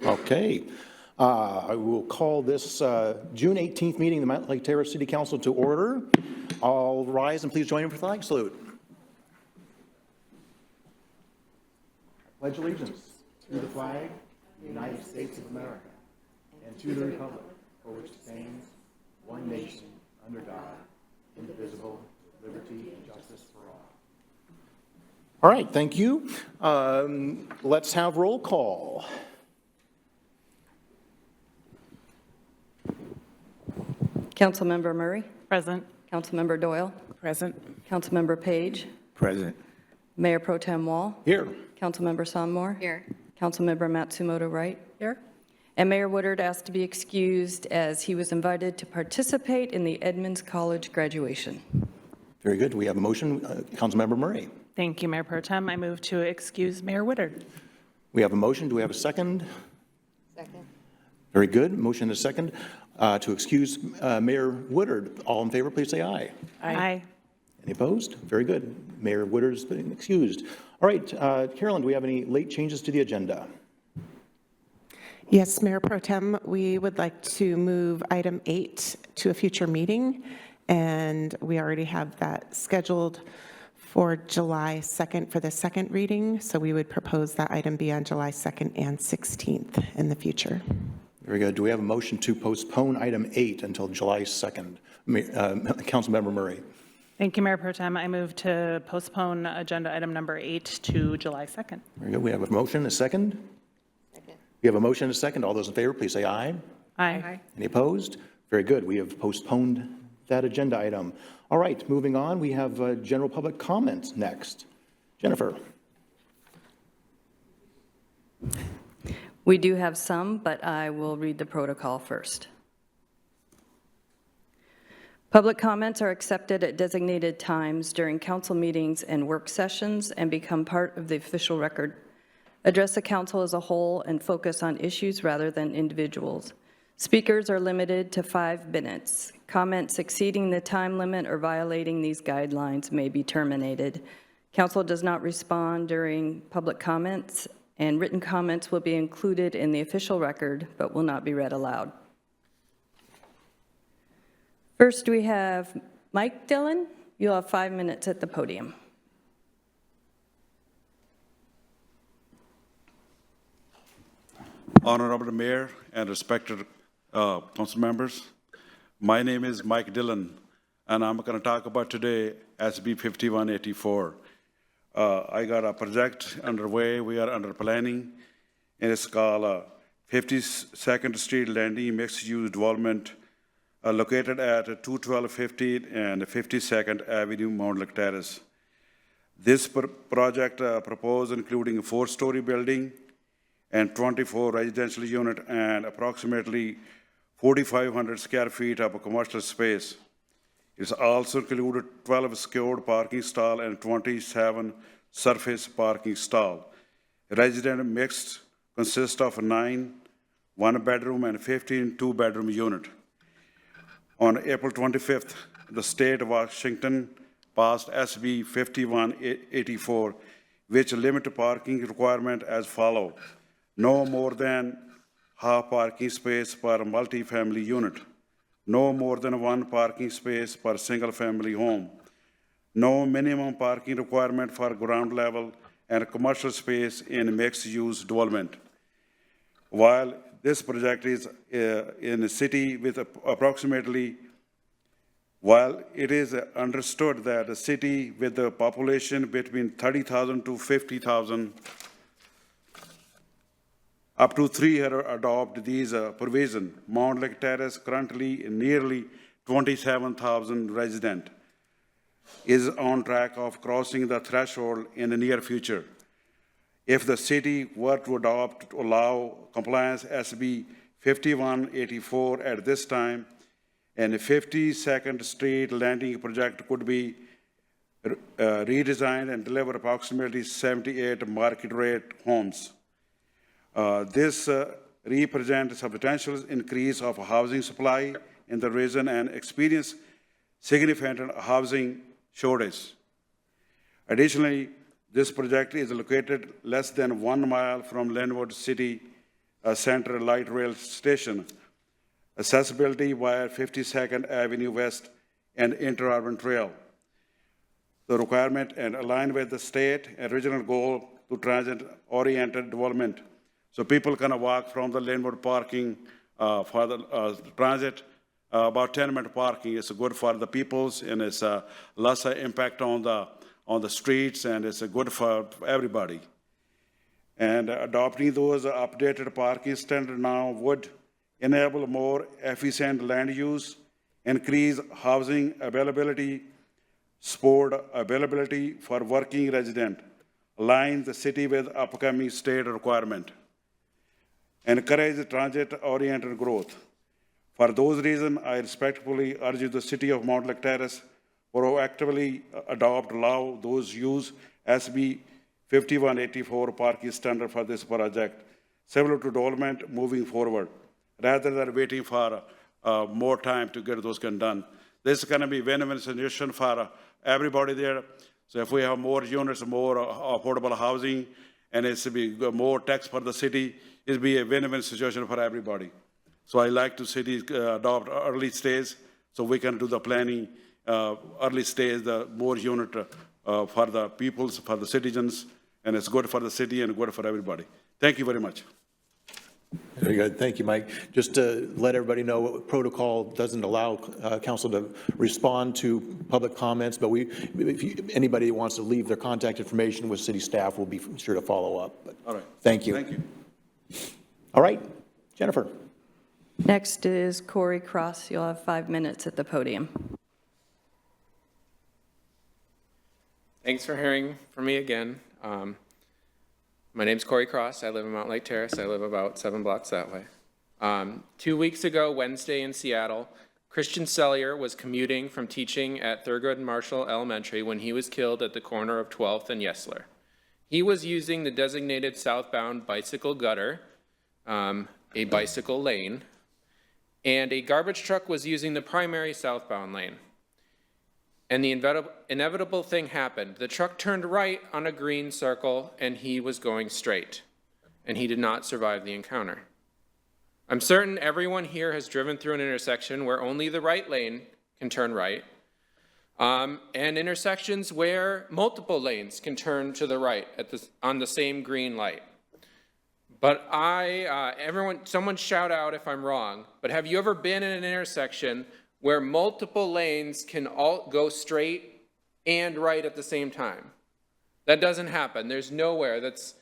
Okay. I will call this June 18th meeting of the Mountlake Terrace City Council to order. All rise and please join in for the flag salute. I pledge allegiance to the flag of the United States of America and to the republic for which it stands, one nation, under God, indivisible, liberty and justice for all. All right, thank you. Let's have roll call. Councilmember Murray. Present. Councilmember Doyle. Present. Councilmember Page. Present. Mayor Pro Tem Wall. Here. Councilmember Sonmore. Here. Councilmember Matsumoto Wright. Here. And Mayor Woodard asked to be excused as he was invited to participate in the Edmonds College graduation. Very good. Do we have a motion? Councilmember Murray. Thank you, Mayor Pro Tem. I move to excuse Mayor Woodard. We have a motion. Do we have a second? Second. Very good. Motion and a second to excuse Mayor Woodard. All in favor, please say aye. Aye. Any opposed? Very good. Mayor Woodard's been excused. All right, Carolyn, do we have any late changes to the agenda? Yes, Mayor Pro Tem, we would like to move item 8 to a future meeting, and we already have that scheduled for July 2nd for the second reading, so we would propose that item be on July 2nd and 16th in the future. Very good. Do we have a motion to postpone item 8 until July 2nd? Councilmember Murray. Thank you, Mayor Pro Tem. I move to postpone agenda item number 8 to July 2nd. Very good. We have a motion, a second? Second. We have a motion, a second. All those in favor, please say aye. Aye. Any opposed? Very good. We have postponed that agenda item. All right, moving on, we have general public comments next. Jennifer. We do have some, but I will read the protocol first. Public comments are accepted at designated times during council meetings and work sessions and become part of the official record. Address the council as a whole and focus on issues rather than individuals. Speakers are limited to 5 minutes. Comments exceeding the time limit or violating these guidelines may be terminated. Council does not respond during public comments, and written comments will be included in the official record but will not be read aloud. First, we have Mike Dillon. You'll have 5 minutes at the podium. Honorable Mayor and respected council members, my name is Mike Dillon, and I'm going to talk about today SB 5184. I got a project underway. We are under planning, and it's called 52nd Street Landing Mixed-Use Development, located at 21250 and 52nd Avenue, Mountlake Terrace. This project proposed including a 4-story building and 24 residential units and approximately 4,500 square feet of commercial space. It's also included 12 secured parking stalls and 27 surface parking stalls. Resident mixed consists of 9 one-bedroom and 15 two-bedroom units. On April 25th, the state of Washington passed SB 5184, which limit parking requirement as follows: no more than half parking space per multi-family unit, no more than 1 parking space per single-family home, no minimum parking requirement for ground level and commercial space in mixed-use development. While this project is in a city with approximately, while it is understood that a city with a population between 30,000 to 50,000, up to 3 adopt these provisions. Mountlake Terrace, currently nearly 27,000 residents, is on track of crossing the threshold in the near future. If the city were to adopt to allow compliance SB 5184 at this time, and the 52nd Street Landing project could be redesigned and deliver approximately 78 market rate homes. This represents a substantial increase of housing supply in the region and experience significant housing shortage. Additionally, this project is located less than 1 mile from Linwood City Center Light Rail Station, accessibility via 52nd Avenue West and Interurban Trail. The requirement and align with the state and regional goal to transit-oriented development. So people can walk from the landward parking for the transit. About 10-minute parking is good for the peoples, and it's a lesser impact on the streets, and it's good for everybody. And adopting those updated parking standards now would enable more efficient land use, increase housing availability, support availability for working resident, align the city with upcoming state requirement, encourage transit-oriented growth. For those reasons, I respectfully urge the city of Mountlake Terrace proactively allow those use SB 5184 parking standard for this project, similar to development moving forward, rather than waiting for more time to get those done. This is going to be win-win solution for everybody there. So if we have more units, more affordable housing, and it's be more tax for the city, it'll be a win-win situation for everybody. So I like to city adopt early stage so we can do the planning early stage, the more unit for the peoples, for the citizens, and it's good for the city and good for everybody. Thank you very much. Very good. Thank you, Mike. Just to let everybody know, protocol doesn't allow council to respond to public comments, but anybody who wants to leave their contact information with city staff, will be sure to follow up. But all right. Thank you. Thank you. All right. Jennifer. Next is Corey Cross. You'll have 5 minutes at the podium. Thanks for hearing from me again. My name's Corey Cross. I live in Mountlake Terrace. I live about 7 blocks that way. 2 weeks ago, Wednesday in Seattle, Christian Sellier was commuting from teaching at Thurgood Marshall Elementary when he was killed at the corner of 12th and Yesler. He was using the designated southbound bicycle gutter, a bicycle lane, and a garbage truck was using the primary southbound lane. And the inevitable thing happened. The truck turned right on a green circle, and he was going straight. And he did not survive the encounter. I'm certain everyone here has driven through an intersection where only the right lane can turn right, and intersections where multiple lanes can turn to the right on the same green light. But someone shout out if I'm wrong, but have you ever been in an intersection where multiple lanes can all go straight and right at the same time? That doesn't happen. There's nowhere. That's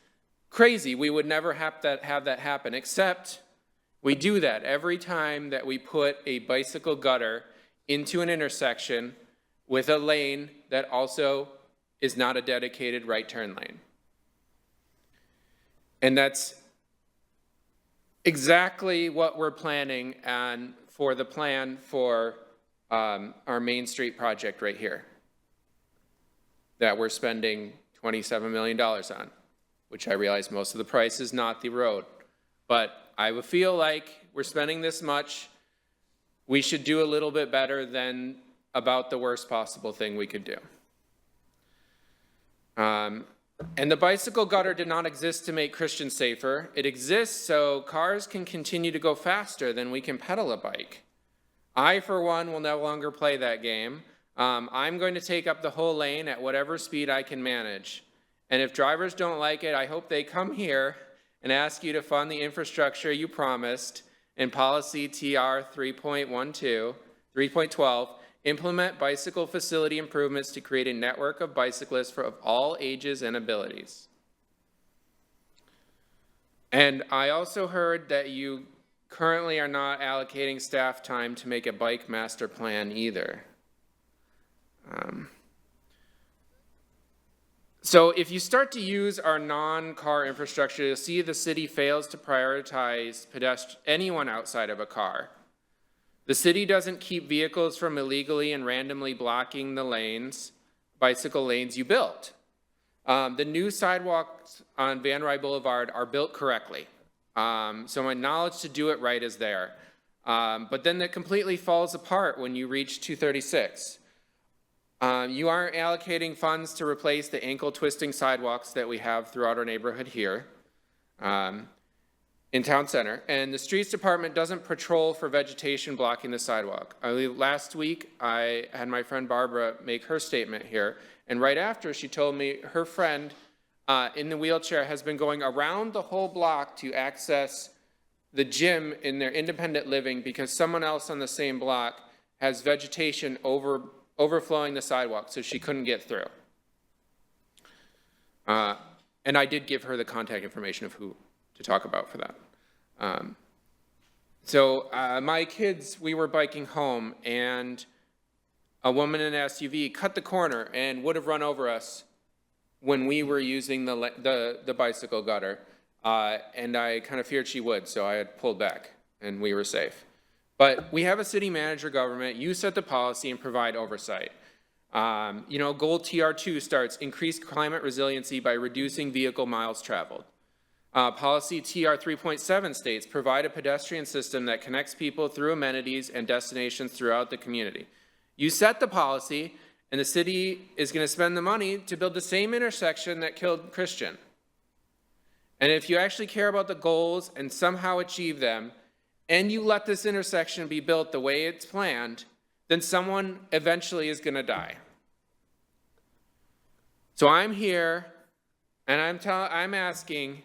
crazy. We would never have that happen, except we do that every time that we put a bicycle gutter into an intersection with a lane that also is not a dedicated right turn lane. And that's exactly what we're planning on for the plan for our Main Street project right here that we're spending $27 million on, which I realize most of the price is not the road. But I feel like we're spending this much. We should do a little bit better than about the worst possible thing we could do. And the bicycle gutter did not exist to make Christians safer. It exists so cars can continue to go faster than we can pedal a bike. I, for one, will no longer play that game. I'm going to take up the whole lane at whatever speed I can manage. And if drivers don't like it, I hope they come here and ask you to fund the infrastructure you promised in Policy TR 3.12, implement bicycle facility improvements to create a network of bicyclists of all ages and abilities. And I also heard that you currently are not allocating staff time to make a bike master plan either. So if you start to use our non-car infrastructure, you'll see the city fails to prioritize anyone outside of a car. The city doesn't keep vehicles from illegally and randomly blocking the lanes, bicycle lanes you built. The new sidewalks on Van Ryn Boulevard are built correctly. So my knowledge to do it right is there. But then that completely falls apart when you reach 236. You aren't allocating funds to replace the ankle twisting sidewalks that we have throughout our neighborhood here. in town center, and the streets department doesn't patrol for vegetation blocking the sidewalk. Last week, I had my friend Barbara make her statement here, and right after she told me her friend in the wheelchair has been going around the whole block to access the gym in their independent living because someone else on the same block has vegetation overflowing the sidewalk, so she couldn't get through. And I did give her the contact information of who to talk about for that. My kids, we were biking home, and a woman in an SUV cut the corner and would have run over us when we were using the bicycle gutter. And I kind of feared she would, so I had pulled back, and we were safe. But we have a city manager government. You set the policy and provide oversight. Goal TR2 starts increased climate resiliency by reducing vehicle miles traveled. Policy TR 3.7 states provide a pedestrian system that connects people through amenities and destinations throughout the community. You set the policy, and the city is going to spend the money to build the same intersection that killed Christian. And if you actually care about the goals and somehow achieve them, and you let this intersection be built the way it's planned, then someone eventually is going to die. So I'm here, and I'm asking,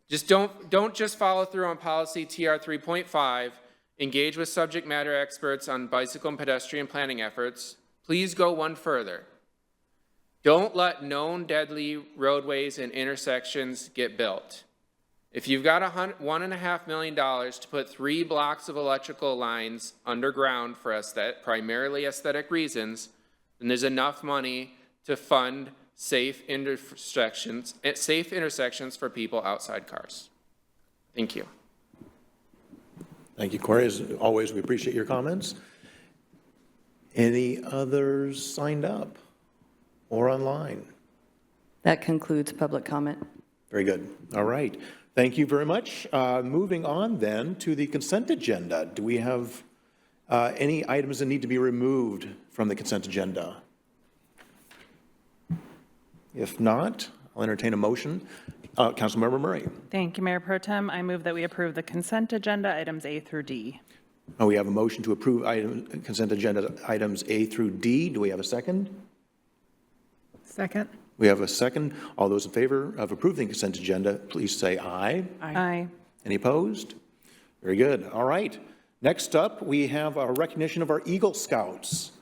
just don't just follow through on policy TR 3.5, engage with subject matter experts on bicycle and pedestrian planning efforts. Please go one further. Don't let known deadly roadways and intersections get built. If you've got $1.5 million to put 3 blocks of electrical lines underground for primarily aesthetic reasons, then there's enough money to fund safe intersections for people outside cars. Thank you. Thank you, Corey. As always, we appreciate your comments. Any others signed up or online? That concludes public comment. Very good. All right. Thank you very much. Moving on then to the consent agenda. Do we have any items that need to be removed from the consent agenda? If not, I'll entertain a motion. Councilmember Murray. Thank you, Mayor Pro Tem. I move that we approve the consent agenda items A through D. We have a motion to approve consent agenda items A through D. Do we have a second? Second. We have a second. All those in favor of approving the consent agenda, please say aye. Aye. Any opposed? Very good. All right. Next up, we have a recognition of our Eagle Scouts.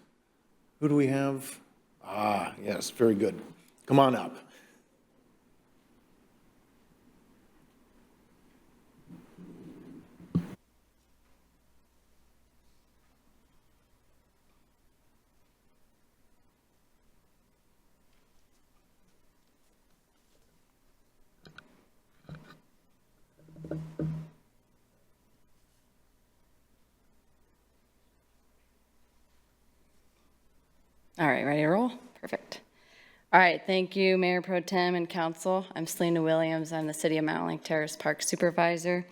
Who do we have? Yes, very good. Come on up. All right, ready to roll? Perfect. All right, thank you, Mayor Pro Tem and Council. I'm Selena Williams. I'm the City of Mountlake Terrace Park Supervisor.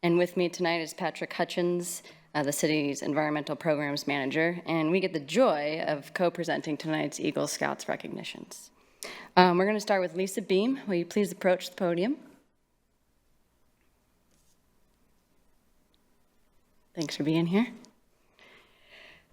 And with me tonight is Patrick Hutchins, the city's Environmental Programs Manager. And we get the joy of co-presenting tonight's Eagle Scouts recognitions. We're going to start with Lisa Beam. Will you please approach the podium? Thanks for being here.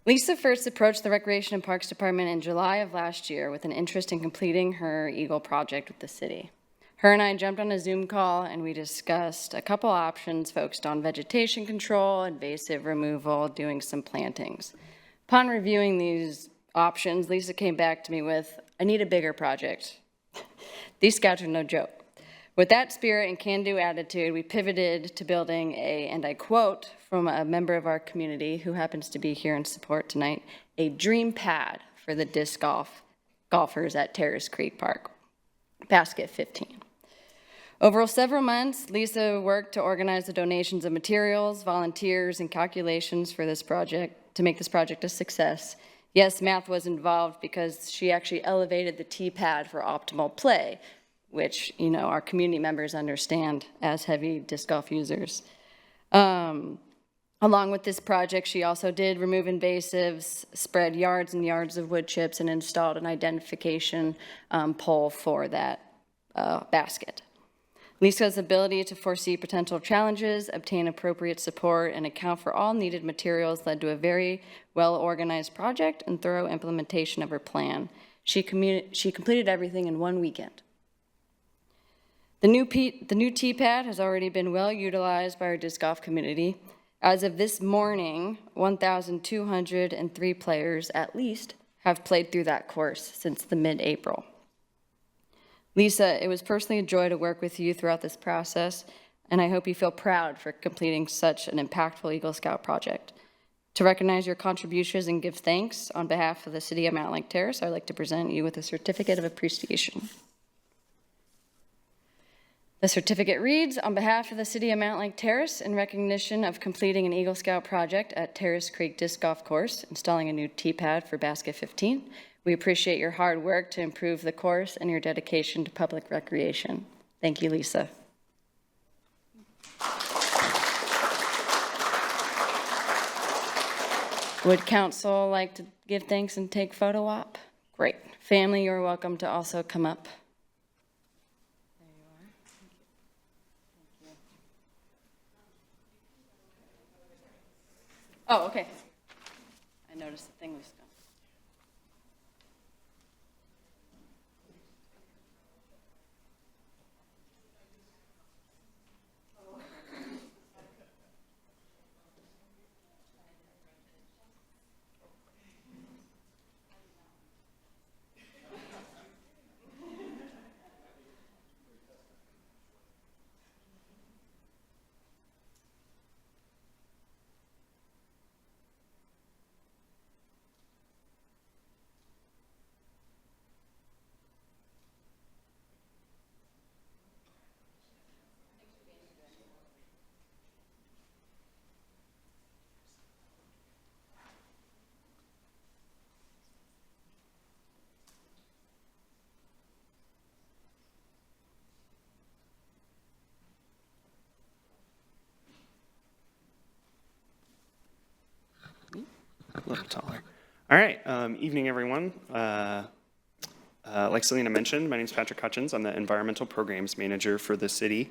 Lisa first approached the Recreation and Parks Department in July of last year with an interest in completing her Eagle project with the city. Her and I jumped on a Zoom call and we discussed a couple options focused on vegetation control, invasive removal, doing some plantings. Upon reviewing these options, Lisa came back to me with, I need a bigger project. These scouts are no joke. With that spirit and can-do attitude, we pivoted to building and I quote from a member of our community who happens to be here in support tonight, a dream pad for the disc golfers at Terrace Creek Park, basket 15. Over several months, Lisa worked to organize the donations of materials, volunteers, and calculations for this project to make this project a success. Yes, math was involved because she actually elevated the tee pad for optimal play, which, our community members understand as heavy disc golf users. Along with this project, she also did remove invasives, spread yards and yards of wood chips, and installed an identification pole for that basket. Lisa's ability to foresee potential challenges, obtain appropriate support, and account for all needed materials led to a very well-organized project and thorough implementation of her plan. She completed everything in one weekend. The new T-pad has already been well utilized by our disc golf community. As of this morning, 1,203 players at least have played through that course since the mid-April. Lisa, it was personally a joy to work with you throughout this process, and I hope you feel proud for completing such an impactful Eagle Scout project. To recognize your contributions and give thanks on behalf of the City of Mountlake Terrace, I'd like to present you with a certificate of appreciation. The certificate reads, on behalf of the City of Mountlake Terrace, in recognition of completing an Eagle Scout project at Terrace Creek Disc Golf Course, installing a new tee pad for basket 15, we appreciate your hard work to improve the course and your dedication to public recreation. Thank you, Lisa. Would council like to give thanks and take photo op? Great. Family, you're welcome to also come up. Oh, okay. I noticed the thing was done. A little taller. All right, evening everyone. Like Selena mentioned, my name is Patrick Hutchins. I'm the Environmental Programs Manager for the city.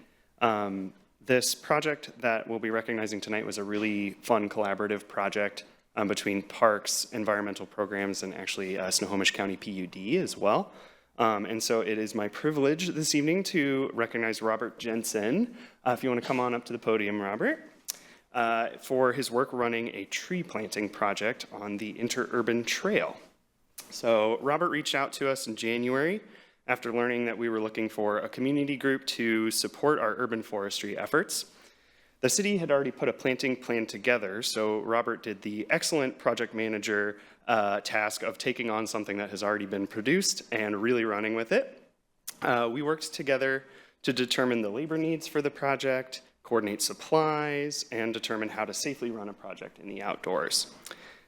This project that we'll be recognizing tonight was a really fun collaborative project between Parks, Environmental Programs, and actually Snohomish County PUD as well. And so it is my privilege this evening to recognize Robert Jensen. If you want to come on up to the podium, Robert. For his work running a tree planting project on the Interurban Trail. So Robert reached out to us in January after learning that we were looking for a community group to support our urban forestry efforts. The city had already put a planting plan together, so Robert did the excellent project manager task of taking on something that has already been produced and really running with it. We worked together to determine the labor needs for the project, coordinate supplies, and determine how to safely run a project in the outdoors.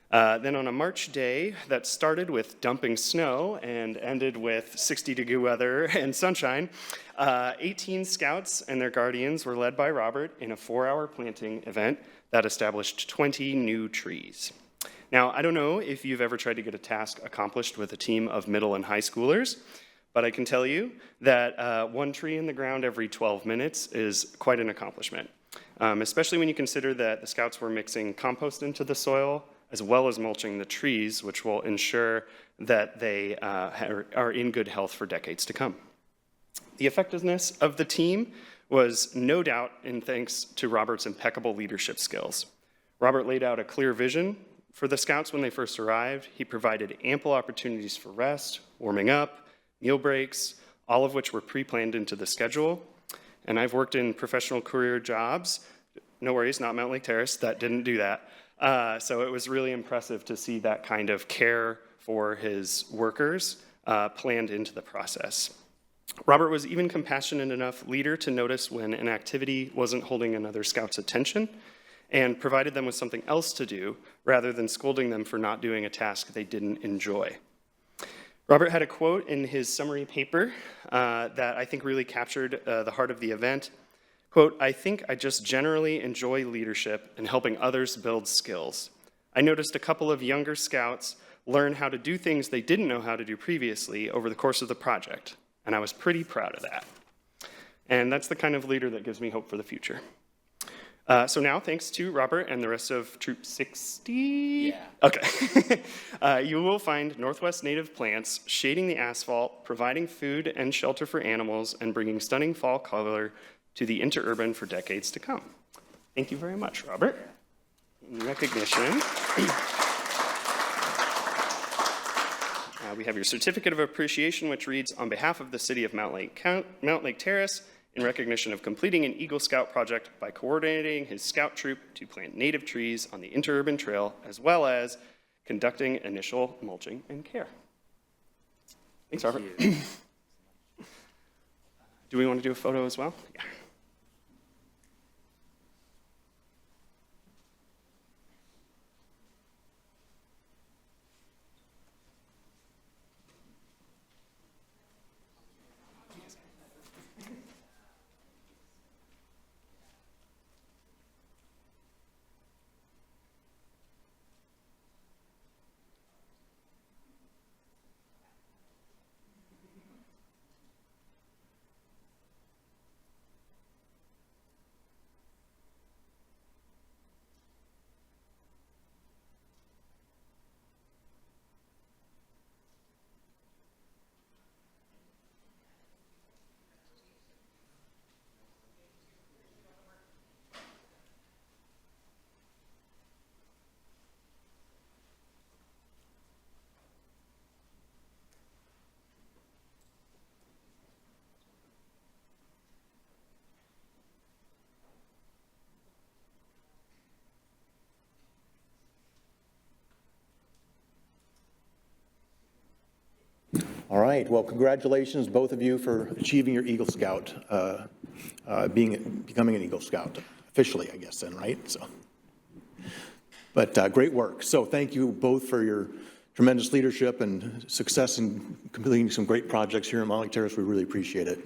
Then on a March day that started with dumping snow and ended with 60-degree weather and sunshine, 18 scouts and their guardians were led by Robert in a 4-hour planting event that established 20 new trees. Now, I don't know if you've ever tried to get a task accomplished with a team of middle and high schoolers, but I can tell you that one tree in the ground every 12 minutes is quite an accomplishment, especially when you consider that the scouts were mixing compost into the soil as well as mulching the trees, which will ensure that they are in good health for decades to come. The effectiveness of the team was no doubt in thanks to Robert's impeccable leadership skills. Robert laid out a clear vision for the scouts when they first arrived. He provided ample opportunities for rest, warming up, meal breaks, all of which were pre-planned into the schedule. And I've worked in professional career jobs, no worries, not Mountlake Terrace, that didn't do that. So it was really impressive to see that kind of care for his workers planned into the process. Robert was even compassionate enough leader to notice when an activity wasn't holding another scout's attention and provided them with something else to do rather than scolding them for not doing a task they didn't enjoy. Robert had a quote in his summary paper that I think really captured the heart of the event. Quote, "I think I just generally enjoy leadership and helping others build skills. I noticed a couple of younger scouts learn how to do things they didn't know how to do previously over the course of the project, and I was pretty proud of that." And that's the kind of leader that gives me hope for the future. So now, thanks to Robert and the rest of Troop 60. Yeah. Okay. You will find Northwest native plants shading the asphalt, providing food and shelter for animals, and bringing stunning fall color to the interurban for decades to come. Thank you very much, Robert. In recognition, we have your certificate of appreciation, which reads, on behalf of the city of Mountlake Terrace, in recognition of completing an Eagle Scout project by coordinating his scout troop to plant native trees on the interurban trail, as well as conducting initial mulching and care. Thanks, Robert. Do we want to do a photo as well? Yeah. All right, well, congratulations, both of you, for achieving your Eagle Scout, becoming an Eagle Scout, officially, I guess, then, right? So, but great work. So thank you both for your tremendous leadership and success in completing some great projects here in Mountlake Terrace. We really appreciate it.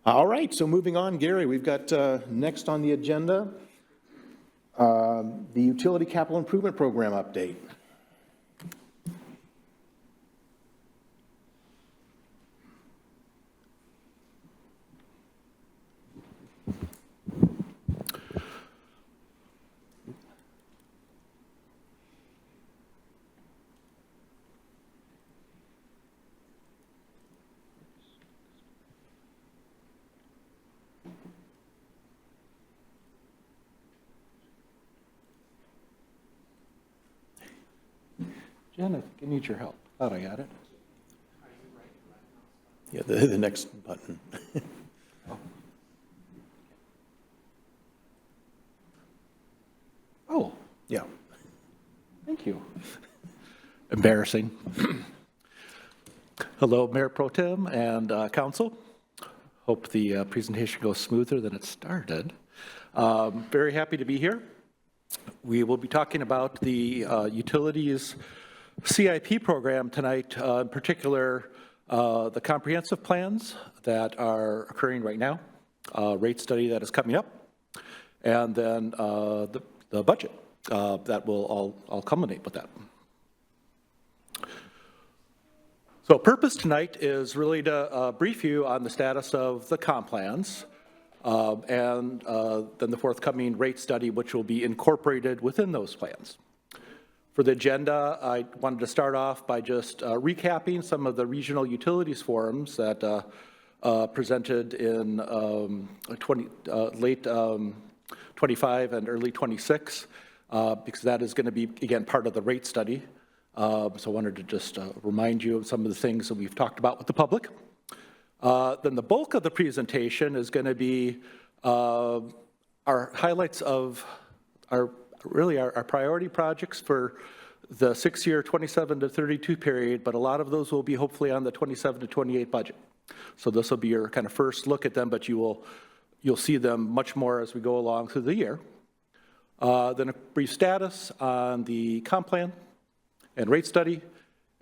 All right, so moving on, Gary, we've got next on the agenda, the Utility Capital Improvement Program update. Jen, I think I need your help. Thought I got it. Yeah, the next button. Oh, Yeah. thank you. Embarrassing. Hello, Mayor Pro Tem and Council. Hope the presentation goes smoother than it started. Very happy to be here. We will be talking about the utilities CIP program tonight, in particular, the comprehensive plans that are occurring right now, rate study that is coming up, and then the budget that will all culminate with that. So purpose tonight is really to brief you on the status of the comp plans, and then the forthcoming rate study, which will be incorporated within those plans. For the agenda, I wanted to start off by just recapping some of the regional utilities forums that presented in late 25 and early 26, because that is going to be, again, part of the rate study. So I wanted to just remind you of some of the things that we've talked about with the public. Then the bulk of the presentation is going to be our highlights of our priority projects for the 6-year 27 to 32 period, but a lot of those will be hopefully on the 27 to 28 budget. So this will be your kind of first look at them, but you'll see them much more as we go along through the year. Then a brief status on the comp plan and rate study,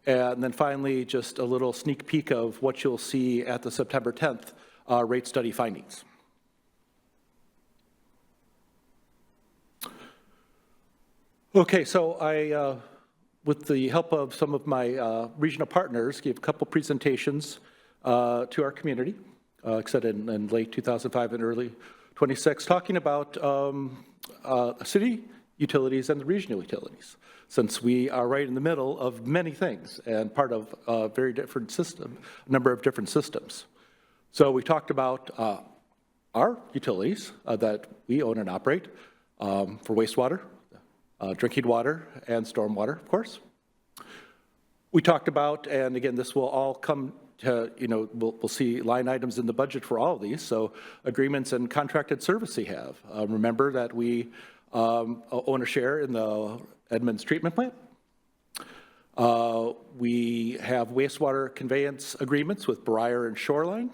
and then finally just a little sneak peek of what you'll see at the September 10th rate study findings. Okay, so I, with the help of some of my regional partners, gave a couple presentations to our community like I said, in late 2005 and early 26, talking about city utilities and the regional utilities, since we are right in the middle of many things and part of a very different system, a number of different systems. So we talked about our utilities that we own and operate for wastewater, drinking water, and stormwater, of course. We talked about, and again, this will all come to, we'll see line items in the budget for all of these, so agreements and contracted service we have. Remember that we own a share in the Edmonds treatment plant. We have wastewater conveyance agreements with Briar and Shoreline.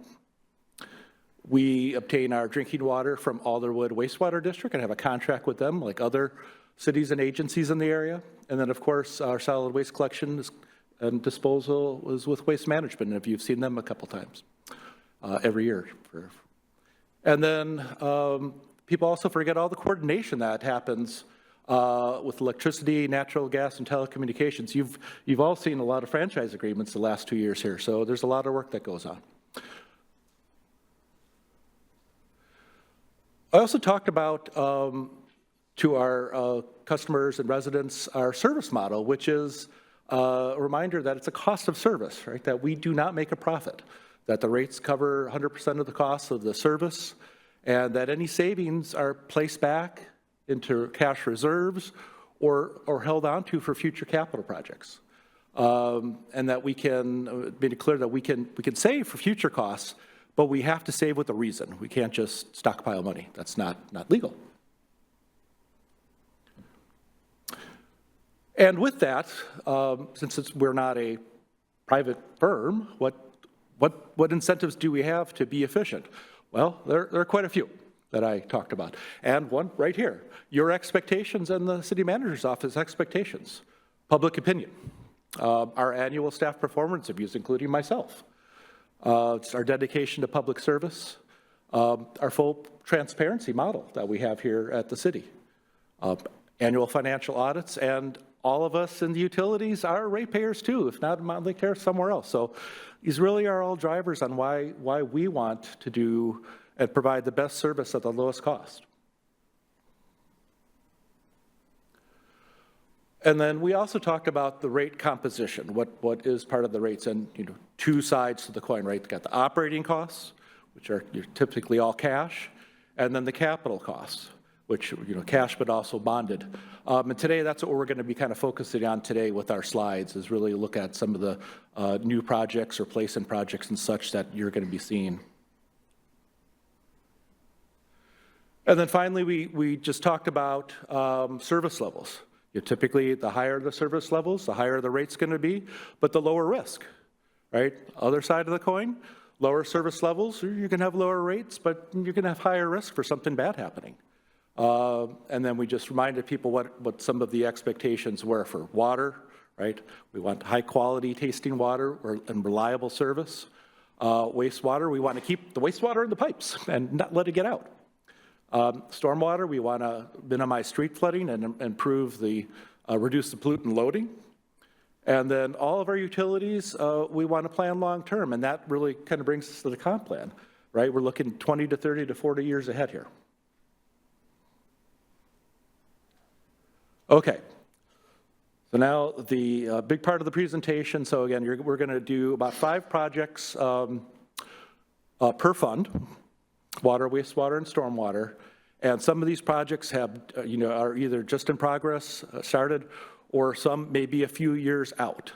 We obtain our drinking water from Alderwood Wastewater District and have a contract with them like other cities and agencies in the area. And then, of course, our solid waste collection and disposal is with Waste Management, if you've seen them a couple times every year. And then people also forget all the coordination that happens with electricity, natural gas, and telecommunications. You've all seen a lot of franchise agreements the last 2 years here, so there's a lot of work that goes on. I also talked about to our customers and residents our service model, which is a reminder that it's a cost of service, right? That we do not make a profit, that the rates cover 100% of the cost of the service, and that any savings are placed back into cash reserves or held onto for future capital projects. And that we can make it clear that we can save for future costs, but we have to save with a reason. We can't just stockpile money. That's not legal. And with that, since we're not a private firm, what incentives do we have to be efficient? Well, there are quite a few that I talked about. And one right here, your expectations and the city manager's office expectations, public opinion, our annual staff performance reviews, including myself. It's our dedication to public service, our full transparency model that we have here at the city, annual financial audits, and all of us in the utilities are ratepayers too, if not in Mountlake Terrace, somewhere else. So these really are all drivers on why we want to do and provide the best service at the lowest cost. And then we also talked about the rate composition, what is part of the rates, and two sides to the coin, right? You've got the operating costs, which are typically all cash, and then the capital costs, which cash but also bonded. And today, that's what we're going to be kind of focusing on today with our slides, is really look at some of the new projects, replacement projects and such that you're going to be seeing. And then finally, we just talked about service levels. Typically, the higher the service levels, the higher the rate's going to be, but the lower risk, right? Other side of the coin, lower service levels, you can have lower rates, but you can have higher risk for something bad happening. And then we just reminded people what some of the expectations were for water, right? We want high quality tasting water and reliable service. Wastewater, we want to keep the wastewater in the pipes and not let it get out. Stormwater, we want to minimize street flooding and reduce the pollutant loading. And then all of our utilities, we want to plan long term, and that really kind of brings us to the comp plan, right? We're looking 20 to 30 to 40 years ahead here. Okay, so now the big part of the presentation. So again, we're going to do about 5 projects per fund. Water, wastewater, and stormwater. And some of these projects have, are either just in progress, started, or some may be a few years out.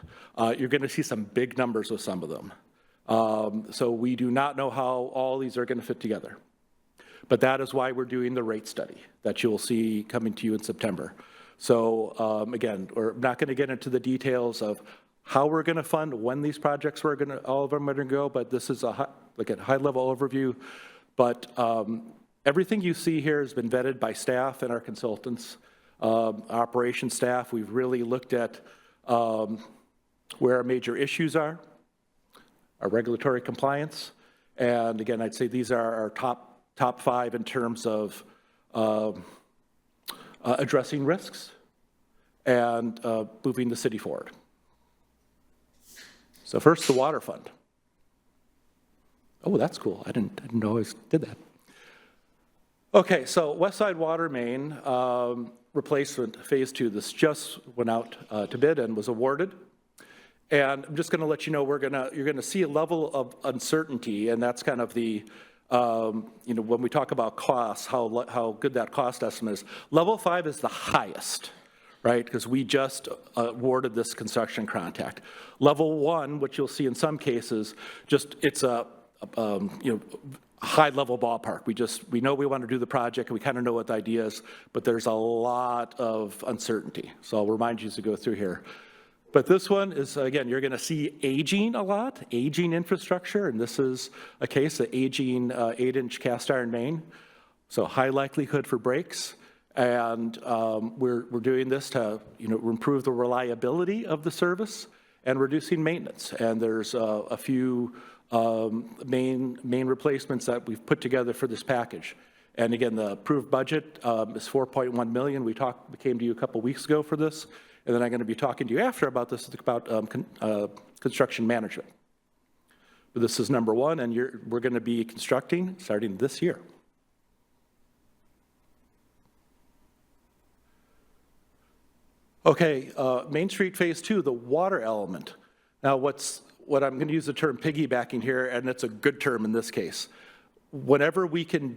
You're going to see some big numbers with some of them. So we do not know how all these are going to fit together. But that is why we're doing the rate study that you'll see coming to you in September. So again, we're not going to get into the details of how we're going to fund, when these projects all of them are going to go, but this is a high-level overview. But everything you see here has been vetted by staff and our consultants, operations staff. We've really looked at where our major issues are, our regulatory compliance. And again, I'd say these are our top 5 in terms of addressing risks and moving the city forward. So first, the water fund. Oh, that's cool. I didn't know I did that. Okay, so Westside Water Main replacement Phase 2. This just went out to bid and was awarded. And I'm just going to let you know you're going to see a level of uncertainty, and that's kind of the when we talk about costs, how good that cost estimate is. Level 5 is the highest, right? Because we just awarded this construction contract. Level 1, which you'll see in some cases, it's a high-level ballpark. We know we want to do the project, and we kind of know what the idea is, but there's a lot of uncertainty. So I'll remind you as we go through here. But this one is, again, you're going to see aging a lot, aging infrastructure, and this is a case of aging 8-inch cast iron main, so high likelihood for breaks. And we're doing this to improve the reliability of the service and reducing maintenance. And there's a few main replacements that we've put together for this package. And again, the approved budget is $4.1 million. We came to you a couple weeks ago for this. And then I'm going to be talking to you after about this, about construction management. But this is number one, and we're going to be constructing starting this year. Okay, Main Street Phase 2, the water element. Now, what I'm going to use the term piggybacking here, and it's a good term in this case. Whenever we can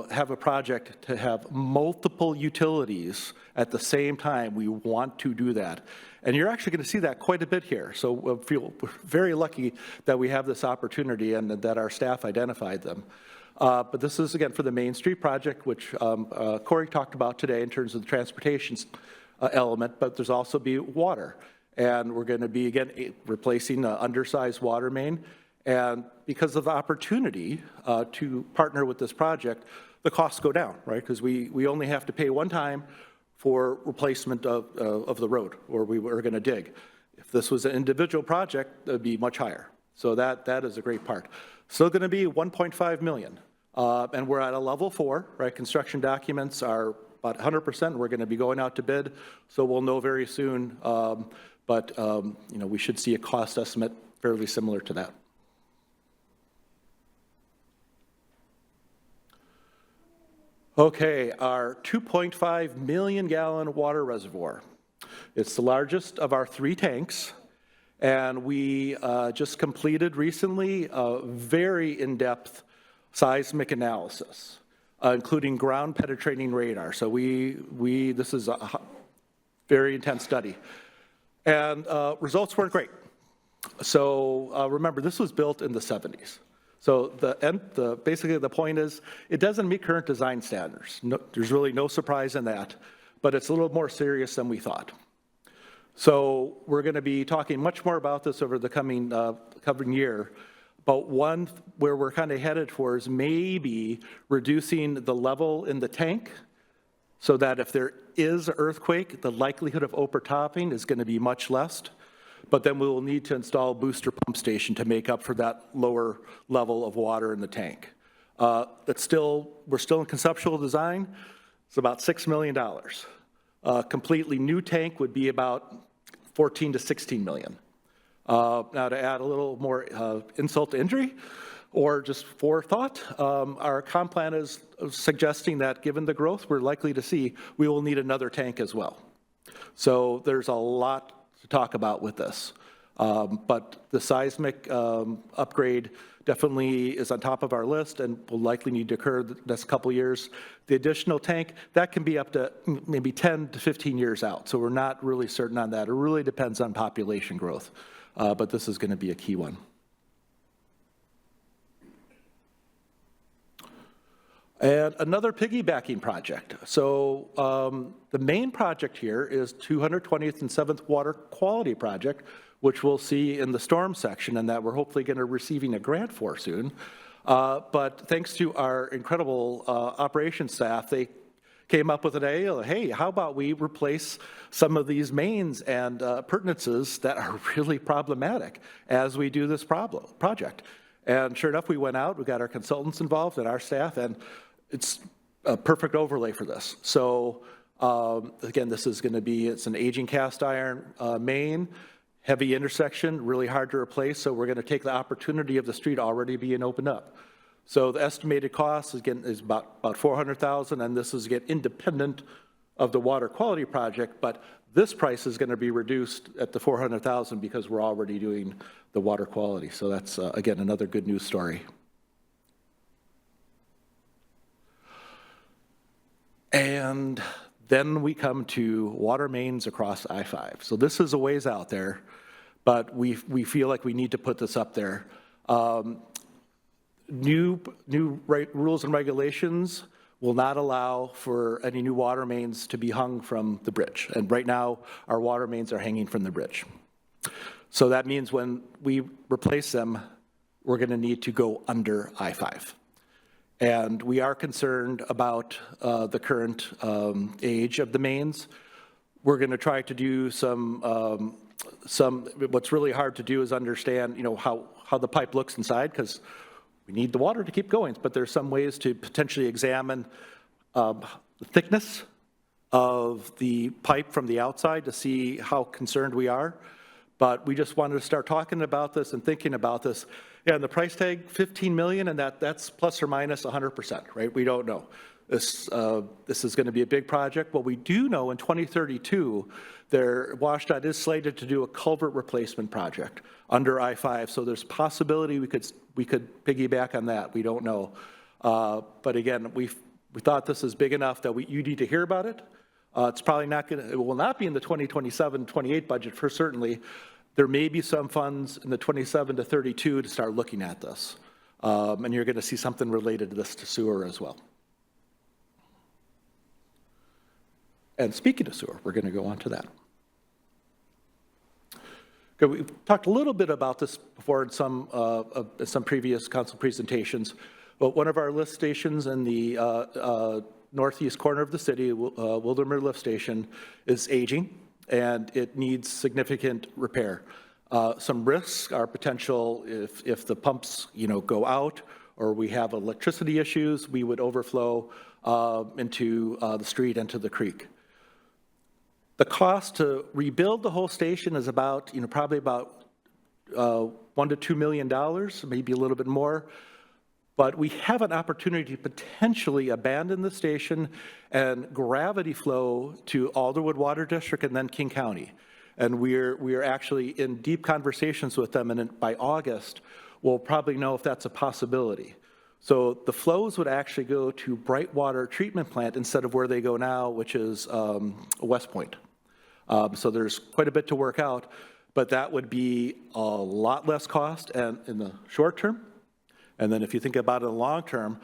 have a project to have multiple utilities at the same time, we want to do that. And you're actually going to see that quite a bit here. So we're very lucky that we have this opportunity and that our staff identified them. But this is, again, for the Main Street project, which Corey talked about today in terms of the transportation element, but there's also be water. And we're going to be, again, replacing an undersized water main. And because of the opportunity to partner with this project, the costs go down, right? Because we only have to pay one time for replacement of the road, or we were going to dig. If this was an individual project, it would be much higher. So that is a great part. Still going to be $1.5 million. And we're at a level 4, right? Construction documents are about 100%. We're going to be going out to bid, so we'll know very soon. But we should see a cost estimate fairly similar to that. Okay, our 2.5 million gallon water reservoir. It's the largest of our 3 tanks, and we just completed recently a very in-depth seismic analysis, including ground penetrating radar. So this is a very intense study. And results weren't great. So remember, this was built in the 70s. So basically the point is, it doesn't meet current design standards. There's really no surprise in that, but it's a little more serious than we thought. So we're going to be talking much more about this over the coming year. But one where we're kind of headed for is maybe reducing the level in the tank so that if there is an earthquake, the likelihood of overtopping is going to be much less. But then we will need to install a booster pump station to make up for that lower level of water in the tank. We're still in conceptual design. It's about $6 million. A completely new tank would be about 14 to 16 million. Now, to add a little more insult to injury, or just forethought, our comp plan is suggesting that given the growth we're likely to see, we will need another tank as well. So there's a lot to talk about with this. But the seismic upgrade definitely is on top of our list and will likely need to occur the next couple of years. The additional tank, that can be up to maybe 10 to 15 years out. So we're not really certain on that. It really depends on population growth. But this is going to be a key one. And another piggybacking project. So the main project here is 220th and 7th Water Quality Project, which we'll see in the storm section, and that we're hopefully going to be receiving a grant for soon. But thanks to our incredible operations staff, they came up with an idea, hey, how about we replace some of these mains and appurtenances that are really problematic as we do this project. And sure enough, we went out, we got our consultants involved and our staff, and it's a perfect overlay for this. So again, this is going to be, it's an aging cast iron main. heavy intersection, really hard to replace, so we're going to take the opportunity of the street already being opened up. So the estimated cost, again, is about $400,000, and this is, again, independent of the water quality project, but this price is going to be reduced at the $400,000 because we're already doing the water quality. So that's, again, another good news story. And then we come to water mains across I-5. So this is a ways out there, but we feel like we need to put this up there. New rules and regulations will not allow for any new water mains to be hung from the bridge. And right now, our water mains are hanging from the bridge. So that means when we replace them, we're going to need to go under I-5. And we are concerned about the current age of the mains. We're going to try to do what's really hard to do is understand, how the pipe looks inside, because we need the water to keep going, but there's some ways to potentially examine the thickness of the pipe from the outside to see how concerned we are. But we just wanted to start talking about this and thinking about this. Yeah, and the price tag, $15 million, and that's plus or minus 100%, right? We don't know. This is going to be a big project. What we do know in 2032, WashDOT is slated to do a culvert replacement project under I-5. So there's possibility we could piggyback on that. We don't know. But again, we thought this is big enough that you need to hear about it. It's probably it will not be in the 2027-28 budget for certainly. There may be some funds in the 27 to 32 to start looking at this. And you're going to see something related to this to sewer as well. And speaking of sewer, we're going to go on to that. Okay, we've talked a little bit about this before in some previous council presentations, but one of our lift stations in the northeast corner of the city, Wildermer Lift Station, is aging, and it needs significant repair. Some risks are potential if the pumps, go out, or we have electricity issues, we would overflow into the street, into the creek. The cost to rebuild the whole station is about, probably about $1 to $2 million, maybe a little bit more. But we have an opportunity to potentially abandon the station and gravity flow to Alderwood Water District and then King County. And we are actually in deep conversations with them, and by August, we'll probably know if that's a possibility. So the flows would actually go to Brightwater Treatment Plant instead of where they go now, which is West Point. So there's quite a bit to work out, but that would be a lot less cost and in the short term. And then if you think about it in the long term,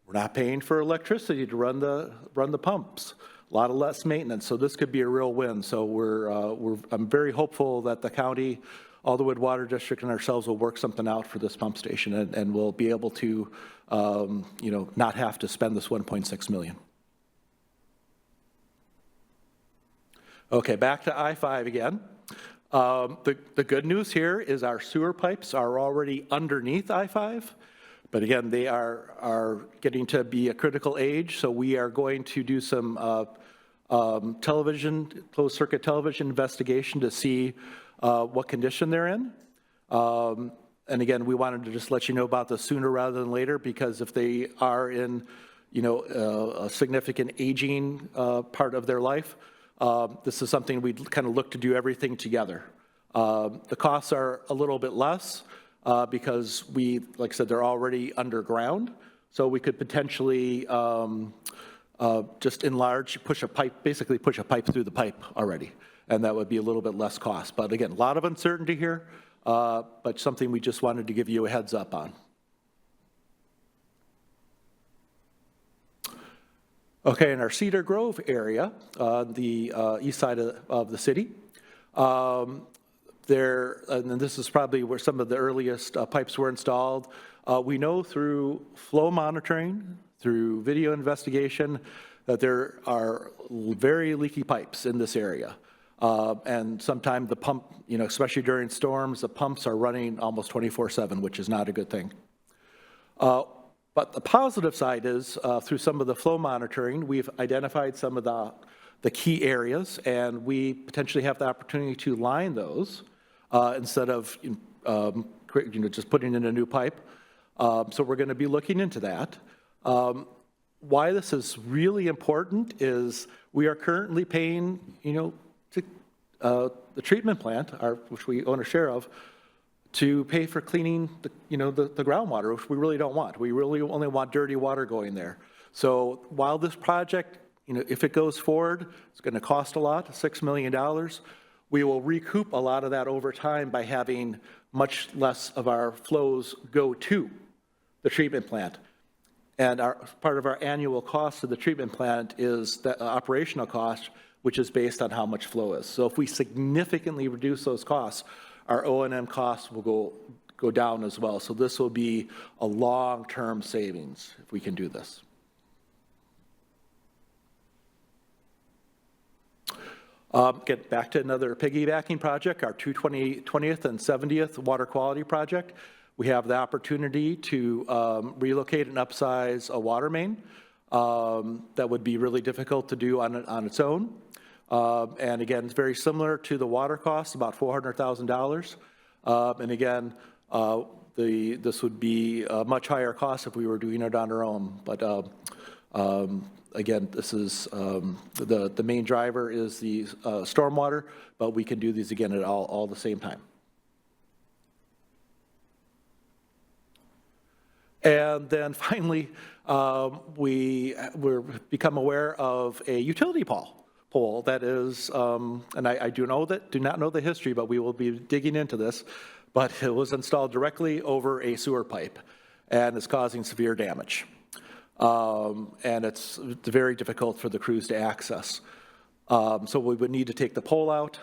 we're not paying for electricity to run the pumps. A lot of less maintenance, so this could be a real win. So I'm very hopeful that the county, Alderwood Water District, and ourselves will work something out for this pump station, and we'll be able to, not have to spend this $1.6 million. Okay, back to I-5 again. The good news here is our sewer pipes are already underneath I-5, but again, they are getting to be a critical age, so we are going to do some closed circuit television investigation to see what condition they're in. And again, we wanted to just let you know about this sooner rather than later, because if they are in, a significant aging part of their life, this is something we'd kind of look to do everything together. The costs are a little bit less because like I said, they're already underground. So we could potentially just enlarge, basically push a pipe through the pipe already. And that would be a little bit less cost. But again, a lot of uncertainty here, but something we just wanted to give you a heads up on. Okay, in our Cedar Grove area, the east side of the city, and this is probably where some of the earliest pipes were installed. We know through flow monitoring, through video investigation, that there are very leaky pipes in this area. And sometimes the pump, especially during storms, the pumps are running almost 24/7, which is not a good thing. But the positive side is through some of the flow monitoring, we've identified some of the key areas, and we potentially have the opportunity to line those instead of just putting in a new pipe. So we're going to be looking into that. Why this is really important is we are currently paying, the treatment plant, which we own a share of, to pay for cleaning the groundwater, which we really don't want. We really only want dirty water going there. So while this project, if it goes forward, it's going to cost a lot, $6 million. We will recoup a lot of that over time by having much less of our flows go to the treatment plant. And part of our annual cost of the treatment plant is the operational cost, which is based on how much flow is. So if we significantly reduce those costs, our O&M costs will go down as well. So this will be a long-term savings if we can do this. Get back to another piggybacking project, our 20th and 70th water quality project. We have the opportunity to relocate and upsize a water main. That would be really difficult to do on its own. And again, it's very similar to the water costs, about $400,000. And again, this would be a much higher cost if we were doing it on our own. But again, this is the main driver is the stormwater, but we can do these again at all the same time. And then finally, we're become aware of a utility pole that is, and I do not know the history, but we will be digging into this. But it was installed directly over a sewer pipe, and it's causing severe damage. And it's very difficult for the crews to access. So we would need to take the pole out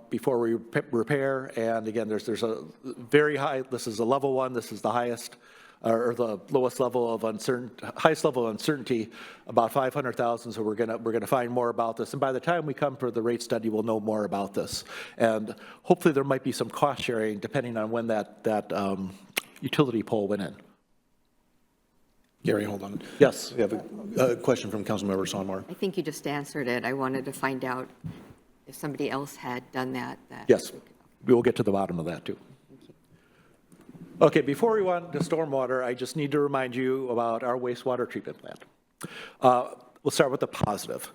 before we repair. And again, there's a very high. This is a level 1. This is the highest. Or the lowest level of highest level of uncertainty, about 500,000. So we're gonna find more about this, and by the time we come for the rate study, we'll know more about this, and hopefully there might be some cost sharing depending on when that utility pole went in. Gary, hold on. Yes. We have a question from Councilmember Sonmar. I think you just answered it. I wanted to find out if somebody else had done that. Yes, we will get to the bottom of that too. Okay, before we went to stormwater, I just need to remind you about our wastewater treatment plant. We'll start with the positive.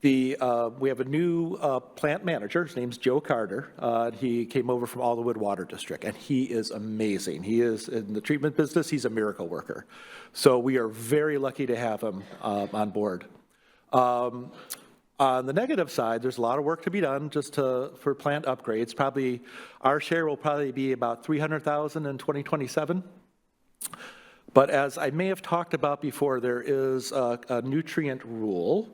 We have a new plant manager. His name's Joe Carter. He came over from Alderwood Water District, and he is amazing. He is in the treatment business. He's a miracle worker. So we are very lucky to have him on board. On the negative side, there's a lot of work to be done just for plant upgrades. Probably our share will probably be about $300,000 in 2027. But as I may have talked about before, there is a nutrient rule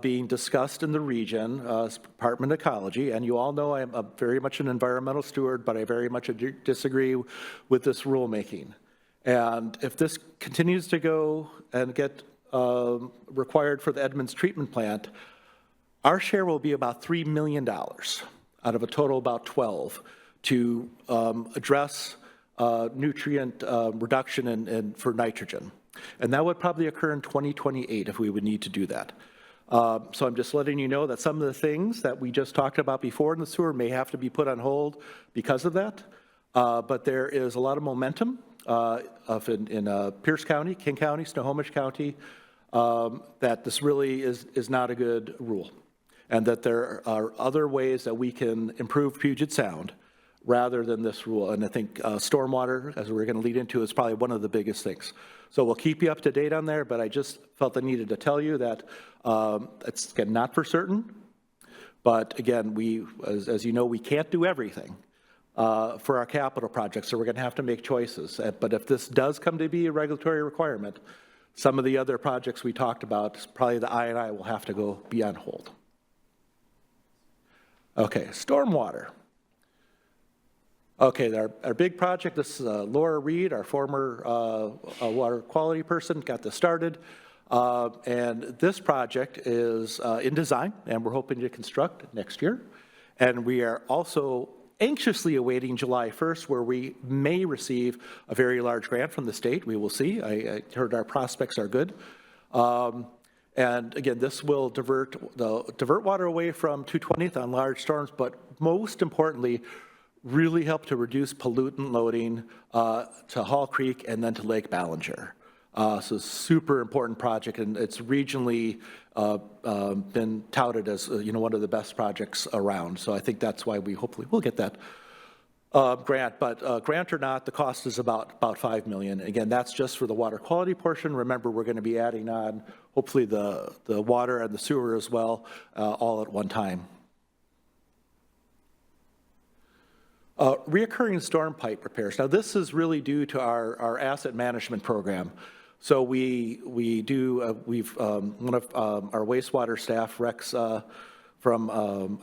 being discussed in the region, Department of Ecology, and you all know I'm very much an environmental steward, but I very much disagree with this rulemaking. And if this continues to go and get required for the Edmonds treatment plant, our share will be about $3 million out of a total about 12 to address nutrient reduction for nitrogen. And that would probably occur in 2028 if we would need to do that. So I'm just letting you know that some of the things that we just talked about before in the sewer may have to be put on hold because of that. But there is a lot of momentum in Pierce County, King County, Snohomish County, that this really is not a good rule, and that there are other ways that we can improve Puget Sound rather than this rule. And I think stormwater, as we're going to lead into, is probably one of the biggest things. So we'll keep you up to date on there, but I just felt I needed to tell you that it's not for certain. But again, as you know, we can't do everything for our capital projects, so we're going to have to make choices. But if this does come to be a regulatory requirement, some of the other projects we talked about, probably the I&I will have to be on hold. Okay, stormwater. Okay, our big project, this is Laura Reed, our former water quality person, got this started. And this project is in design, and we're hoping to construct next year. And we are also anxiously awaiting July 1st, where we may receive a very large grant from the state. We will see. I heard our prospects are good. And again, this will divert water away from 220th on large storms, but most importantly, really help to reduce pollutant loading to Hall Creek and then to Lake Ballinger. So super important project, and it's regionally been touted as one of the best projects around. So I think that's why we hopefully will get that grant. But grant or not, the cost is about $5 million. Again, that's just for the water quality portion. Remember, we're going to be adding on hopefully the water and the sewer as well, all at one time. Reoccurring storm pipe repairs. Now, this is really due to our asset management program. So we do, one of our wastewater staff, Rex from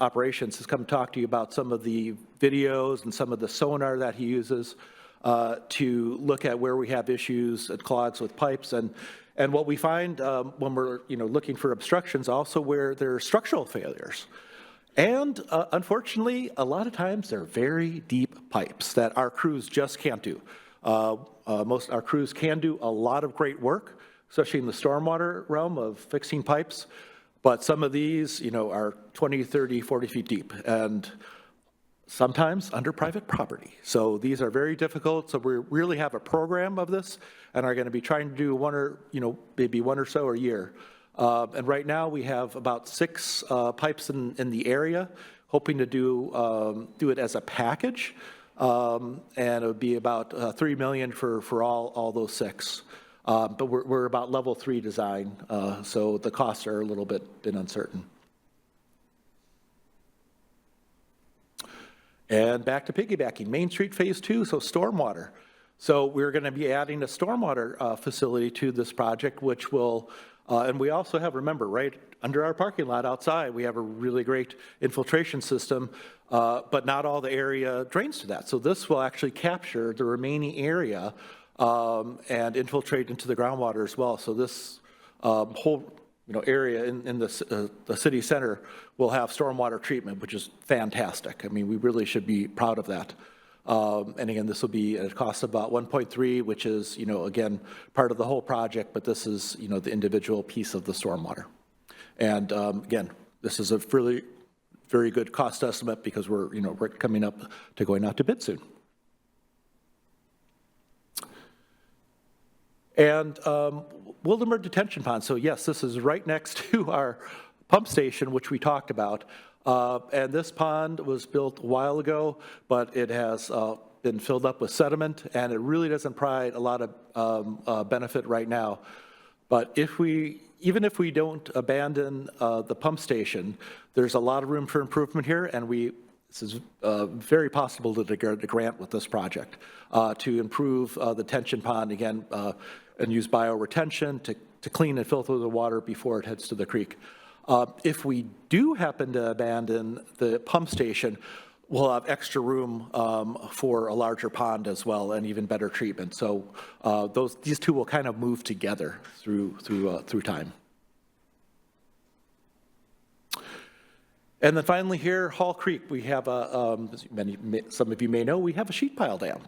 operations, has come talk to you about some of the videos and some of the sonar that he uses to look at where we have issues and clogs with pipes. And what we find when we're looking for obstructions, also where there are structural failures. And unfortunately, a lot of times they're very deep pipes that our crews just can't do. Most our crews can do a lot of great work, especially in the stormwater realm of fixing pipes, but some of these, are 20, 30, 40 feet deep, and sometimes under private property. So these are very difficult. So we really have a program of this, and are going to be trying to do maybe one or so a year. And right now we have about 6 pipes in the area, hoping to do it as a package. And it would be about $3 million for all those 6. But we're about level 3 design, so the costs are a little bit uncertain. And back to piggybacking, Main Street Phase 2, so stormwater. So we're going to be adding a stormwater facility to this project, which will, and we also have, remember, right under our parking lot outside, we have a really great infiltration system, but not all the area drains to that. So this will actually capture the remaining area and infiltrate into the groundwater as well. So this whole area in the city center will have stormwater treatment, which is fantastic. I mean, we really should be proud of that. And again, this will be at a cost of about 1.3, which is, again, part of the whole project, but this is, the individual piece of the stormwater. And again, this is a really very good cost estimate because we're coming up to going out to bid soon. And Wildermer Detention Pond. So yes, this is right next to our pump station, which we talked about. And this pond was built a while ago, but it has been filled up with sediment, and it really doesn't provide a lot of benefit right now. But even if we don't abandon the pump station, there's a lot of room for improvement here, and this is very possible to get a grant with this project to improve the detention pond again and use bioretention to clean and filter the water before it heads to the creek. If we do happen to abandon the pump station, we'll have extra room for a larger pond as well and even better treatment. So these two will kind of move together through time. And then finally here, Hall Creek, we have some of you may know, we have a sheet pile dam.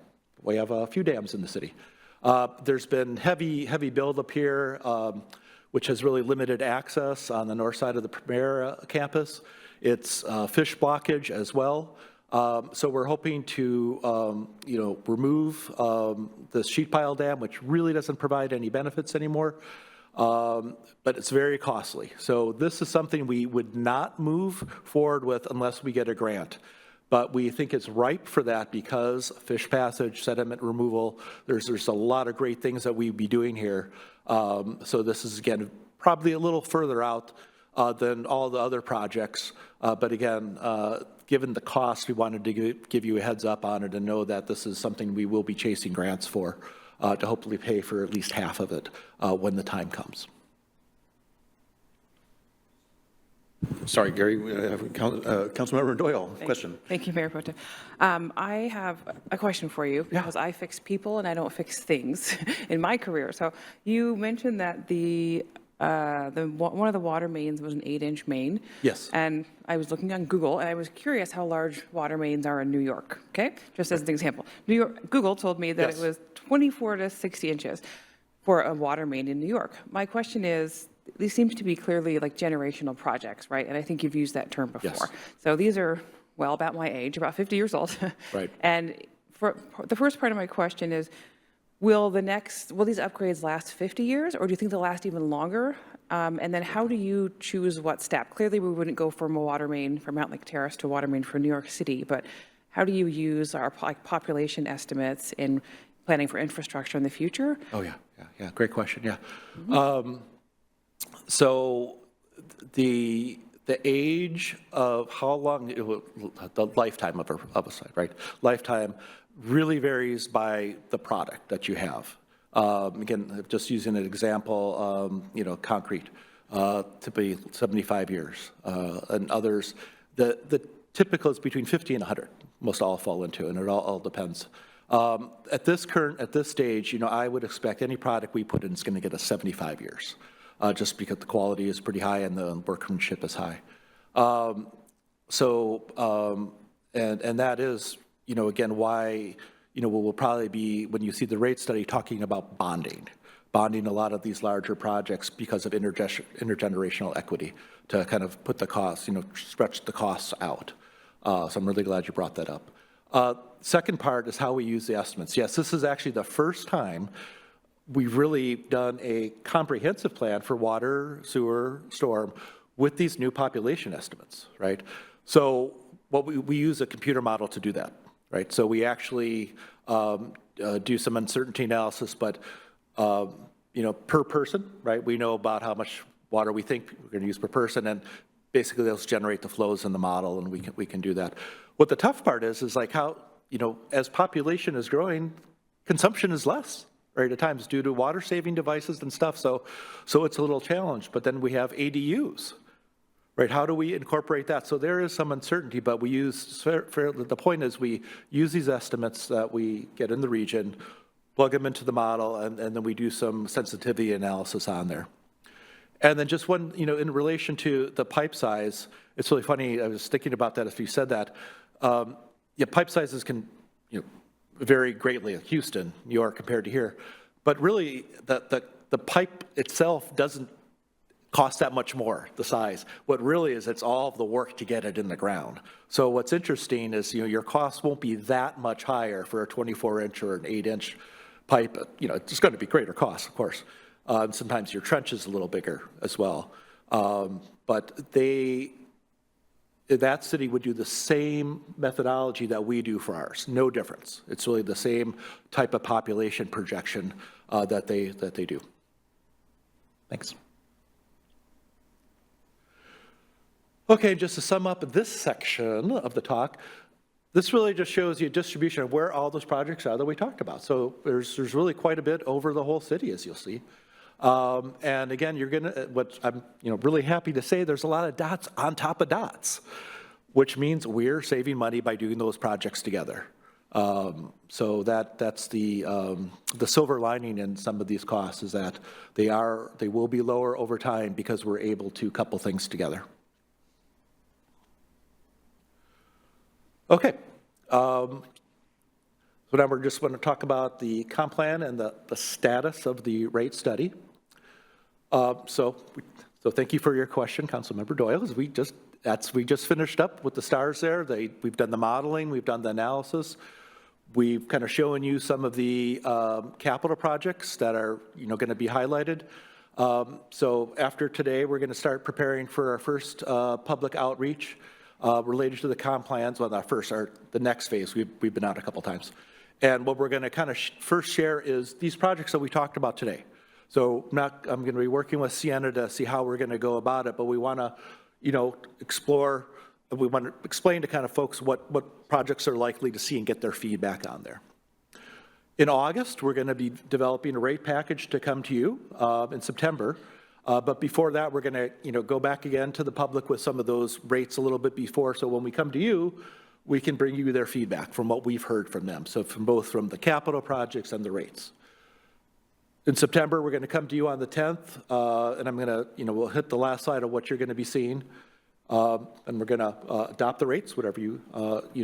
We have a few dams in the city. There's been heavy buildup here, which has really limited access on the north side of the Premier campus. It's fish blockage as well. So we're hoping to, remove the sheet pile dam, which really doesn't provide any benefits anymore, but it's very costly. So this is something we would not move forward with unless we get a grant. But we think it's ripe for that because fish passage, sediment removal, there's a lot of great things that we'd be doing here. So this is, again, probably a little further out than all the other projects. But again, given the cost, we wanted to give you a heads up on it and know that this is something we will be chasing grants for to hopefully pay for at least half of it when the time comes. Sorry, Gary, Councilmember Doyle, question. Thank you, Mayor Pro Tem. I have a question for you because I fix people and I don't fix things in my career. So you mentioned that one of the water mains was an 8-inch main. Yes. And I was looking on Google and I was curious how large water mains are in New York. Okay, just as an example, Google told me that it was 24 to 60 inches for a water main in New York. My question is, these seem to be clearly like generational projects, right? And I think you've used that term before. Yes. So these are, well, about my age, about 50 years old. Right. And for the first part of my question is, will these upgrades last 50 years, or do you think they'll last even longer? And then how do you choose what step? Clearly, we wouldn't go from a water main from Mountlake Terrace to a water main for New York City, but how do you use our population estimates in planning for infrastructure in the future? Oh, yeah. Great question, yeah. So the age of how long, the lifetime of a site, right? Lifetime really varies by the product that you have. Again, just using an example, concrete, to be 75 years. And others, the typical is between 50 and 100, most all fall into, and it all depends. At this stage, I would expect any product we put in is going to get us 75 years, just because the quality is pretty high and the workmanship is high. And that is, again, why, we'll probably be, when you see the rate study, talking about bonding a lot of these larger projects because of intergenerational equity to kind of put the costs, stretch the costs out. So I'm really glad you brought that up. Second part is how we use the estimates. Yes, this is actually the first time we've really done a comprehensive plan for water, sewer, storm with these new population estimates, right? So what we use a computer model to do that, right? So we actually do some uncertainty analysis, but per person, right? We know about how much water we think we're going to use per person, and basically those generate the flows in the model, and we can do that. What the tough part is like how, as population is growing, consumption is less, right, at times due to water saving devices and stuff. So it's a little challenge. But then we have ADUs, right? How do we incorporate that? So there is some uncertainty, but we use, the point is we use these estimates that we get in the region, plug them into the model, and then we do some sensitivity analysis on there. And then just one, in relation to the pipe size, it's really funny, I was thinking about that as you said that. Pipe sizes can vary greatly in Houston, New York compared to here. But really, the pipe itself doesn't cost that much more, the size. What really is, it's all the work to get it in the ground. So what's interesting is, your cost won't be that much higher for a 24-inch or an 8-inch pipe. It's going to be greater cost, of course. Sometimes your trench is a little bigger as well. But that city would do the same methodology that we do for ours, no difference. It's really the same type of population projection that they do. Thanks. Okay, just to sum up this section of the talk, this really just shows you a distribution of where all those projects are that we talked about. So there's really quite a bit over the whole city, as you'll see. And again, what I'm really happy to say, there's a lot of dots on top of dots, which means we're saving money by doing those projects together. So that's the silver lining in some of these costs is that they will be lower over time because we're able to couple things together. Okay. So now we're just going to talk about the comp plan and the status of the rate study. So thank you for your question, Councilmember Doyle. We just finished up with the stars there. We've done the modeling, we've done the analysis. We've kind of shown you some of the capital projects that are going to be highlighted. So after today, we're going to start preparing for our first public outreach related to the comp plans. Well, not first, the next phase. We've been out a couple times. And what we're going to kind of first share is these projects that we talked about today. So I'm going to be working with Sienna to see how we're going to go about it, but we want to, explore, we want to explain to kind of folks what projects are likely to see and get their feedback on there. In August, we're going to be developing a rate package to come to you in September. But before that, we're going to, go back again to the public with some of those rates a little bit before. So when we come to you, we can bring you their feedback from what we've heard from them. So from the capital projects and the rates. In September, we're going to come to you on the 10th, and I'm going to, we'll hit the last slide of what you're going to be seeing. And we're going to adopt the rates, whatever you,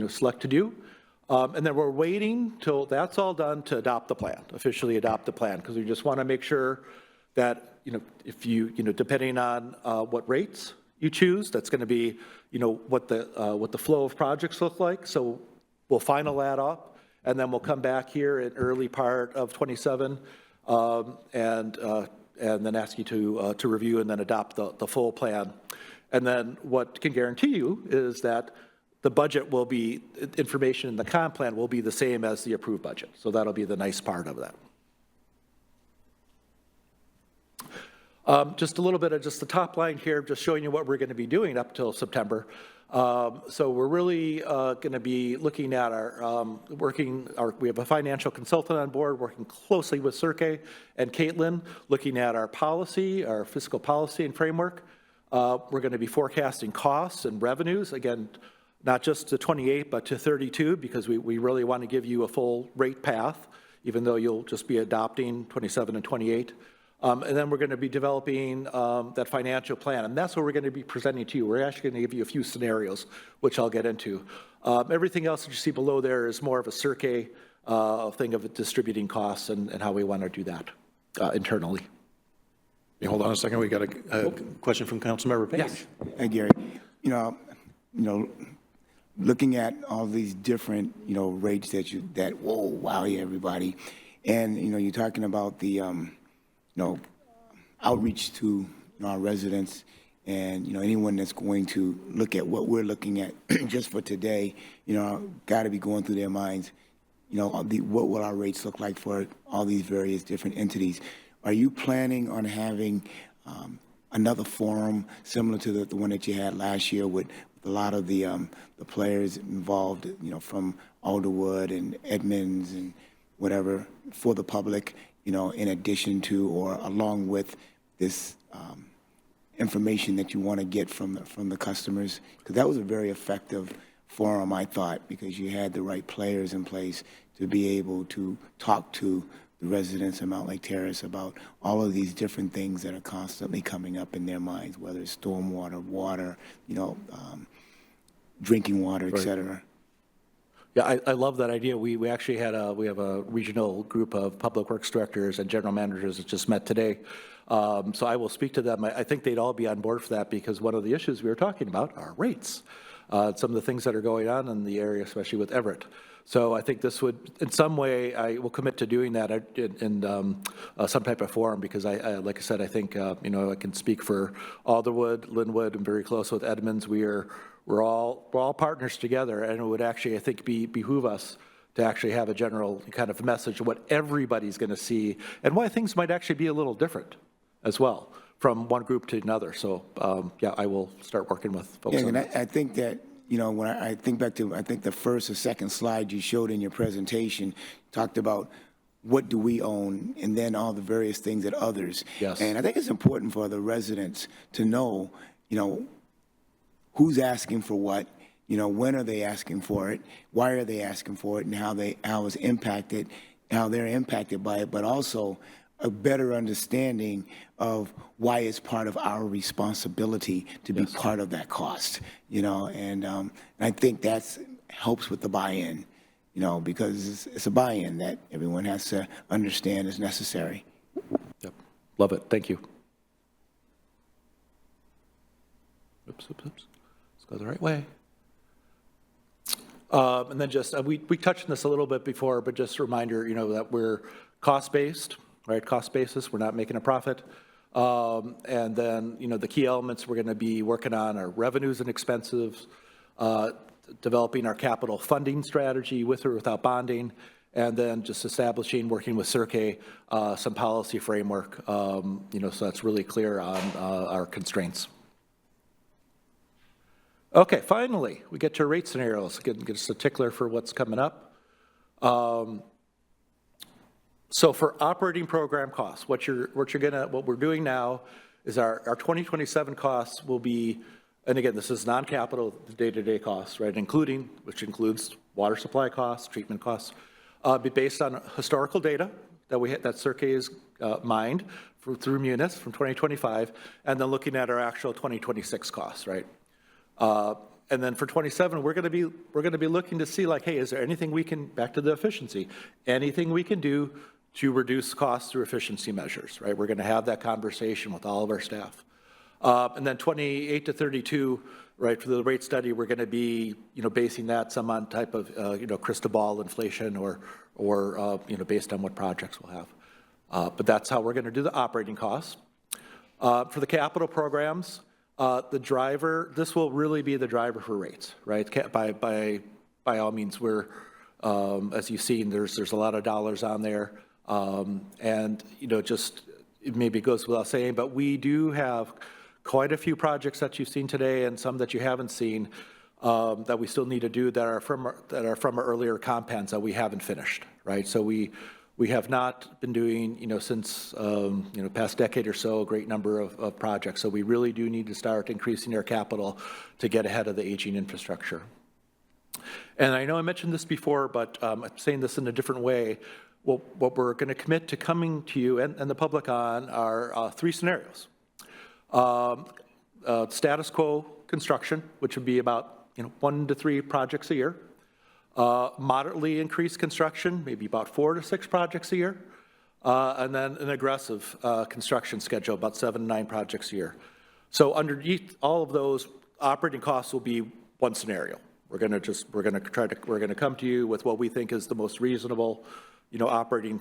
select to do. And then we're waiting till that's all done to adopt the plan, officially adopt the plan, because we just want to make sure that, if you, depending on what rates you choose, that's going to be, what the flow of projects look like. So we'll final that up, and then we'll come back here in early part of 27 and then ask you to review and then adopt the full plan. And then what can guarantee you is that the budget will be, information in the comp plan will be the same as the approved budget. So that'll be the nice part of that. Just a little bit of just the top line here, just showing you what we're going to be doing up till September. So we're really going to be looking at we have a financial consultant on board working closely with Cirque and Caitlin, looking at our policy, our fiscal policy and framework. We're going to be forecasting costs and revenues, again, not just to 28, but to 32, because we really want to give you a full rate path, even though you'll just be adopting 27 and 28. And then we're going to be developing that financial plan, and that's what we're going to be presenting to you. We're actually going to give you a few scenarios, which I'll get into. Everything else that you see below there is more of a Cirque thing of distributing costs and how we want to do that internally. Yeah, hold on a second. We got a question from Councilmember Page. Yes. Hey, Gary. Looking at all these different, rates wow, everybody. And, you're talking about the, outreach to our residents and, anyone that's going to look at what we're looking at just for today, got to be going through their minds, what will our rates look like for all these various different entities. Are you planning on having another forum similar to the one that you had last year with a lot of the players involved, from Alderwood and Edmonds and whatever, for the public, in addition to or along with this information that you want to get from the customers? Because that was a very effective forum, I thought, because you had the right players in place to be able to talk to the residents of Mountlake Terrace about all of these different things that are constantly coming up in their minds, whether it's stormwater, water, drinking water, et cetera. Yeah, I love that idea. We actually we have a regional group of public works directors and general managers that just met today. So I will speak to them. I think they'd all be on board for that, because one of the issues we were talking about are rates. Some of the things that are going on in the area, especially with Everett. So I think this would, in some way, I will commit to doing that in some type of forum, because like I said, I think, I can speak for Alderwood, Linwood, and very close with Edmonds. We're all partners together, and it would actually, I think, behoove us to actually have a general kind of message of what everybody's going to see and why things might actually be a little different as well from one group to another. So, yeah, I will start working with folks on that. I think that, when I think back to, I think the first or second slide you showed in your presentation talked about what do we own, and then all the various things that others. Yes. And I think it's important for the residents to know, who's asking for what, when are they asking for it, why are they asking for it, and how they're impacted by it, but also a better understanding of why it's part of our responsibility to be part of that cost, and I think that helps with the buy-in, because it's a buy-in that everyone has to understand is necessary. Yep. Love it. Thank you. Oops. Let's go the right way. And then just, we touched on this a little bit before, but just a reminder, that we're cost-based, right? Cost basis, we're not making a profit. And then, the key elements we're going to be working on are revenues and expenses, developing our capital funding strategy with or without bonding, and then just establishing, working with Cirque, some policy framework, so that's really clear on our constraints. Okay, finally, we get to rate scenarios. Get us a tickler for what's coming up. So for operating program costs, what we're doing now is our 2027 costs will be, and again, this is non-capital day-to-day costs, right? Which includes water supply costs, treatment costs, be based on historical data that Cirque is mined through Munis from 2025, and then looking at our actual 2026 costs, right? And then for 27, we're going to be looking to see, like, hey, is there anything we can, back to the efficiency, anything we can do to reduce costs through efficiency measures, right? We're going to have that conversation with all of our staff. And then 28 to 32, right, for the rate study, we're going to be, basing that some on type of, crystal ball inflation or based on what projects we'll have. But that's how we're going to do the operating costs. For the capital programs, this will really be the driver for rates, right? By all means, we're, as you've seen, there's a lot of dollars on there. And, just, it maybe goes without saying, but we do have quite a few projects that you've seen today and some that you haven't seen that we still need to do that are from our earlier comp plans that we haven't finished, right? So we have not been doing, since, past decade or so, a great number of projects. So we really do need to start increasing our capital to get ahead of the aging infrastructure. And I know I mentioned this before, but I'm saying this in a different way. Well, what we're going to commit to coming to you and the public on are 3 scenarios. Status quo construction, which would be about 1 to 3 projects a year. Moderately increased construction, maybe about 4 to 6 projects a year. And then an aggressive construction schedule, about 7 to 9 projects a year. So underneath all of those, operating costs will be one scenario. We're going to come to you with what we think is the most reasonable, operating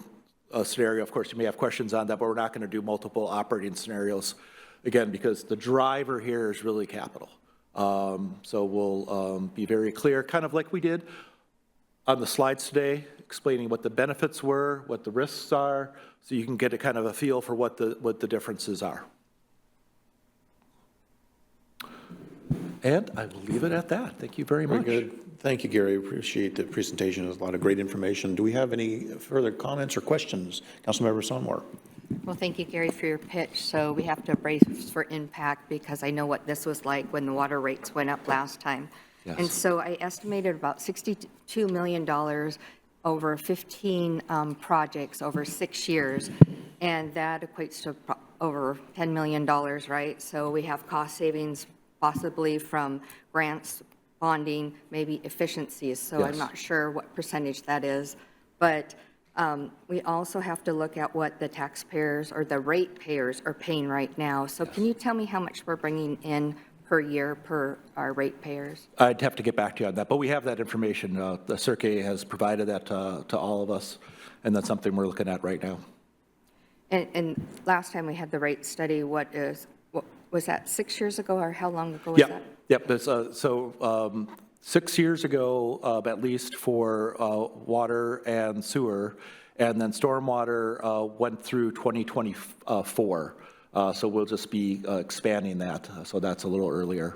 scenario. Of course, you may have questions on that, but we're not going to do multiple operating scenarios, again, because the driver here is really capital. So we'll be very clear, kind of like we did on the slides today, explaining what the benefits were, what the risks are, so you can get a kind of a feel for what the differences are. And I will leave it at that. Thank you very much. Very good. Thank you, Gary. Appreciate the presentation. There's a lot of great information. Do we have any further comments or questions? Councilmember Sonmore. Well, thank you, Gary, for your pitch. So we have to brace for impact because I know what this was like when the water rates went up last time. Yes. And so I estimated about $62 million over 15 projects over 6 years. And that equates to over $10 million, right? So we have cost savings possibly from grants, bonding, maybe efficiencies. So Yes. I'm not sure what percentage that is. But we also have to look at what the taxpayers or the ratepayers are paying right now. So Can you tell me how much we're bringing in per year per our ratepayers? I'd have to get back to you on that, but we have that information. The Cirque has provided that to all of us, and that's something we're looking at right now. And last time we had the rate study, what was that 6 years ago, or how long ago was that? Yep. So 6 years ago, at least for water and sewer, and then stormwater went through 2024. So we'll just be expanding that. So that's a little earlier.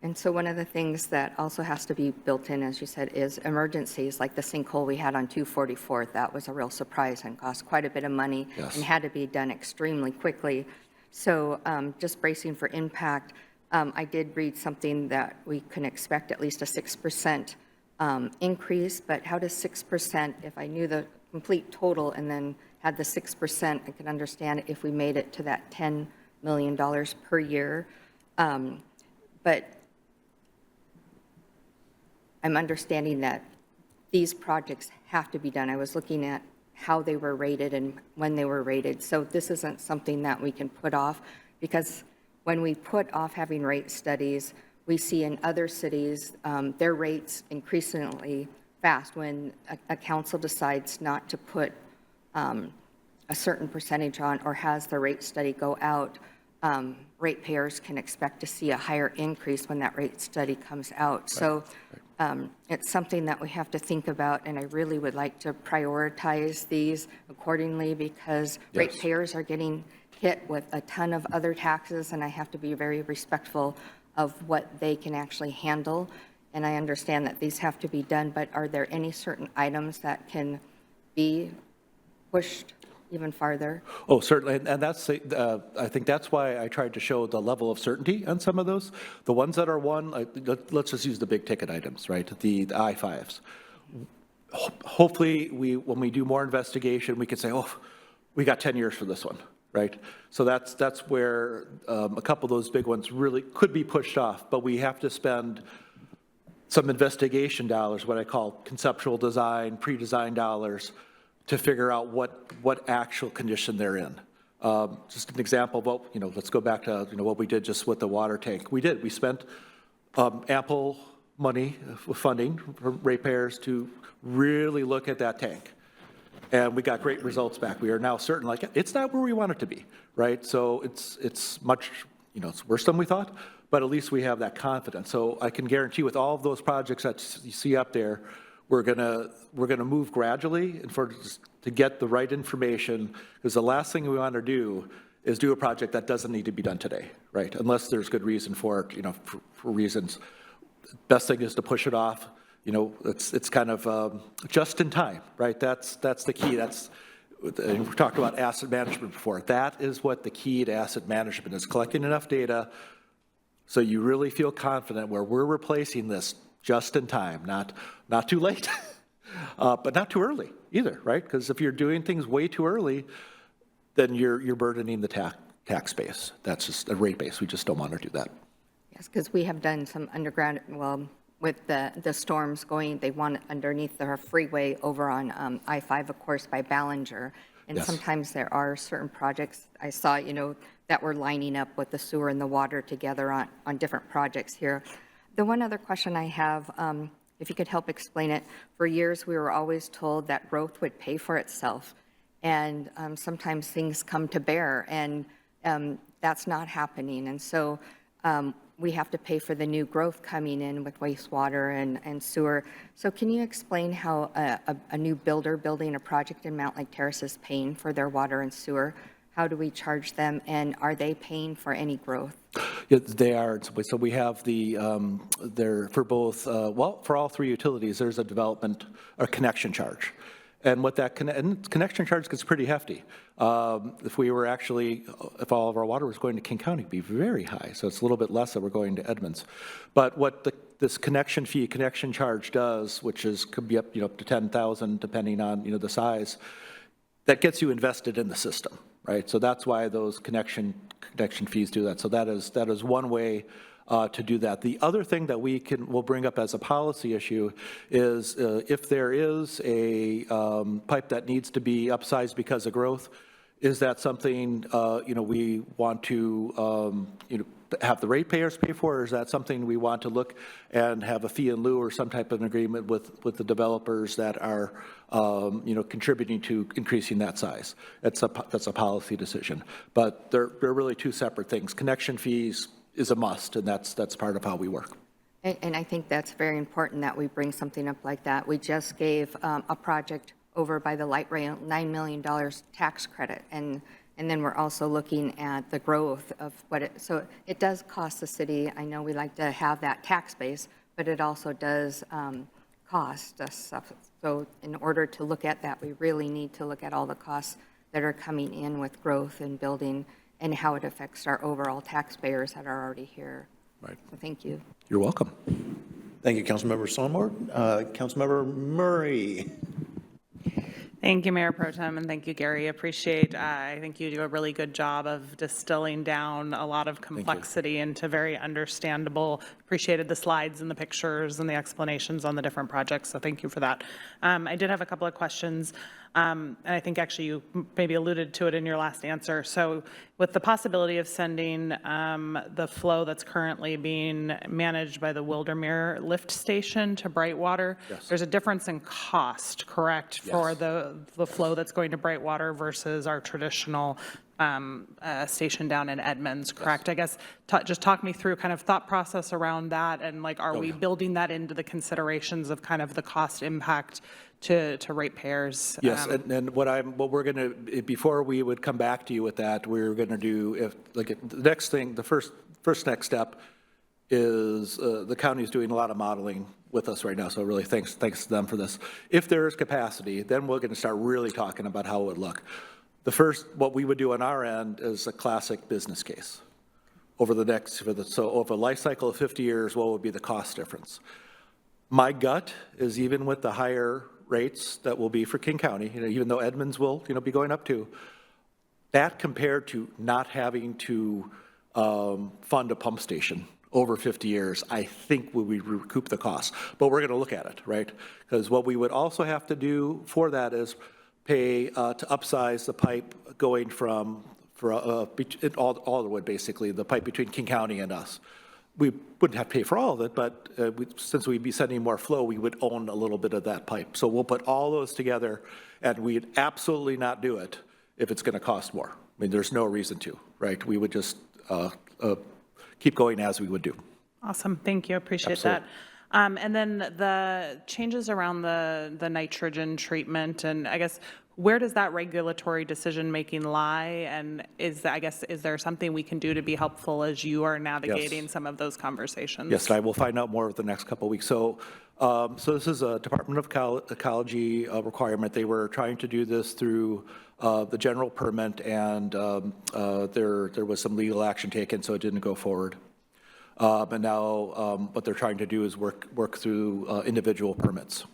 And so one of the things that also has to be built in, as you said, is emergencies, like the sinkhole we had on 244th. That was a real surprise and cost quite a bit of money. Yes. And had to be done extremely quickly. So just bracing for impact, I did read something that we can expect at least a 6% increase, but how does 6%, if I knew the complete total and then had the 6%, I could understand if we made it to that $10 million per year. But I'm understanding that these projects have to be done. I was looking at how they were rated and when they were rated. So this isn't something that we can put off, because when we put off having rate studies, we see in other cities, their rates increasingly fast. When a council decides not to put a certain percentage on or has the rate study go out, ratepayers can expect to see a higher increase when that rate study comes out. So it's something that we have to think about, and I really would like to prioritize these accordingly, because ratepayers are getting hit with a ton of other taxes, and I have to be very respectful of what they can actually handle. And I understand that these have to be done, but are there any certain items that can be pushed even farther? Oh, certainly, and that's, I think that's why I tried to show the level of certainty on some of those. The ones that are let's just use the big ticket items, right, the I-5s. Hopefully, when we do more investigation, we can say, oh, we got 10 years for this one, right? So that's where a couple of those big ones really could be pushed off, but we have to spend some investigation dollars, what I call conceptual design, pre-design dollars, to figure out what actual condition they're in. Just an example of what, let's go back to, what we did just with the water tank. We spent ample money funding from ratepayers to really look at that tank. And we got great results back. We are now certain, like, it's not where we want it to be, right? So it's much, it's worse than we thought, but at least we have that confidence. So I can guarantee with all of those projects that you see up there, we're gonna move gradually and to get the right information, because the last thing we want to do is do a project that doesn't need to be done today, right? Unless there's good reason for it, for reasons. Best thing is to push it off. It's kind of just in time, right? That's the key. We talked about asset management before. That is what the key to asset management is, collecting enough data so you really feel confident where we're replacing this just in time, not too late, but not too early either, right? Because if you're doing things way too early, then you're burdening the tax base. That's just a rate base. We just don't want to do that. Yes, because we have done some underground, with the storms going, they want it underneath the freeway over on I-5, of course, by Ballinger. And Yes. sometimes there are certain projects I saw, that were lining up with the sewer and the water together on different projects here. The one other question I have, if you could help explain it, for years we were always told that growth would pay for itself. And sometimes things come to bear, and that's not happening. And so we have to pay for the new growth coming in with wastewater and sewer. So can you explain how a new builder building a project in Mountlake Terrace is paying for their water and sewer? How do we charge them, and are they paying for any growth? Yeah, they are. So we have there for both, for all three utilities, there's a development or connection charge. And what that connection charge gets pretty hefty. If all of our water was going to King County, it'd be very high. So it's a little bit less that we're going to Edmonds. But what this connection charge does, which could be up, up to $10,000 depending on, the size, that gets you invested in the system, right? So that's why those connection fees do that. So that is one way to do that. The other thing that we'll bring up as a policy issue is if there is a pipe that needs to be upsized because of growth, is that something we want to have the ratepayers pay for, or is that something we want to look and have a fee in lieu or some type of an agreement with the developers that are contributing to increasing that size? That's a policy decision, but they're really two separate things. Connection fees is a must, and that's part of how we work. And I think that's very important that we bring something up like that. We just gave a project over by the light rail $9 million tax credit, and then we're also looking at the growth of so it does cost the city. I know we like to have that tax base, but it also does cost us stuff. So in order to look at that, we really need to look at all the costs that are coming in with growth and building and how it affects our overall taxpayers that are already here. Right. So thank you. You're welcome. Thank you, Councilmember Sonmore. Councilmember Murray. Thank you, Mayor Pro Tem, and thank you, Gary. I think you do a really good job of distilling down a lot of complexity into very understandable. Appreciated the slides and the pictures and the explanations on the different projects, so thank you for that. I did have a couple of questions, and I think actually you maybe alluded to it in your last answer. So with the possibility of sending the flow that's currently being managed by the Wildermere lift station to Brightwater, yes. There's a difference in cost, correct, Yes. for the flow that's going to Brightwater versus our traditional station down in Edmonds, correct? Yes. I guess just talk me through kind of thought process around that, and are we building that into the considerations of kind of the cost impact to ratepayers? Yes, and what we're going to, before we would come back to you with that, we're going to do, the next thing, the first next step is the county's doing a lot of modeling with us right now, so really thanks to them for this. If there is capacity, then we're going to start really talking about how it would look. What we would do on our end is a classic business case. Over a life cycle of 50 years, what would be the cost difference? My gut is even with the higher rates that will be for King County, even though Edmonds will, be going up too, that compared to not having to fund a pump station over 50 years, I think we would recoup the cost. But we're going to look at it, right? Because what we would also have to do for that is pay to upsize the pipe going from, all the wood, basically, the pipe between King County and us. We wouldn't have to pay for all of it, but since we'd be sending more flow, we would own a little bit of that pipe. So we'll put all those together, and we'd absolutely not do it if it's going to cost more. I mean, there's no reason to, right? We would just keep going as we would do. Awesome, thank you, appreciate that. And then the changes around the nitrogen treatment, and I guess, where does that regulatory decision-making lie? And is there something we can do to be helpful as you are navigating some of those conversations? Yes, I will find out more over the next couple of weeks. So this is a Department of Ecology requirement. They were trying to do this through the general permit, and there was some legal action taken, so it didn't go forward. And now what they're trying to do is work through individual permits.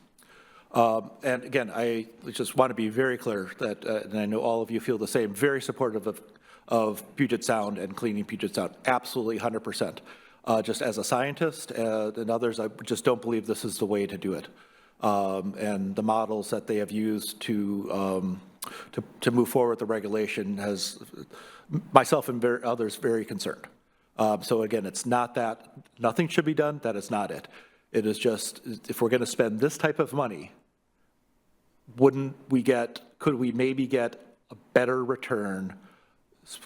And again, I just want to be very clear that, and I know all of you feel the same, very supportive of Puget Sound and cleaning Puget Sound, absolutely 100%. Just as a scientist and others, I just don't believe this is the way to do it. And the models that they have used to move forward with the regulation has myself and others very concerned. So again, it's not that nothing should be done, that is not it. It is just, if we're going to spend this type of money, could we maybe get a better return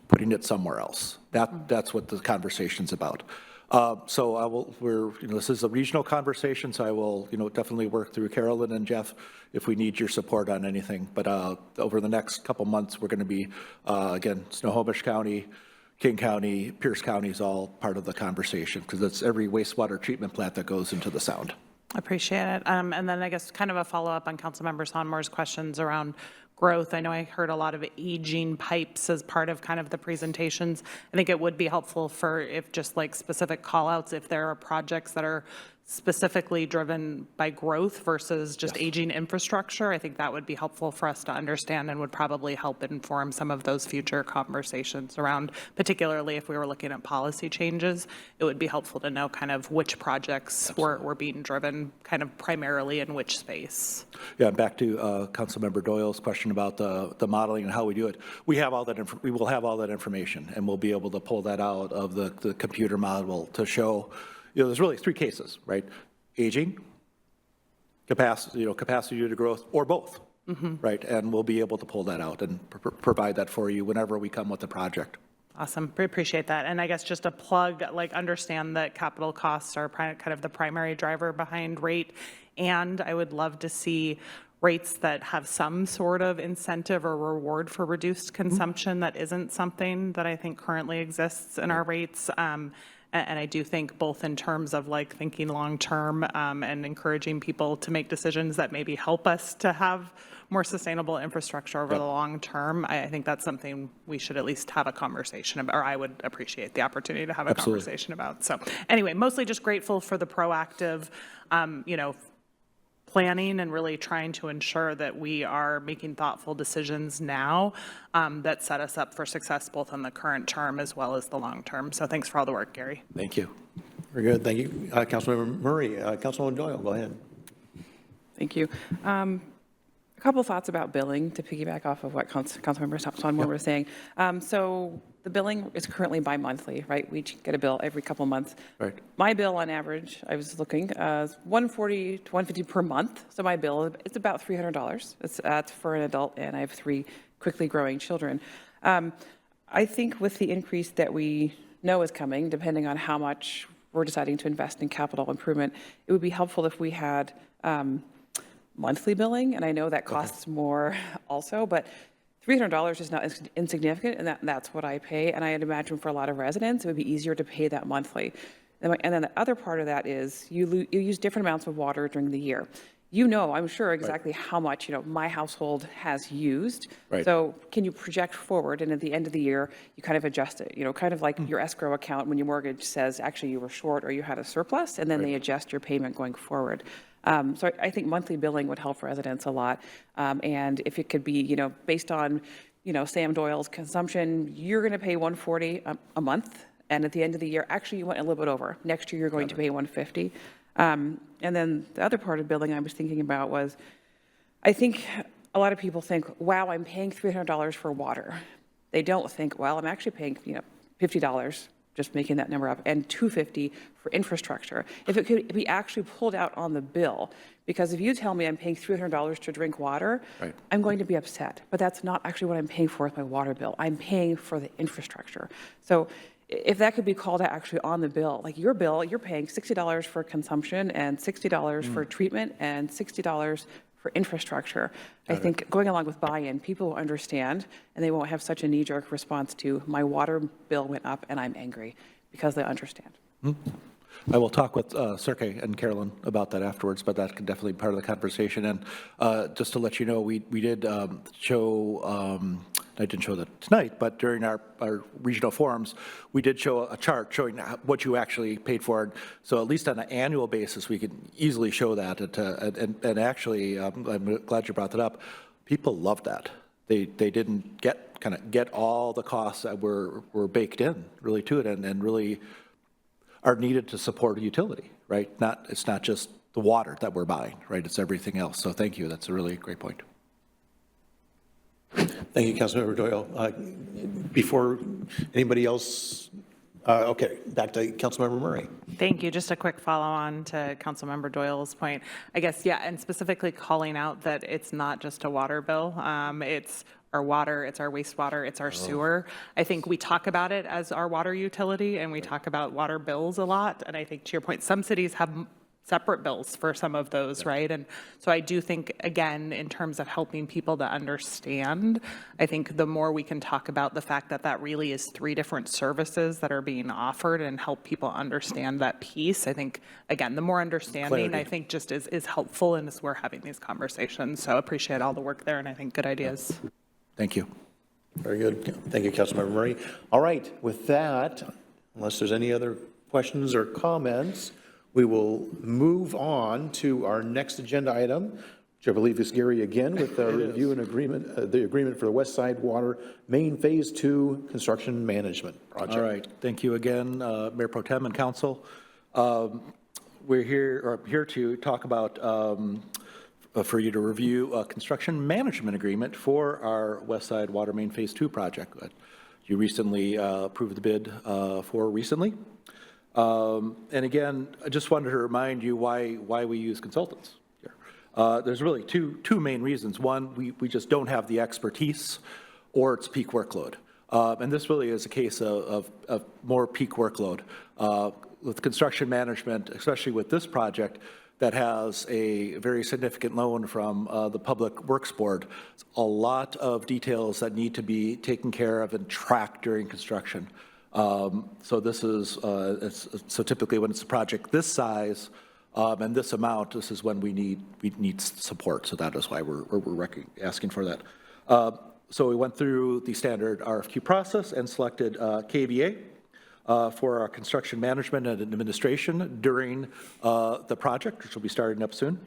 putting it somewhere else? That's what the conversation's about. So this is a regional conversation, so I will, definitely work through Carolyn and Jeff if we need your support on anything. But over the next couple months, we're going to be, again, Snohomish County, King County, Pierce County is all part of the conversation because it's every wastewater treatment plant that goes into the sound. Appreciate it. And then I guess kind of a follow-up on Councilmember Sonmore's questions around growth. I know I heard a lot of aging pipes as part of kind of the presentations. I think it would be helpful for if just like specific call-outs, if there are projects that are specifically driven by growth versus just aging infrastructure. I think that would be helpful for us to understand and would probably help inform some of those future conversations around, particularly if we were looking at policy changes, it would be helpful to know kind of which projects were being driven kind of primarily in which space. Yeah, back to Councilmember Doyle's question about the modeling and how we do it. We have all that. We will have all that information, and we'll be able to pull that out of the computer model to show. There's really three cases, right? Aging, capacity due to growth, or both, right? And we'll be able to pull that out and provide that for you whenever we come with a project. Awesome, appreciate that. And I guess just a plug, understand that capital costs are kind of the primary driver behind rate. And I would love to see rates that have some sort of incentive or reward for reduced consumption. That isn't something that I think currently exists in our rates. And I do think both in terms of thinking long-term and encouraging people to make decisions that maybe help us to have more sustainable infrastructure over the long term. I think that's something we should at least have a conversation about, or I would appreciate the opportunity to have a conversation about. So anyway, mostly just grateful for the proactive, planning and really trying to ensure that we are making thoughtful decisions now that set us up for success both in the current term as well as the long term. So thanks for all the work, Gary. Thank you. Very good. Thank you. Councilmember Murray. Councilwoman Doyle, go ahead. Thank you. A couple thoughts about billing to piggyback off of what Councilmember Sonmore was saying. So the billing is currently bi-monthly, right? We get a bill every couple months. Right. My bill on average, I was looking, is $140 to $150 per month. So my bill, it's about $300. That's for an adult, and I have 3 quickly growing children. I think with the increase that we know is coming, depending on how much we're deciding to invest in capital improvement, it would be helpful if we had monthly billing, and I know that costs more also, but $300 is not insignificant, and that's what I pay, and I'd imagine for a lot of residents, it would be easier to pay that monthly. And then the other part of that is you use different amounts of water during the year. I'm sure exactly how much, my household has used. Right. So can you project forward, and at the end of the year, you kind of adjust it, kind of like your escrow account when your mortgage says actually you were short or you had a surplus, and then they adjust your payment going forward. So I think monthly billing would help residents a lot. And if it could be, based on, Sam Doyle's consumption, you're going to pay $140 a month. And at the end of the year, actually, you went a little bit over. Next year, you're going to pay $150. And then the other part of billing I was thinking about was, I think a lot of people think, wow, I'm paying $300 for water. They don't think, well, I'm actually paying, $50, just making that number up, and $250 for infrastructure. If it could be actually pulled out on the bill, because if you tell me I'm paying $300 to drink water, Right. I'm going to be upset. But that's not actually what I'm paying for with my water bill. I'm paying for the infrastructure. So if that could be called out actually on the bill, like your bill, you're paying $60 for consumption and $60 for treatment and $60 for infrastructure. I think going along with buy-in, people will understand and they won't have such a knee-jerk response to my water bill went up and I'm angry, because they understand. I will talk with Sergey and Carolyn about that afterwards, but that could definitely be part of the conversation. And just to let you know, we did show, I didn't show that tonight, but during our regional forums, we did show a chart showing what you actually paid for. So at least on an annual basis, we could easily show that. And actually, I'm glad you brought that up. People loved that. They didn't get all the costs that were baked in really to it, and really are needed to support a utility, right? It's not just the water that we're buying, right? It's everything else. So thank you. That's a really great point. Thank you, Councilmember Doyle. Before anybody else, okay, back to Councilmember Murray. Thank you. Just a quick follow-on to Councilmember Doyle's point. I guess, yeah, and specifically calling out that it's not just a water bill. It's our water, it's our wastewater, it's our sewer. I think we talk about it as our water utility, and we talk about water bills a lot. And I think, to your point, some cities have separate bills for some of those, right? And so I do think, again, in terms of helping people to understand, I think the more we can talk about the fact that that really is 3 different services that are being offered and help people understand that piece, I think, again, the more understanding, I think, just is helpful, and as we're having these conversations. So appreciate all the work there, and I think good ideas. Thank you. Very good. Thank you, Councilmember Murray. All right, with that, unless there's any other questions or comments, we will move on to our next agenda item, which I believe is Gary again, with the review and agreement, the agreement for the Westside Water Main Phase 2 Construction Management Project. All right. Thank you again, Mayor Pro Tem and Council. We're here to talk about for you to review a construction management agreement for our Westside Water Main Phase 2 project that you recently approved the bid for recently. And again, I just wanted to remind you why we use consultants here. There's really two main reasons. One, we just don't have the expertise, or it's peak workload. And this really is a case of more peak workload. With construction management, especially with this project, that has a very significant loan from the Public Works Board. A lot of details that need to be taken care of and tracked during construction. So this is, so typically when it's a project this size and this amount, this is when we need support. So that is why we're asking for that. So we went through the standard RFQ process and selected KVA. For our construction management and administration during the project, which will be starting up soon.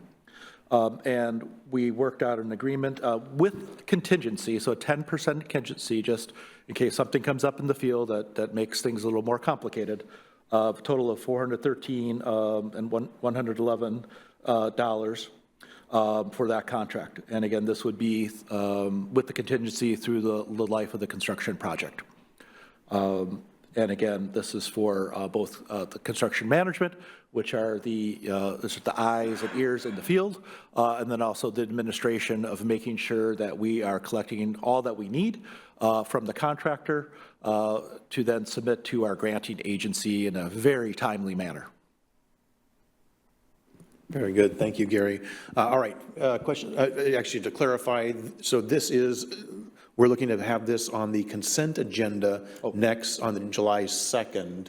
And we worked out an agreement with contingency, so a 10% contingency, just in case something comes up in the field that makes things a little more complicated. A total of $413 and $111 for that contract. And again, this would be with the contingency through the life of the construction project. And again, this is for both the construction management, which are the eyes and ears in the field, and then also the administration of making sure that we are collecting all that we need from the contractor to then submit to our granting agency in a very timely manner. Very good. Thank you, Gary. All right. Question, actually, to clarify, so this is, we're looking to have this on the consent agenda next on July 2nd,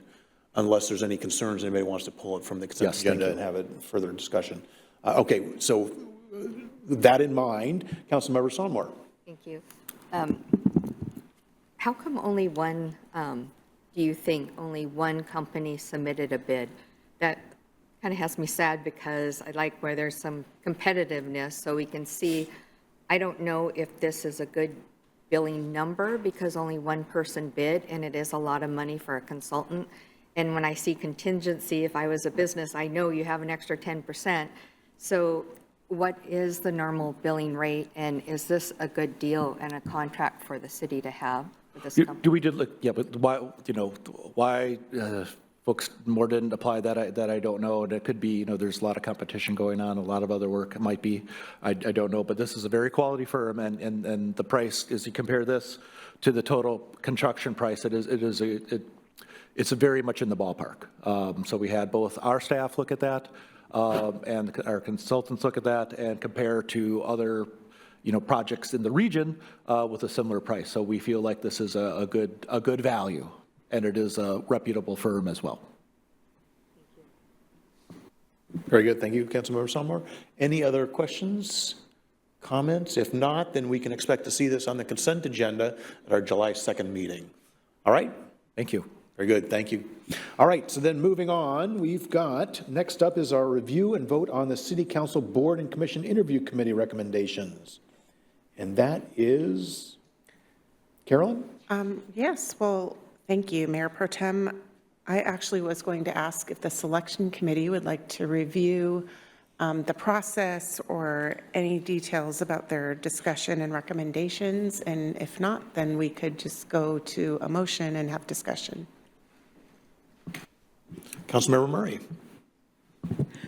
unless there's any concerns, anybody wants to pull it from the consent agenda and have a further discussion. Okay, so with that in mind, Councilmember Sonmore. Thank you. How come only one, do you think only one company submitted a bid? That kind of has me sad, because I like where there's some competitiveness so we can see. I don't know if this is a good billing number because only one person bid, and it is a lot of money for a consultant. And when I see contingency, if I was a business, I know you have an extra 10%. So what is the normal billing rate, and is this a good deal and a contract for the city to have for this company? Do we did look, yeah, but why, why folks more didn't apply that, I don't know. And it could be, there's a lot of competition going on, a lot of other work. It might be, I don't know, but this is a very quality firm, and the price, as you compare this to the total construction price, it's very much in the ballpark. So we had both our staff look at that, and our consultants look at that and compare to other, projects in the region with a similar price. So we feel like this is a good value, and it is a reputable firm as well. Very good. Thank you, Councilmember Sommer. Any other questions, comments? If not, then we can expect to see this on the consent agenda at our July 2nd meeting. All right? Thank you. Very good. Thank you. All right. So then moving on, we've got, next up is our review and vote on the City Council Board and Commission Interview Committee recommendations. And that is Carolyn? Yes, well, thank you, Mayor Pro Tem. I actually was going to ask if the selection committee would like to review the process or any details about their discussion and recommendations. And if not, then we could just go to a motion and have discussion. Councilmember Murray.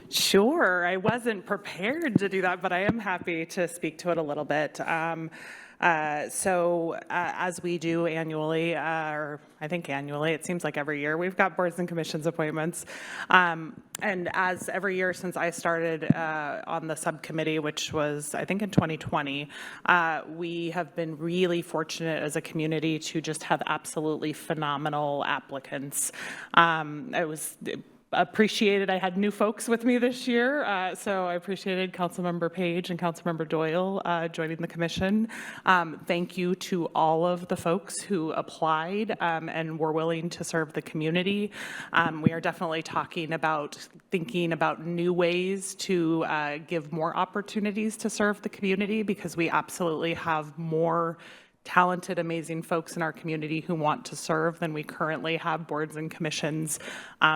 Sure, I wasn't prepared to do that, but I am happy to speak to it a little bit. As we do annually, or I think annually, it seems like every year, we've got boards and commissions appointments. And as every year since I started on the subcommittee, which was, I think, in 2020, we have been really fortunate as a community to just have absolutely phenomenal applicants. It was appreciated. I had new folks with me this year, so I appreciated Councilmember Page and Councilmember Doyle joining the commission. Thank you to all of the folks who applied and were willing to serve the community. We are definitely thinking about new ways to give more opportunities to serve the community, because we absolutely have more talented, amazing folks in our community who want to serve than we currently have boards and commissions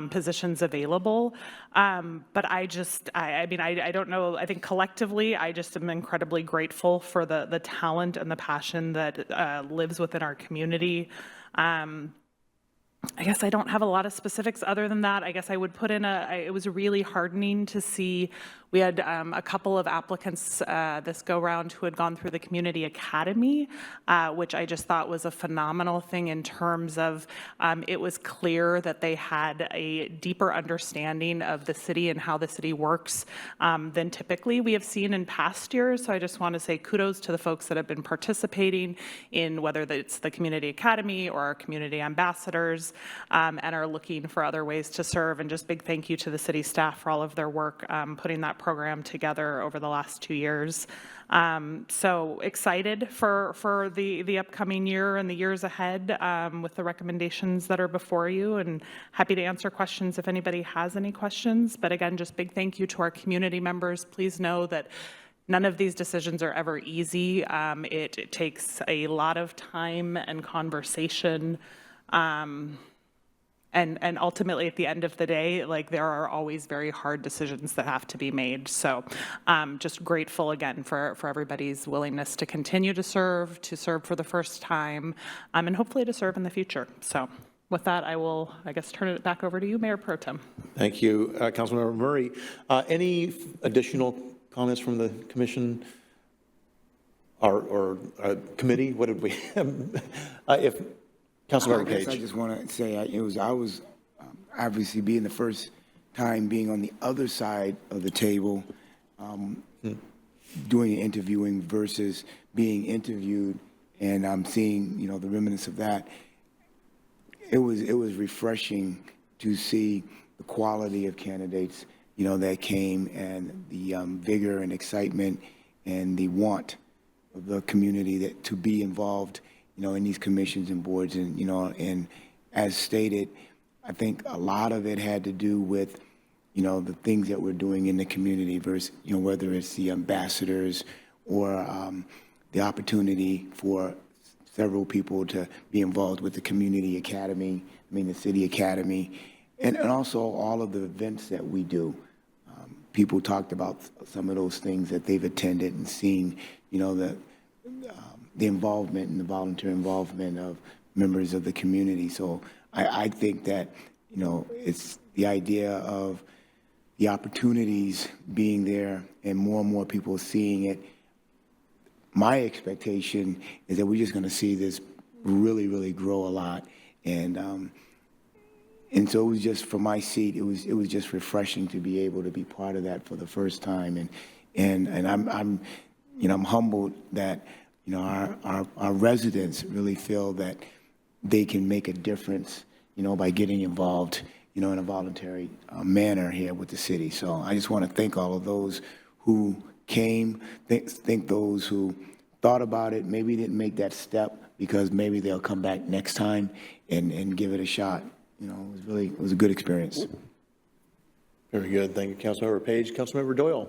positions available. But I don't know, I think collectively, I just am incredibly grateful for the talent and the passion that lives within our community. I guess I don't have a lot of specifics other than that. I guess I would put in it was really heartening to see, we had a couple of applicants this go round who had gone through the community academy, which I just thought was a phenomenal thing in terms of it was clear that they had a deeper understanding of the city and how the city works than typically we have seen in past years. So I just want to say kudos to the folks that have been participating in whether it's the community academy or our community ambassadors, and are looking for other ways to serve. And just big thank you to the city staff for all of their work putting that program together over the last 2 years. So excited for the upcoming year and the years ahead with the recommendations that are before you, and happy to answer questions if anybody has any questions. But again, just big thank you to our community members. Please know that none of these decisions are ever easy. It takes a lot of time and conversation. And ultimately, at the end of the day, there are always very hard decisions that have to be made. So just grateful again for everybody's willingness to continue to serve for the first time, and hopefully to serve in the future. So with that, I will, I guess, turn it back over to you, Mayor Pro Tem. Thank you, Councilmember Murray. Any additional comments from the commission or committee? What did we, if Councilmember Page. I just want to say I was obviously being the first time being on the other side of the table, doing interviewing versus being interviewed, and I'm seeing the remnants of that. It was refreshing to see the quality of candidates that came, and the vigor and excitement and the want of the community to be involved in these commissions and boards. And, and as stated, I think a lot of it had to do with, the things that we're doing in the community versus, whether it's the ambassadors or the opportunity for several people to be involved with the community academy, the city academy, and also all of the events that we do. people talked about some of those things that they've attended and seen, the involvement and the volunteer involvement of members of the community. So I think that, it's the idea of the opportunities being there and more people seeing it. My expectation is that we're just going to see this really grow a lot. And so it was just, from my seat, it was just refreshing to be able to be part of that for the first time. And I'm humbled that, our residents really feel that they can make a difference, by getting involved, in a voluntary manner here with the city. So I just want to thank all of those who came, thank those who thought about it, maybe didn't make that step because maybe they'll come back next time and give it a shot. It was a good experience. Very good. Thank you, Councilmember Page. Councilmember Doyle.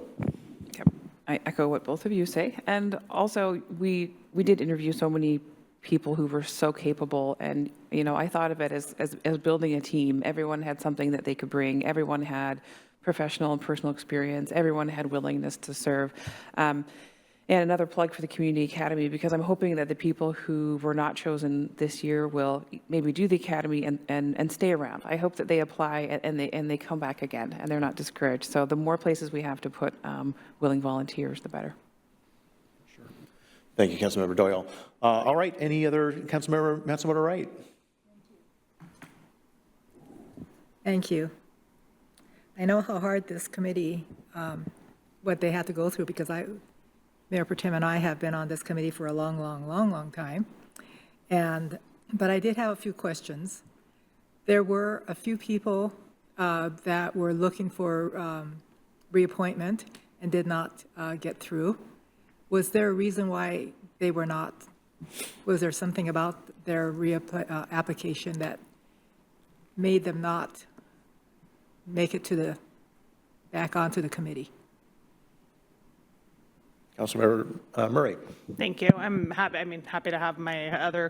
I echo what both of you say. And also, we did interview so many people who were so capable. And, I thought of it as building a team. Everyone had something that they could bring. Everyone had professional and personal experience. Everyone had willingness to serve. And another plug for the Community Academy, because I'm hoping that the people who were not chosen this year will maybe do the Academy and stay around. I hope that they apply and they come back again and they're not discouraged. So the more places we have to put willing volunteers, the better. Sure. Thank you, Councilmember Doyle. All right, any other, Councilmember Wright? Thank you. I know how hard this committee, what they have to go through, because Mayor Pro Tem and I have been on this committee for a long time. But I did have a few questions. There were a few people that were looking for reappointment and did not get through. Was there a reason why they were not? Was there something about their application that made them not make it back onto the committee? Councilmember Murray. Thank you. I'm happy to have my other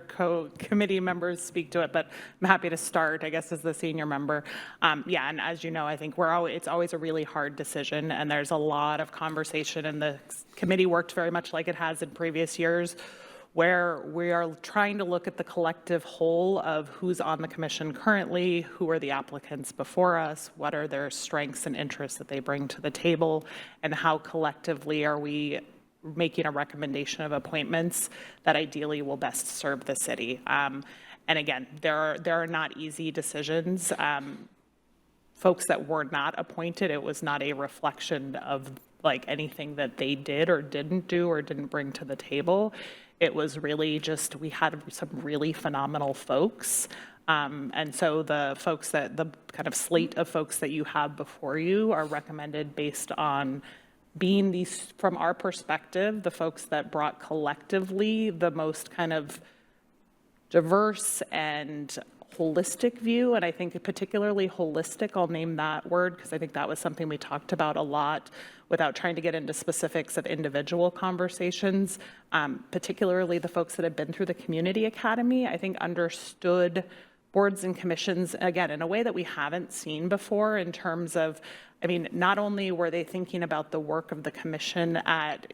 committee members speak to it, but I'm happy to start, I guess, as the senior member. Yeah, and as you know, I think it's always a really hard decision, and there's a lot of conversation, and the committee worked very much like it has in previous years, where we are trying to look at the collective whole of who's on the commission currently, who are the applicants before us, what are their strengths and interests that they bring to the table, and how collectively are we making a recommendation of appointments that ideally will best serve the city. And again, there are not easy decisions. Folks that were not appointed, it was not a reflection of like anything that they did or didn't do or didn't bring to the table. It was really just, we had some really phenomenal folks. And so the kind of slate of folks that you have before you are recommended based on being these, from our perspective, the folks that brought collectively the most kind of diverse and holistic view. And I think particularly holistic, I'll name that word because I think that was something we talked about a lot without trying to get into specifics of individual conversations. Particularly the folks that have been through the Community Academy, I think understood boards and commissions, again, in a way that we haven't seen before in terms of, I mean, not only were they thinking about the work of the commission at,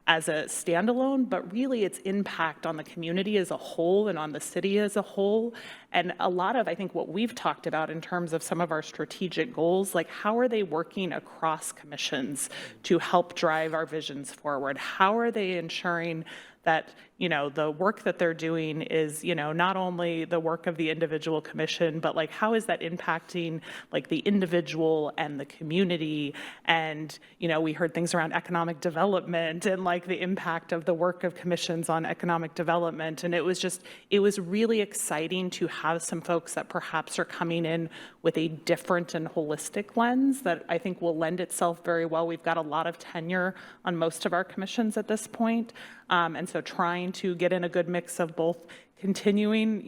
as a standalone, but really its impact on the community as a whole and on the city as a whole. And a lot of, I think, what we've talked about in terms of some of our strategic goals, like how are they working across commissions to help drive our visions forward? How are they ensuring that, the work that they're doing is, not only the work of the individual commission, but like how is that impacting like the individual and the community? And, we heard things around economic development and like the impact of the work of commissions on economic development. And it was really exciting to have some folks that perhaps are coming in with a different and holistic lens that I think will lend itself very well. We've got a lot of tenure on most of our commissions at this point. And so trying to get in a good mix of both continuing,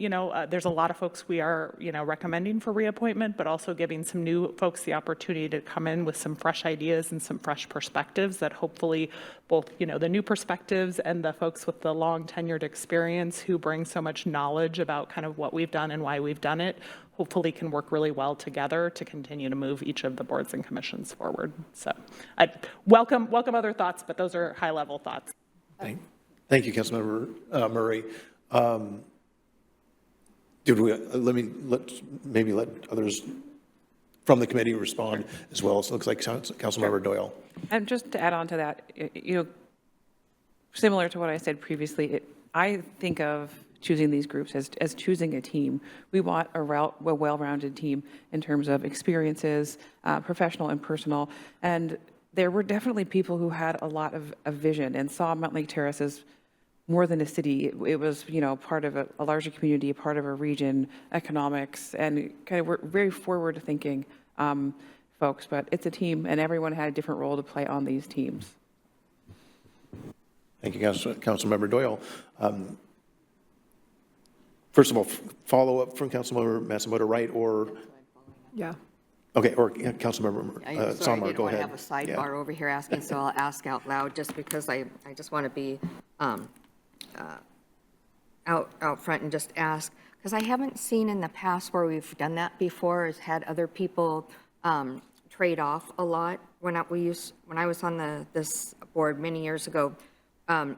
there's a lot of folks we are, recommending for reappointment, but also giving some new folks the opportunity to come in with some fresh ideas and some fresh perspectives that hopefully both, the new perspectives and the folks with the long tenured experience who bring so much knowledge about kind of what we've done and why we've done it, hopefully can work really well together to continue to move each of the boards and commissions forward. So I welcome other thoughts, but those are high level thoughts. Thank you, Councilmember Murray. Let others from the committee respond as well. So it looks like Councilmember Doyle. And just to add on to that, similar to what I said previously, I think of choosing these groups as choosing a team. We want a well-rounded team in terms of experiences, professional and personal. And there were definitely people who had a lot of vision and saw Mountlake Terrace as more than a city. It was, part of a larger community, part of a region, economics, and kind of we're very forward-thinking folks. But it's a team, and everyone had a different role to play on these teams. Thank you, Councilmember Doyle. First of all, follow up from Councilmember Matsumoto, right? Or Yeah. okay, or Councilmember Sommer, go ahead. I have a sidebar over here asking, so I'll ask out loud just because I just want to be out front and just ask, because I haven't seen in the past where we've done that before, is had other people trade off a lot. When I was on this board many years ago,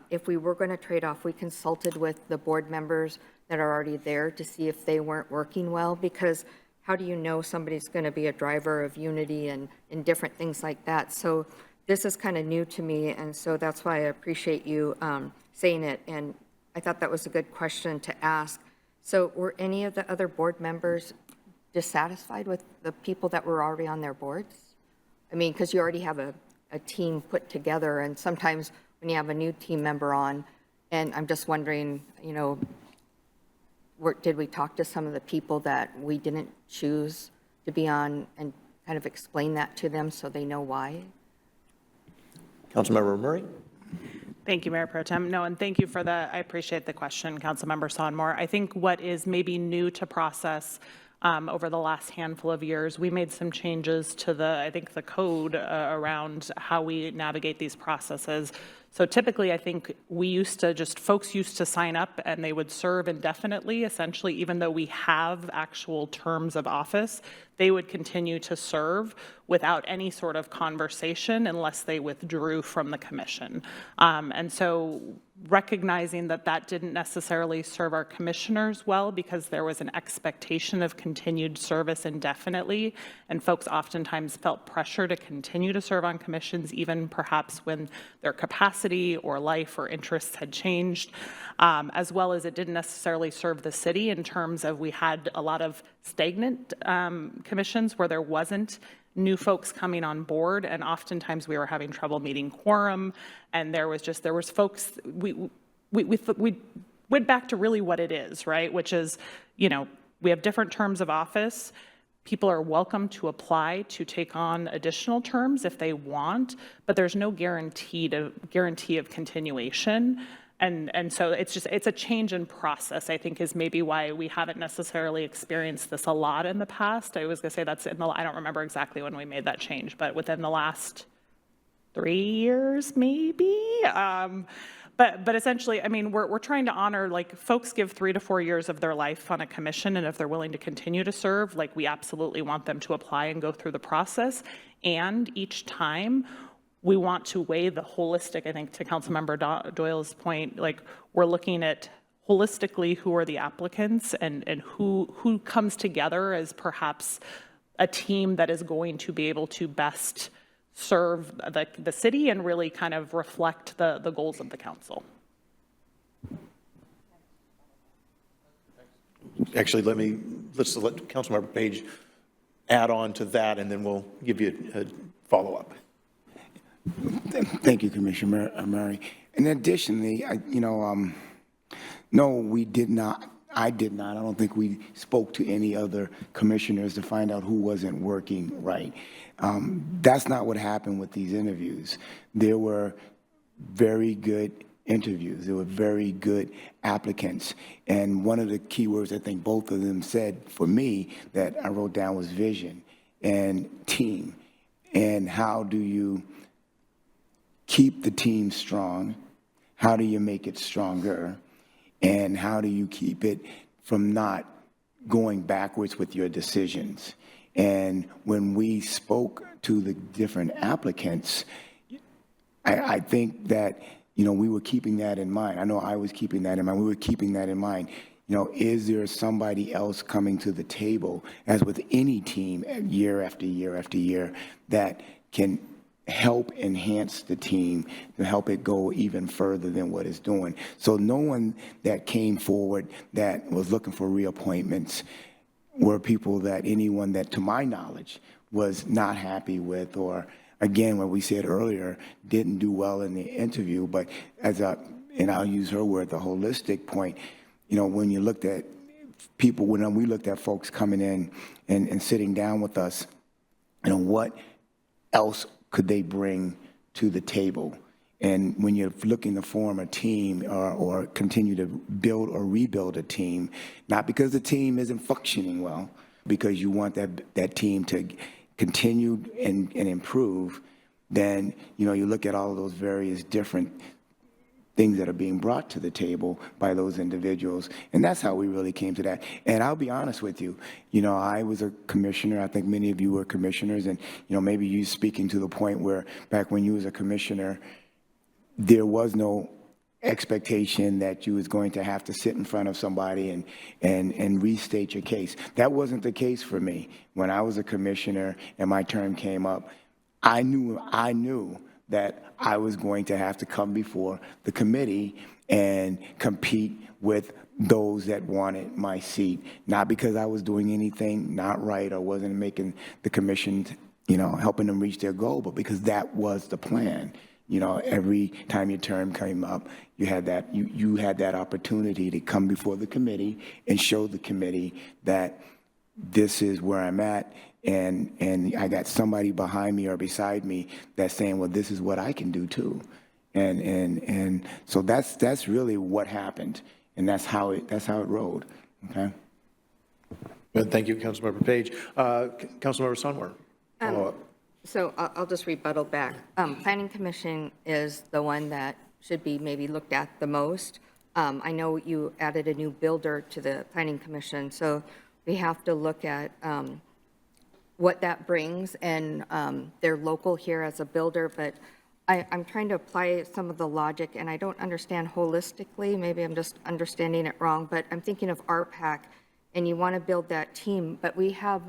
if we were going to trade off, we consulted with the board members that are already there to see if they weren't working well, because how do you know somebody's going to be a driver of unity and different things like that? So this is kind of new to me, and so that's why I appreciate you saying it, and I thought that was a good question to ask. So were any of the other board members dissatisfied with the people that were already on their boards? I mean, because you already have a team put together, and sometimes when you have a new team member on, and I'm just wondering, did we talk to some of the people that we didn't choose to be on and kind of explain that to them so they know why? Councilmember Murray? Thank you, Mayor Pro Tem. No, and thank you for I appreciate the question, Councilmember Sonmore. I think what is maybe new to process over the last handful of years, we made some changes to the code around how we navigate these processes. So typically, I think folks used to sign up and they would serve indefinitely, essentially, even though we have actual terms of office, they would continue to serve without any sort of conversation unless they withdrew from the commission. And so recognizing that didn't necessarily serve our commissioners well because there was an expectation of continued service indefinitely, and folks oftentimes felt pressure to continue to serve on commissions, even perhaps when their capacity or life or interests had changed, as well as it didn't necessarily serve the city in terms of we had a lot of stagnant commissions where there wasn't new folks coming on board, and oftentimes we were having trouble meeting quorum, and there was folks, we went back to really what it is, right? Which is, we have different terms of office. People are welcome to apply to take on additional terms if they want, but there's no guarantee of continuation. And so it's a change in process, I think, is maybe why we haven't necessarily experienced this a lot in the past. I was going to say I don't remember exactly when we made that change, but within the last 3 years, maybe. But essentially, I mean, we're trying to honor, folks give 3 to 4 years of their life on a commission, and if they're willing to continue to serve, we absolutely want them to apply and go through the process. And each time, we want to weigh the holistic, I think, to Councilmember Doyle's point, we're looking at holistically who are the applicants and who comes together as perhaps a team that is going to be able to best serve the city and really kind of reflect the goals of the council. Actually, let's let Councilmember Page add on to that, and then we'll give you a follow-up. Thank you, Commissioner Murray. And additionally, no, we did not. I did not. I don't think we spoke to any other commissioners to find out who wasn't working right. That's not what happened with these interviews. There were very good interviews. They were very good applicants. And one of the key words I think both of them said for me that I wrote down was vision and team. And how do you keep the team strong? How do you make it stronger? And how do you keep it from not going backwards with your decisions? And when we spoke to the different applicants, I think that, you know, we were keeping that in mind. I know I was keeping that in mind. We were keeping that in mind. You know, is there somebody else coming to the table, as with any team, year after year after year, that can help enhance the team to help it go even further than what it's doing? So no one that came forward that was looking for reappointments were people that anyone that, to my knowledge, was not happy with, or again, what we said earlier, didn't do well in the interview. But as a, and I'll use her word, the holistic point, you know, when you looked at people, when we looked at folks coming in and sitting down with us, you know, what else could they bring to the table? And when you're looking to form a team or continue to build or rebuild a team, not because the team isn't functioning well, because you want that team to continue and improve, then, you know, you look at all of those various different things that are being brought to the table by those individuals. And that's how we really came to that. And I'll be honest with you, you know, I was a commissioner. I think many of you were commissioners. And, you know, maybe you speaking to the point where back when you was a commissioner, there was no expectation that you was going to have to sit in front of somebody and restate your case. That wasn't the case for me. When I was a commissioner and my term came up, I knew that I was going to have to come before the committee and compete with those that wanted my seat, not because I was doing anything not right or wasn't making the commission, you know, helping them reach their goal, but because that was the plan. You know, every time your term came up, you had that you had that opportunity to come before the committee and show the committee that this is where I'm at, and I got somebody behind me or beside me that's saying, well, this is what I can do too, and so that's really what happened, and that's how it rolled. Okay. Good. Thank you, Councilmember Page. Councilmember Sonmore, follow up. So I'll just rebuttal back. Planning Commission is the one that should be maybe looked at the most. I know you added a new builder to the Planning Commission, so we have to look at what that brings, and they're local here as a builder, but I'm trying to apply some of the logic, and I don't understand holistically. Maybe I'm just understanding it wrong, but I'm thinking of RPAC, and you want to build that team, but we have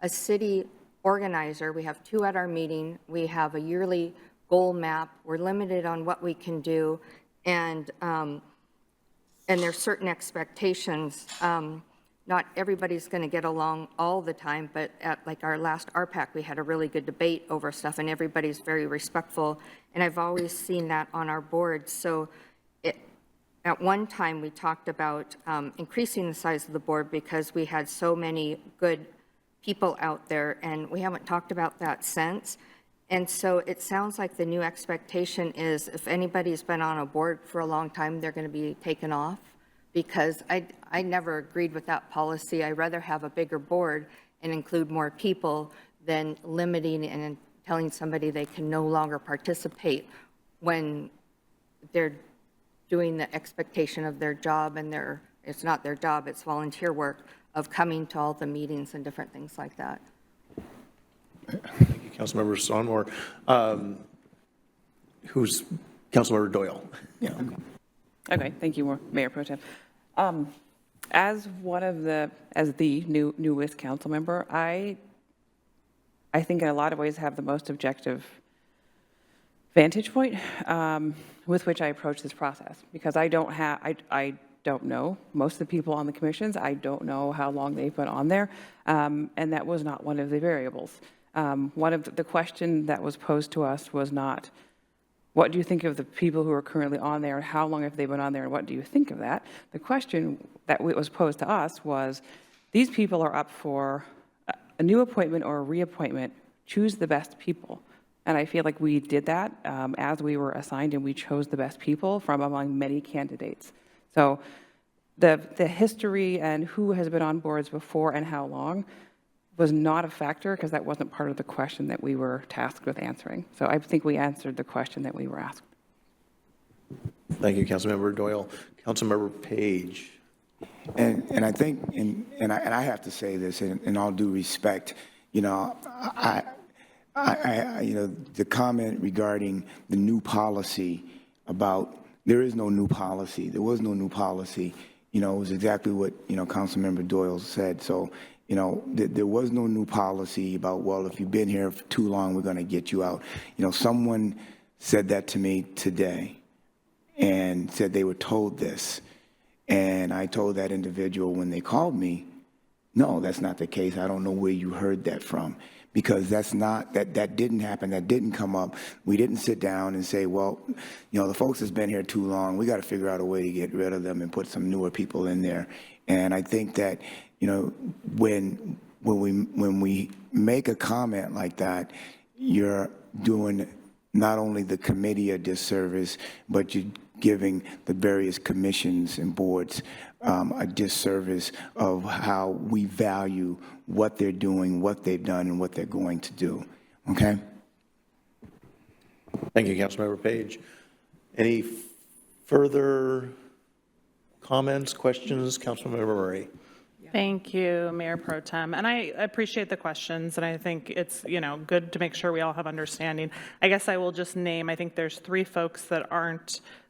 a city organizer. We have 2 at our meeting. We have a yearly goal map. We're limited on what we can do, and there's certain expectations. Not everybody's going to get along all the time, but at like our last RPAC, we had a really good debate over stuff, and everybody's very respectful, and I've always seen that on our board. So at one time, we talked about increasing the size of the board because we had so many good people out there, and we haven't talked about that since. And so it sounds like the new expectation is if anybody's been on a board for a long time, they're going to be taken off, because I never agreed with that policy. I'd rather have a bigger board and include more people than limiting and telling somebody they can no longer participate when they're doing the expectation of their job, and it's not their job, it's volunteer work, of coming to all the meetings and different things like that. Thank you, Councilmember Sonmore. Who's Councilmember Doyle? Yeah. Okay, thank you, Mayor Pro Tem. As the newest council member, I think in a lot of ways have the most objective vantage point with which I approach this process, because I don't know most of the people on the commissions. I don't know how long they've been on there, and that was not one of the variables. One of the question that was posed to us was not, what do you think of the people who are currently on there, and how long have they been on there, and what do you think of that? The question that was posed to us was, these people are up for a new appointment or a reappointment. Choose the best people. And I feel like we did that as we were assigned, and we chose the best people from among many candidates. So the history and who has been on boards before and how long was not a factor, because that wasn't part of the question that we were tasked with answering. So I think we answered the question that we were asked. Thank you, Councilmember Doyle. Councilmember Page. And I think, and I have to say this in all due respect, you know, you know, the comment regarding the new policy about, there is no new policy. There was no new policy. You know, it was exactly what, you know, Councilmember Doyle said. So, you know, there was no new policy about, well, if you've been here for too long, we're going to get you out. You know, someone said that to me today and said they were told this. And I told that individual when they called me, no, that's not the case. I don't know where you heard that from, because that's not, that didn't happen. That didn't come up. We didn't sit down and say, well, you know, the folks that's been here too long, we got to figure out a way to get rid of them and put some newer people in there. And I think that, you know, when we make a comment like that, you're doing not only the committee a disservice, but you're giving the various commissions and boards a disservice of how we value what they're doing, what they've done, and what they're going to do. Okay? Thank you, Councilmember Page. Any further comments, questions? Councilmember Murray. Thank you, Mayor Pro Tem. And I appreciate the questions, and I think it's, you know, good to make sure we all have understanding. I guess I will just name, I think there's 3 folks that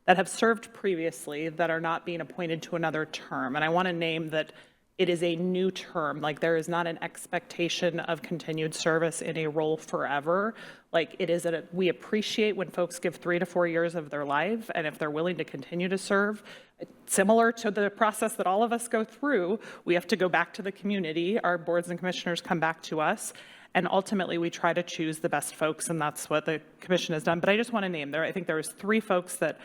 have served previously that are not being appointed to another term. And I want to name that it is a new term. Like, there is not an expectation of continued service in a role forever. Like, it is we appreciate when folks give 3 to 4 years of their life, and if they're willing to continue to serve, similar to the process that all of us go through, we have to go back to the community. Our boards and commissioners come back to us, and ultimately we try to choose the best folks, and that's what the commission has done. But I just want to name there, I think there's 3 folks that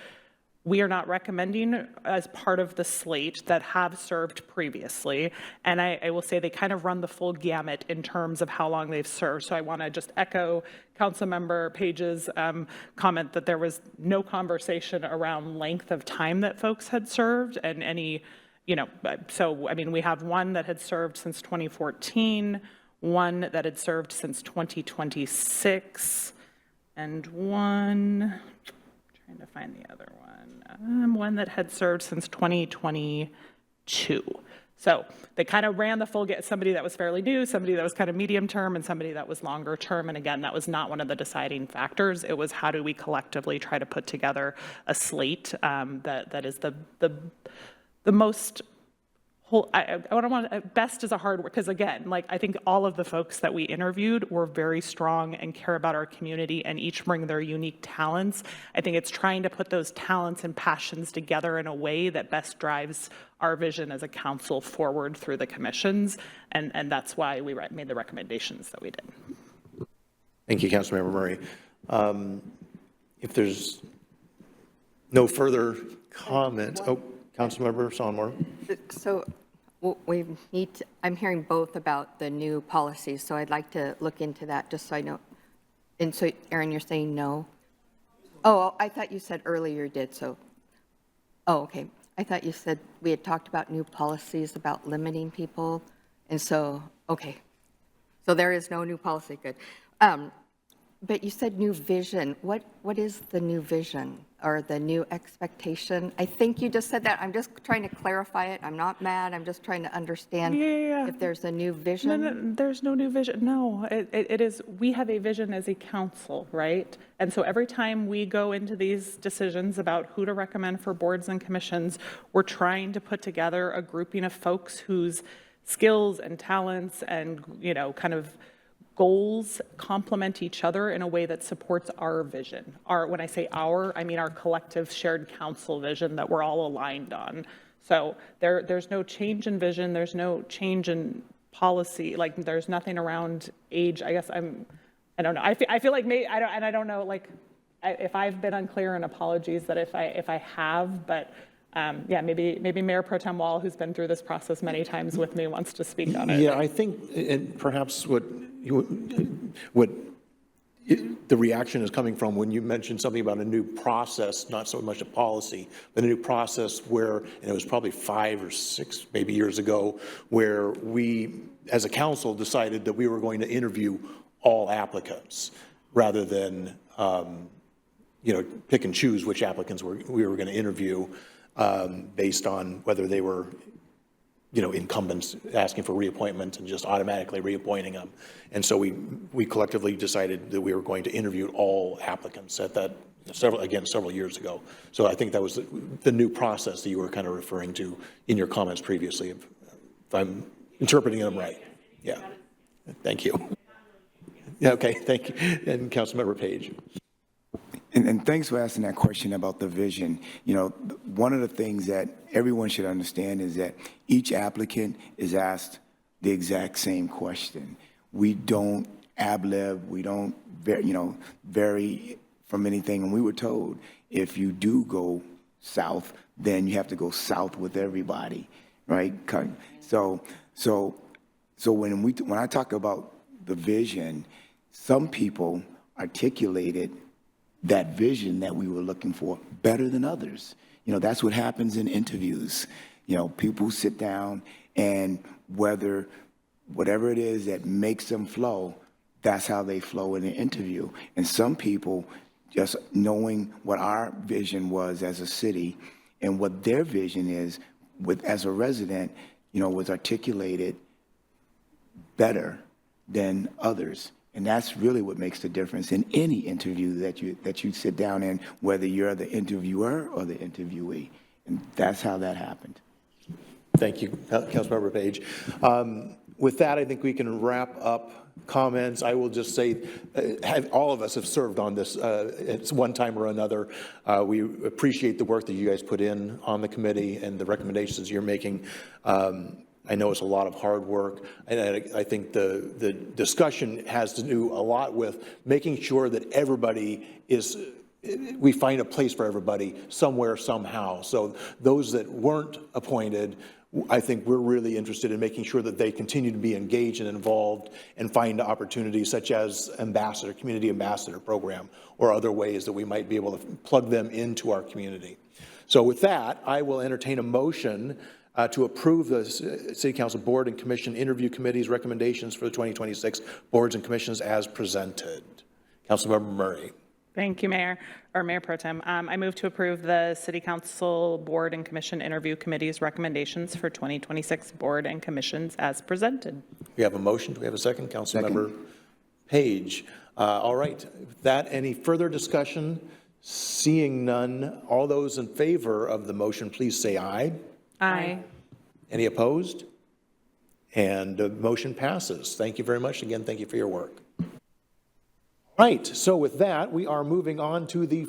we are not recommending as part of the slate that have served previously. And I will say they kind of run the full gamut in terms of how long they've served. So I want to just echo Councilmember Page's comment that there was no conversation around length of time that folks had served and any, you know, so, I mean, we have one that had served since 2014, one that had served since 2026, and one, trying to find the other one that had served since 2022. So they kind of ran the full somebody that was fairly new, somebody that was kind of medium term, and somebody that was longer term. And again, that was not one of the deciding factors. It was how do we collectively try to put together a slate that is the most whole. I don't want best is a hard word, because again, like, I think all of the folks that we interviewed were very strong and care about our community and each bring their unique talents. I think it's trying to put those talents and passions together in a way that best drives our vision as a council forward through the commissions, and that's why we made the recommendations that we did. Thank you, Councilmember Murray. If there's no further comment, Councilmember Sonmore. So we need to, I'm hearing both about the new policies, so I'd like to look into that just so I know. And so, Aaron, you're saying no? Oh, I thought you said earlier you did, so. Oh, okay. I thought you said we had talked about new policies about limiting people. And so, okay. So there is no new policy, good. But you said new vision. What is the new vision or the new expectation? I think you just said that. I'm just trying to clarify it. I'm not mad. I'm just trying to understand if there's a new vision. No, there's no new vision. No, it is, we have a vision as a council, right? And so every time we go into these decisions about who to recommend for boards and commissions, we're trying to put together a grouping of folks whose skills and talents and, you know, kind of goals complement each other in a way that supports our vision. When I say our, I mean our collective shared council vision that we're all aligned on. So there's no change in vision. There's no change in policy. Like, there's nothing around age. I guess I don't know. I feel like maybe, I don't know, like, if I've been unclear, and apologies that if I have, but yeah, maybe Mayor Pro Tem Wall, who's been through this process many times with me, wants to speak on it. Yeah, I think, and perhaps what the reaction is coming from when you mentioned something about a new process, not so much a policy, but a new process where, and it was probably 5 or 6 maybe years ago, where we, as a council, decided that we were going to interview all applicants rather than, pick and choose which applicants we were going to interview based on whether they were incumbents asking for reappointment and just automatically reappointing them. And so we collectively decided that we were going to interview all applicants at that, several years ago. So I think that was the new process that you were kind of referring to in your comments previously, if I'm interpreting them right. Yeah. Thank you. Yeah, okay, thank you. And Councilmember Page. And thanks for asking that question about the vision. One of the things that everyone should understand is that each applicant is asked the exact same question. We don't ad-lib, we don't, vary from anything. And we were told if you do go south, then you have to go south with everybody, right? So when I talk about the vision, some people articulated that vision that we were looking for better than others. That's what happens in interviews. People sit down and whatever it is that makes them flow, that's how they flow in an interview. And some people, just knowing what our vision was as a city and what their vision is as a resident, was articulated better than others. And that's really what makes the difference in any interview that you sit down in, whether you're the interviewer or the interviewee. And that's how that happened. Thank you, Councilmember Page. With that, I think we can wrap up comments. I will just say, all of us have served on this at one time or another. We appreciate the work that you guys put in on the committee and the recommendations you're making. I know it's a lot of hard work, and I think the discussion has to do a lot with making sure that we find a place for everybody somewhere, somehow. So those that weren't appointed, I think we're really interested in making sure that they continue to be engaged and involved and find opportunities such as community ambassador program, or other ways that we might be able to plug them into our community. So with that, I will entertain a motion to approve the City Council Board and Commission Interview Committee's recommendations for the 2026 boards and commissions as presented. Councilmember Murray. Thank you, Mayor Pro Tem. I move to approve the City Council Board and Commission Interview Committee's recommendations for 2026 board and commissions as presented. We have a motion. Do we have a second? Councilmember Page. All right. With that, any further discussion? Seeing none, all those in favor of the motion, please say aye. Aye. Any opposed? And the motion passes. Thank you very much. Again, thank you for your work. Right, so with that, we are moving on to the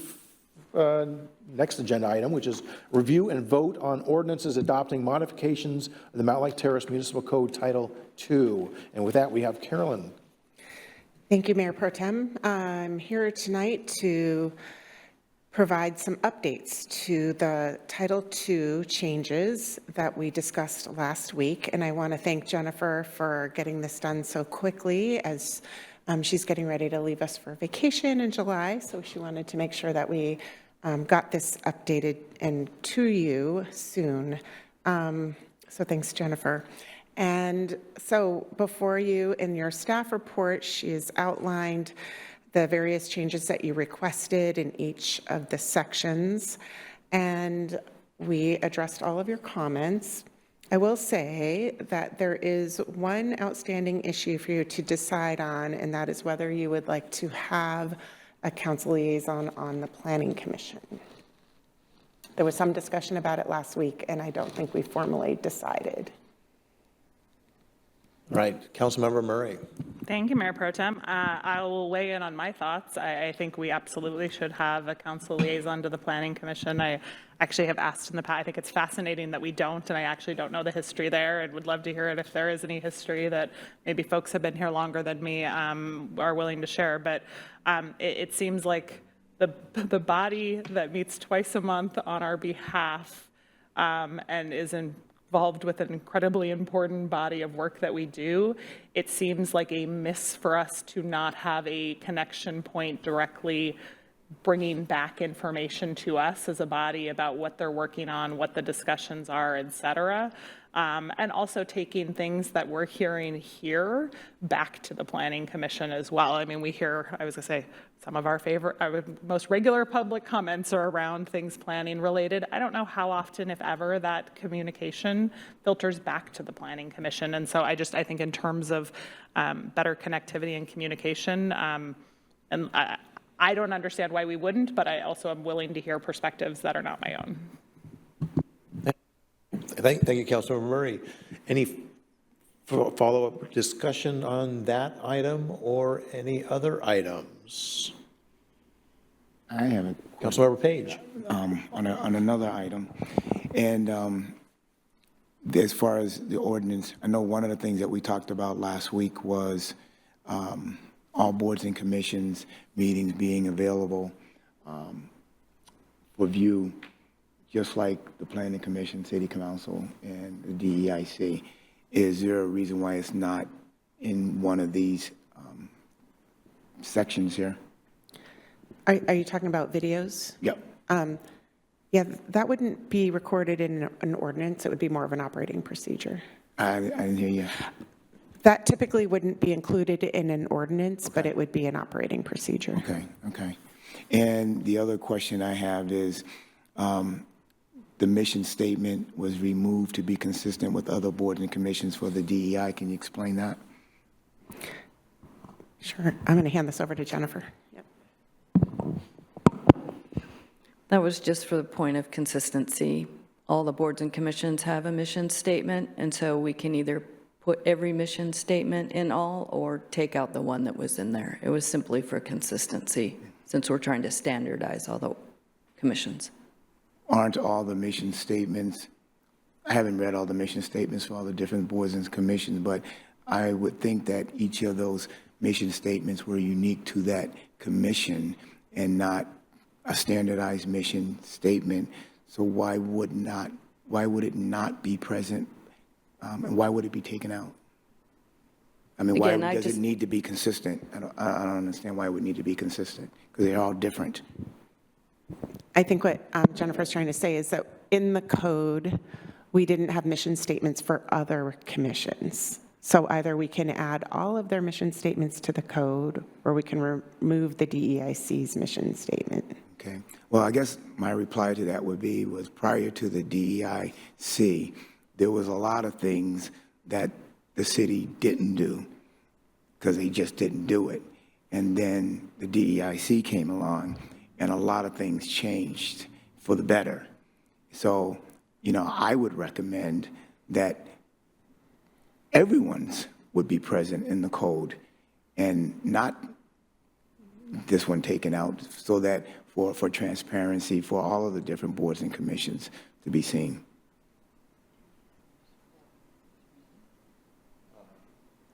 next agenda item, which is review and vote on ordinances adopting modifications of the Mountlake Terrace Municipal Code Title II. And with that, we have Carolyn. Thank you, Mayor Pro Tem. I'm here tonight to provide some updates to the Title II changes that we discussed last week. And I want to thank Jennifer for getting this done so quickly, as she's getting ready to leave us for vacation in July. So she wanted to make sure that we got this updated and to you soon. So thanks, Jennifer. And so before you, in your staff report, she has outlined the various changes that you requested in each of the sections, and we addressed all of your comments. I will say that there is one outstanding issue for you to decide on, and that is whether you would like to have a council liaison on the Planning Commission. There was some discussion about it last week, and I don't think we formally decided. Right, Councilmember Murray. Thank you, Mayor Pro Tem. I will weigh in on my thoughts. I think we absolutely should have a council liaison to the Planning Commission. I actually have asked in the past. I think it's fascinating that we don't, and I actually don't know the history there, and would love to hear it if there is any history that maybe folks have been here longer than me are willing to share. But it seems like the body that meets twice a month on our behalf and is involved involved with an incredibly important body of work that we do, it seems like a miss for us to not have a connection point directly bringing back information to us as a body about what they're working on, what the discussions are, et cetera. And also taking things that we're hearing here back to the Planning Commission as well. I mean, we hear, I was gonna say, some of our most regular public comments are around things planning related. I don't know how often, if ever, that communication filters back to the Planning Commission. And so I think in terms of better connectivity and communication, and I don't understand why we wouldn't, but I also am willing to hear perspectives that are not my own. Thank you, Councilmember Murray. Any follow-up discussion on that item or any other items? I have a Councilmember Page. on another item. And as far as the ordinance, I know one of the things that we talked about last week was all boards and commissions meetings being available for view, just like the Planning Commission, City Council, and the DEIC. Is there a reason why it's not in one of these sections here? Are you talking about videos? Yep. Yeah, that wouldn't be recorded in an ordinance. It would be more of an operating procedure. I didn't hear you. That typically wouldn't be included in an ordinance, but it would be an operating procedure. Okay. And the other question I have is, the mission statement was removed to be consistent with other boards and commissions for the DEI. Can you explain that? Sure. I'm going to hand this over to Jennifer. Yep. That was just for the point of consistency. All the boards and commissions have a mission statement, and so we can either put every mission statement in all or take out the one that was in there. It was simply for consistency, since we're trying to standardize all the commissions. Aren't all the mission statements, I haven't read all the mission statements for all the different boards and commissions, but I would think that each of those mission statements were unique to that commission and not a standardized mission statement. So why would it not be present, and why would it be taken out? I mean, Again, why does it need to be consistent? I don't understand why it would need to be consistent, because they're all different. I think what Jennifer's trying to say is that in the code, we didn't have mission statements for other commissions. So either we can add all of their mission statements to the code, or we can remove the DEIC's mission statement. Okay. Well, I guess my reply to that would be, was prior to the DEIC, there was a lot of things that the city didn't do because they just didn't do it. And then the DEIC came along and a lot of things changed for the better. So, I would recommend that everyone's would be present in the code and not this one taken out, so that for transparency for all of the different boards and commissions to be seen.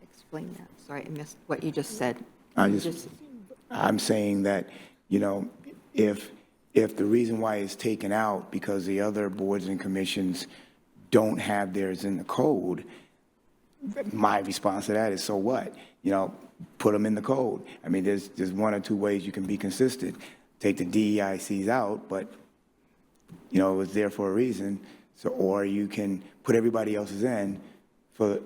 Explain that. Sorry, I missed what you just said. I'm saying that, if the reason why it's taken out because the other boards and commissions don't have theirs in the code, my response to that is, so what? Put them in the code. I mean, there's one or two ways you can be consistent. Take the DEICs out, but, it was there for a reason. So, or you can put everybody else's in for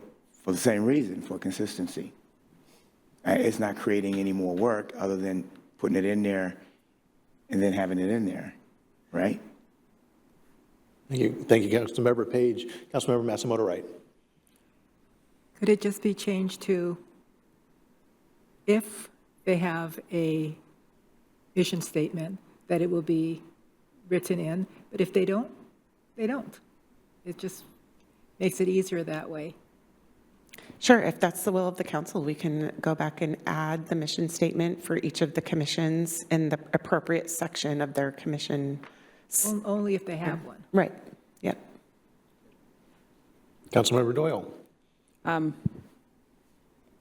the same reason, for consistency. It's not creating any more work other than putting it in there and then having it in there, right? Thank you, Councilmember Page. Councilmember Matsumoto Wright. Could it just be changed to, if they have a mission statement, that it will be written in, but if they don't, they don't. It just makes it easier that way. Sure, if that's the will of the council, we can go back and add the mission statement for each of the commissions in the appropriate section of their commission. Only if they have one. Right, yep. Councilmember Doyle.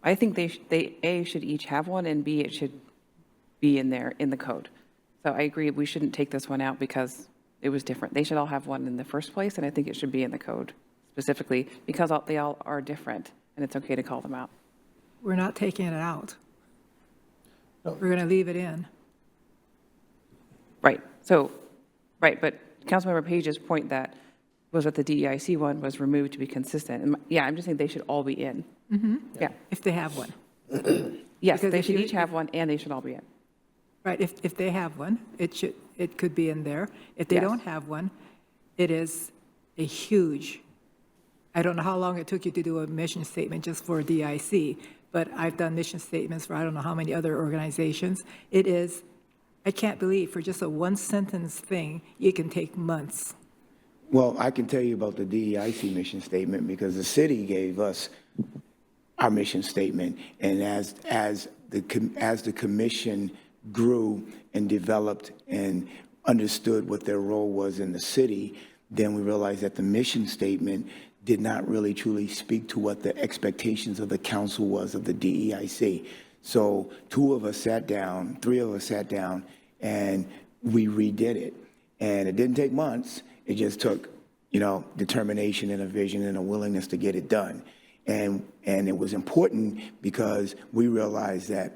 I think they A, should each have one, and B, it should be in there in the code. So I agree, we shouldn't take this one out because it was different. They should all have one in the first place, and I think it should be in the code specifically, because they all are different, and it's okay to call them out. We're not taking it out. We're going to leave it in. Right, so, right, but Councilmember Page's point that was that the DEIC one was removed to be consistent. And yeah, I'm just saying they should all be in. Yeah, If they have one. yes, Because they if should you- each have one, and they should all be in. Right, if they have one, it could be in there. If they Yes. don't have one, it is a huge, I don't know how long it took you to do a mission statement just for DIC, but I've done mission statements for I don't know how many other organizations. It is, I can't believe for just a one-sentence thing, it can take months. Well, I can tell you about the DEIC mission statement because the city gave us our mission statement. And as the commission grew and developed and understood what their role was in the city, then we realized that the mission statement did not really truly speak to what the expectations of the council was of the DEIC. So 3 of us sat down, and we redid it. And it didn't take months. It just took, determination and a vision and a willingness to get it done. And it was important because we realized that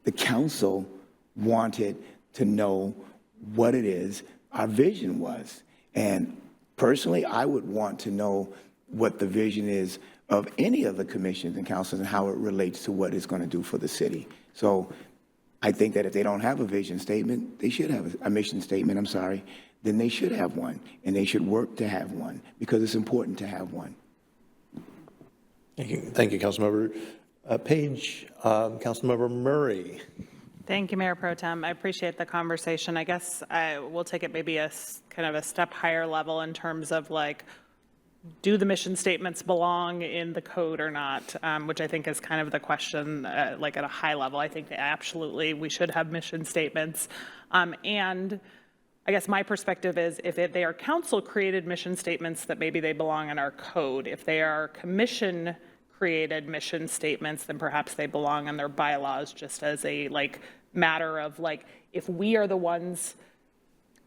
the council wanted to know what it is our vision was. And personally, I would want to know what the vision is of any of the commissions and councils and how it relates to what it's going to do for the city. So I think that if they don't have a vision statement, they should have a mission statement, then they should have one. And they should work to have one because it's important to have one. Thank you, Councilmember Page. Councilmember Murray. Thank you, Mayor Pro Tem. I appreciate the conversation. I guess we'll take it maybe kind of a step higher level in terms of like, do the mission statements belong in the code or not? Which I think is kind of the question, like at a high level. I think that absolutely we should have mission statements. And I guess my perspective is if they are council-created mission statements, that maybe they belong in our code. If they are commission-created mission statements, then perhaps they belong in their bylaws just as a matter of if we are the ones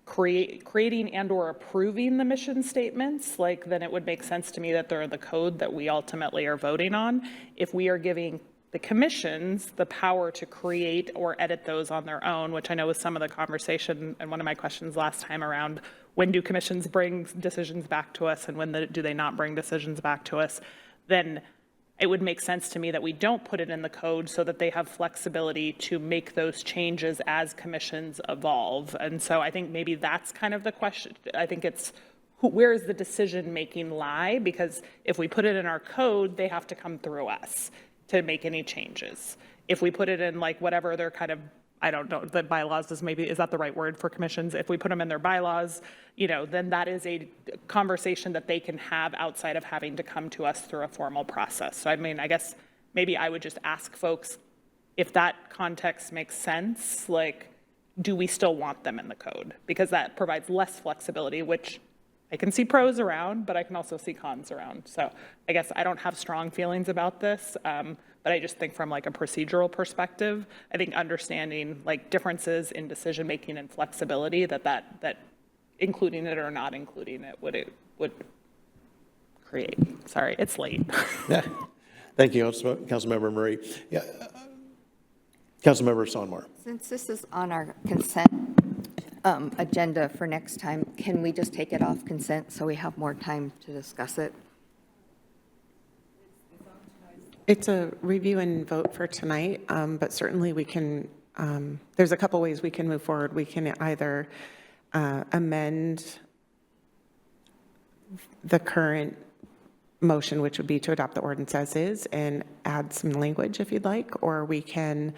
creating and or approving the mission statements, then it would make sense to me that they're in the code that we ultimately are voting on. If we are giving the commissions the power to create or edit those on their own, which I know was some of the conversation and one of my questions last time around, when do commissions bring decisions back to us and when do they not bring decisions back to us, then it would make sense to me that we don't put it in the code so that they have flexibility to make those changes as commissions evolve. And so I think maybe that's kind of the question. I think it's where is the decision-making lie? Because if we put it in our code, they have to come through us to make any changes. If we put it in whatever they're kind of, I don't know, the bylaws is that the right word for commissions? If we put them in their bylaws, then that is a conversation that they can have outside of having to come to us through a formal process. So I mean, I guess maybe I would just ask folks if that context makes sense, do we still want them in the code? Because that provides less flexibility, which I can see pros around, but I can also see cons around. So I guess I don't have strong feelings about this, but I just think from a procedural perspective, I think understanding differences in decision-making and flexibility, that including it or not including it would create. Sorry, it's late. Yeah. Thank you, Councilmember Murray. Yeah. Councilmember Sonmore. Since this is on our consent agenda for next time, can we just take it off consent so we have more time to discuss it? It's a review and vote for tonight, but certainly we can, there's a couple ways we can move forward. We can either amend the current motion, which would be to adopt the ordinance as is, and add some language if you'd like, or we can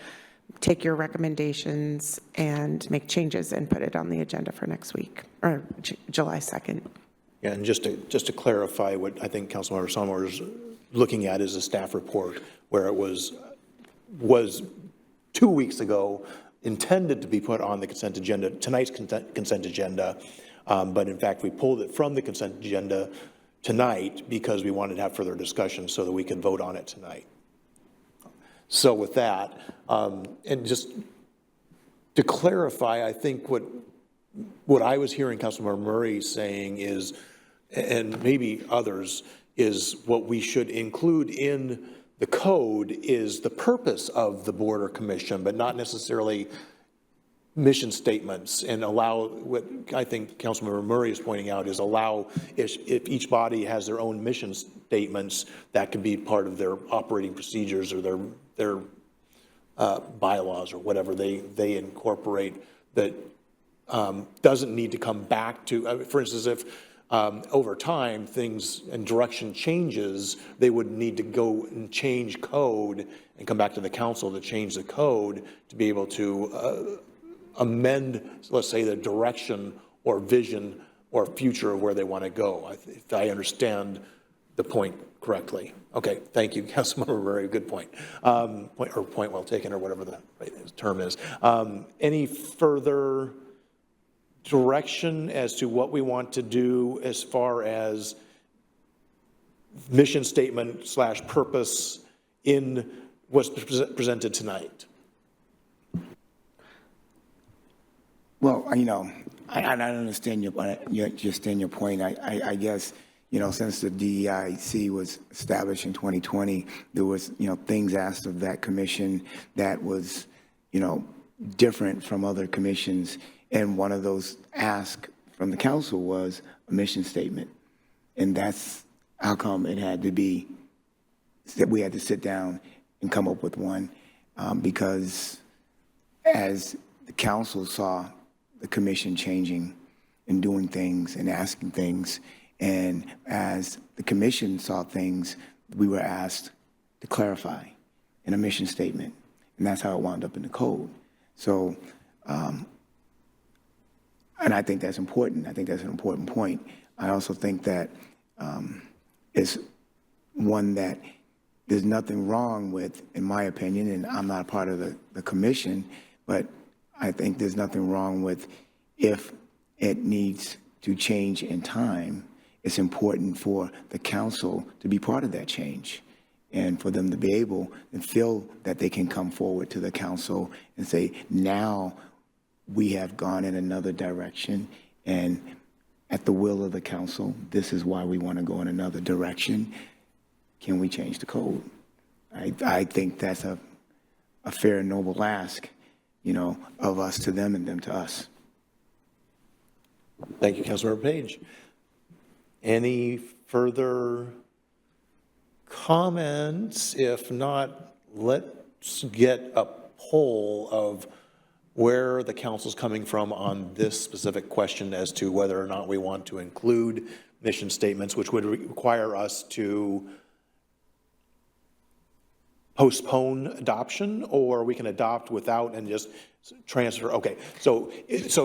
take your recommendations and make changes and put it on the agenda for next week, or July 2nd. Yeah, and just to clarify what I think Councilmember Sonmore is looking at is a staff report where it was 2 weeks ago intended to be put on the consent agenda, tonight's consent agenda, but in fact we pulled it from the consent agenda tonight because we wanted to have further discussion so that we could vote on it tonight. So with that, and just to clarify, I think what I was hearing Councilmember Murray saying is and maybe others, is what we should include in the code is the purpose of the board or commission, but not necessarily mission statements, and allow what I think Councilmember Murray is pointing out is allow, if each body has their own mission statements, that can be part of their operating procedures or their bylaws or whatever they incorporate that doesn't need to come back to, for instance, if over time things and direction changes, they would need to go and change code and come back to the council to change the code to be able to amend, let's say, the direction or vision or future of where they want to go, if I understand the point correctly. Okay, thank you, Councilmember Murray, good point. Point well taken, or whatever the right term is. Any further direction as to what we want to do as far as mission statement / purpose in what's presented tonight? Well, I understand your point. I guess, since the DEIC was established in 2020, there was, things asked of that commission that was, different from other commissions. And one of those asks from the council was a mission statement. And that's how come it had to be, that we had to sit down and come up with one, because as the council saw the commission changing and doing things and asking things, and as the commission saw things, we were asked to clarify in a mission statement. And that's how it wound up in the code. So, and I think that's important. I think that's an important point. I also think that it's one that there's nothing wrong with, in my opinion, and I'm not a part of the commission, but I think there's nothing wrong with, if it needs to change in time, it's important for the council to be part of that change, and for them to be able and feel that they can come forward to the council and say, now we have gone in another direction, and at the will of the council, this is why we want to go in another direction. Can we change the code? I think that's a fair and noble ask, of us to them and them to us. Thank you, Councilmember Page. Any further comments? If not, let's get a poll of where the council's coming from on this specific question as to whether or not we want to include mission statements, which would require us to postpone adoption, or we can adopt without and just transfer. Okay, so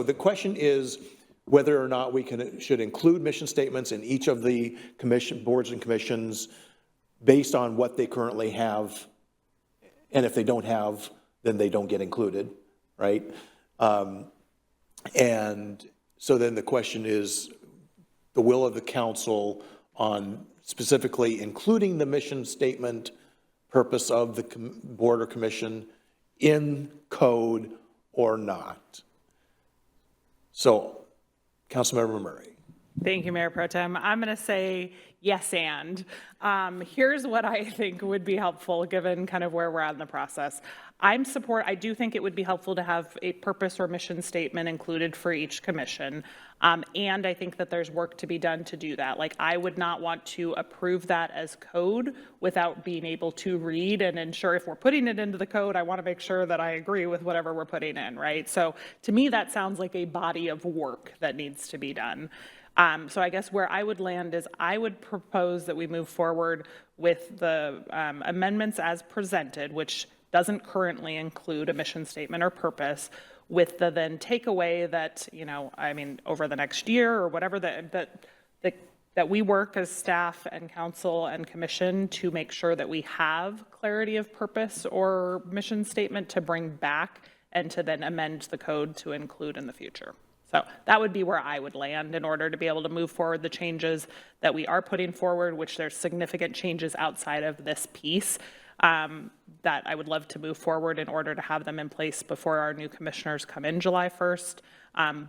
the question is whether or not we should include mission statements in each of the boards and commissions based on what they currently have, and if they don't have, then they don't get included, right? And so then the question is the will of the council on specifically including the mission statement, purpose of the board or commission in code or not. So, Councilmember Murray. Thank you, Mayor Pro Tem. I'm going to say yes and. Here's what I think would be helpful given kind of where we're at in the process. I do think it would be helpful to have a purpose or mission statement included for each commission. And I think that there's work to be done to do that. Like, I would not want to approve that as code without being able to read and ensure if we're putting it into the code, I want to make sure that I agree with whatever we're putting in, right? So to me, that sounds like a body of work that needs to be done. So I guess where I would land is I would propose that we move forward with the amendments as presented, which doesn't currently include a mission statement or purpose, with the then takeaway that, over the next year or whatever, that we work as staff and council and commission to make sure that we have clarity of purpose or mission statement to bring back and to then amend the code to include in the future. So that would be where I would land in order to be able to move forward the changes that we are putting forward, which there's significant changes outside of this piece. that I would love to move forward in order to have them in place before our new commissioners come in July 1st.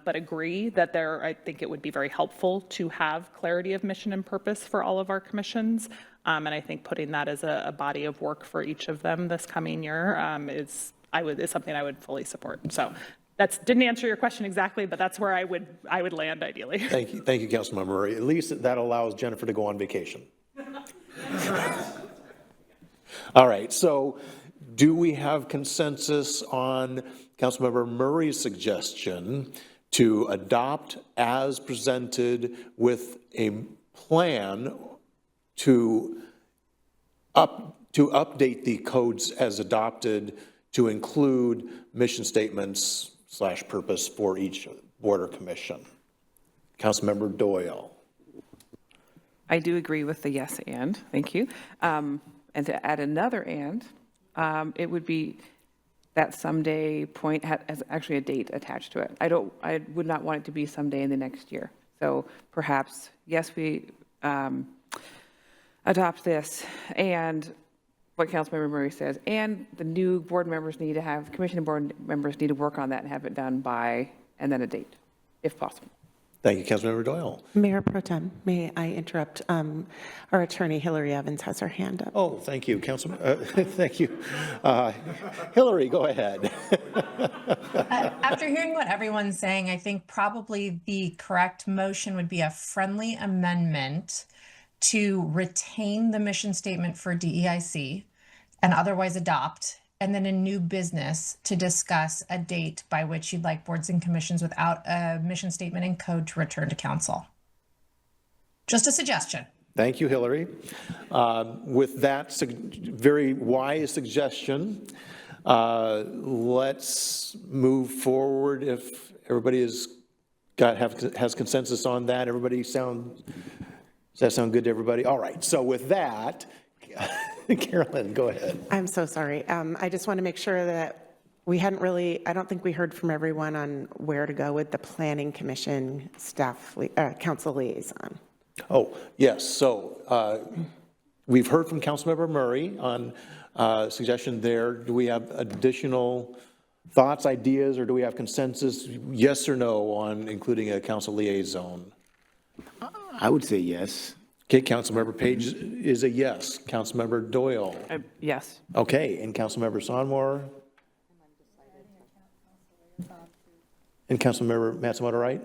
But agree that I think it would be very helpful to have clarity of mission and purpose for all of our commissions. And I think putting that as a body of work for each of them this coming year is something I would fully support. So didn't answer your question exactly, but that's where I would land ideally. Thank you, Councilmember Murray. At least that allows Jennifer to go on vacation. All right, so do we have consensus on Councilmember Murray's suggestion to adopt as presented with a plan to update the codes as adopted to include mission statements / purpose for each board or commission? Councilmember Doyle. I do agree with the yes and, thank you. And to add another and, it would be that someday point has actually a date attached to it. I would not want it to be someday in the next year. So perhaps, yes, we adopt this, and what Councilmember Murray says, and the new board members commission board members need to work on that and have it done by, and then a date, if possible. Thank you, Councilmember Doyle. Mayor Pro Tem, may I interrupt? Our attorney, Hillary Evans, has her hand up. Oh, thank you, thank you. Hillary, go ahead. After hearing what everyone's saying, I think probably the correct motion would be a friendly amendment to retain the mission statement for DEIC and otherwise adopt, and then a new business to discuss a date by which you'd like boards and commissions without a mission statement and code to return to council. Just a suggestion. Thank you, Hillary. With that very wise suggestion, let's move forward. If everybody has consensus on that, does that sound good to everybody? All right, so with that, Carolyn, go ahead. I'm so sorry. I just want to make sure that I don't think we heard from everyone on where to go with the Planning Commission staff, council liaison. Oh, yes, so we've heard from Councilmember Murray on suggestion there. Do we have additional thoughts, ideas, or do we have consensus, yes or no, on including a council liaison? I would say yes. Okay, Councilmember Page is a yes. Councilmember Doyle? Yes. Okay, and Councilmember Sonmore? And Councilmember Matsumoto, right?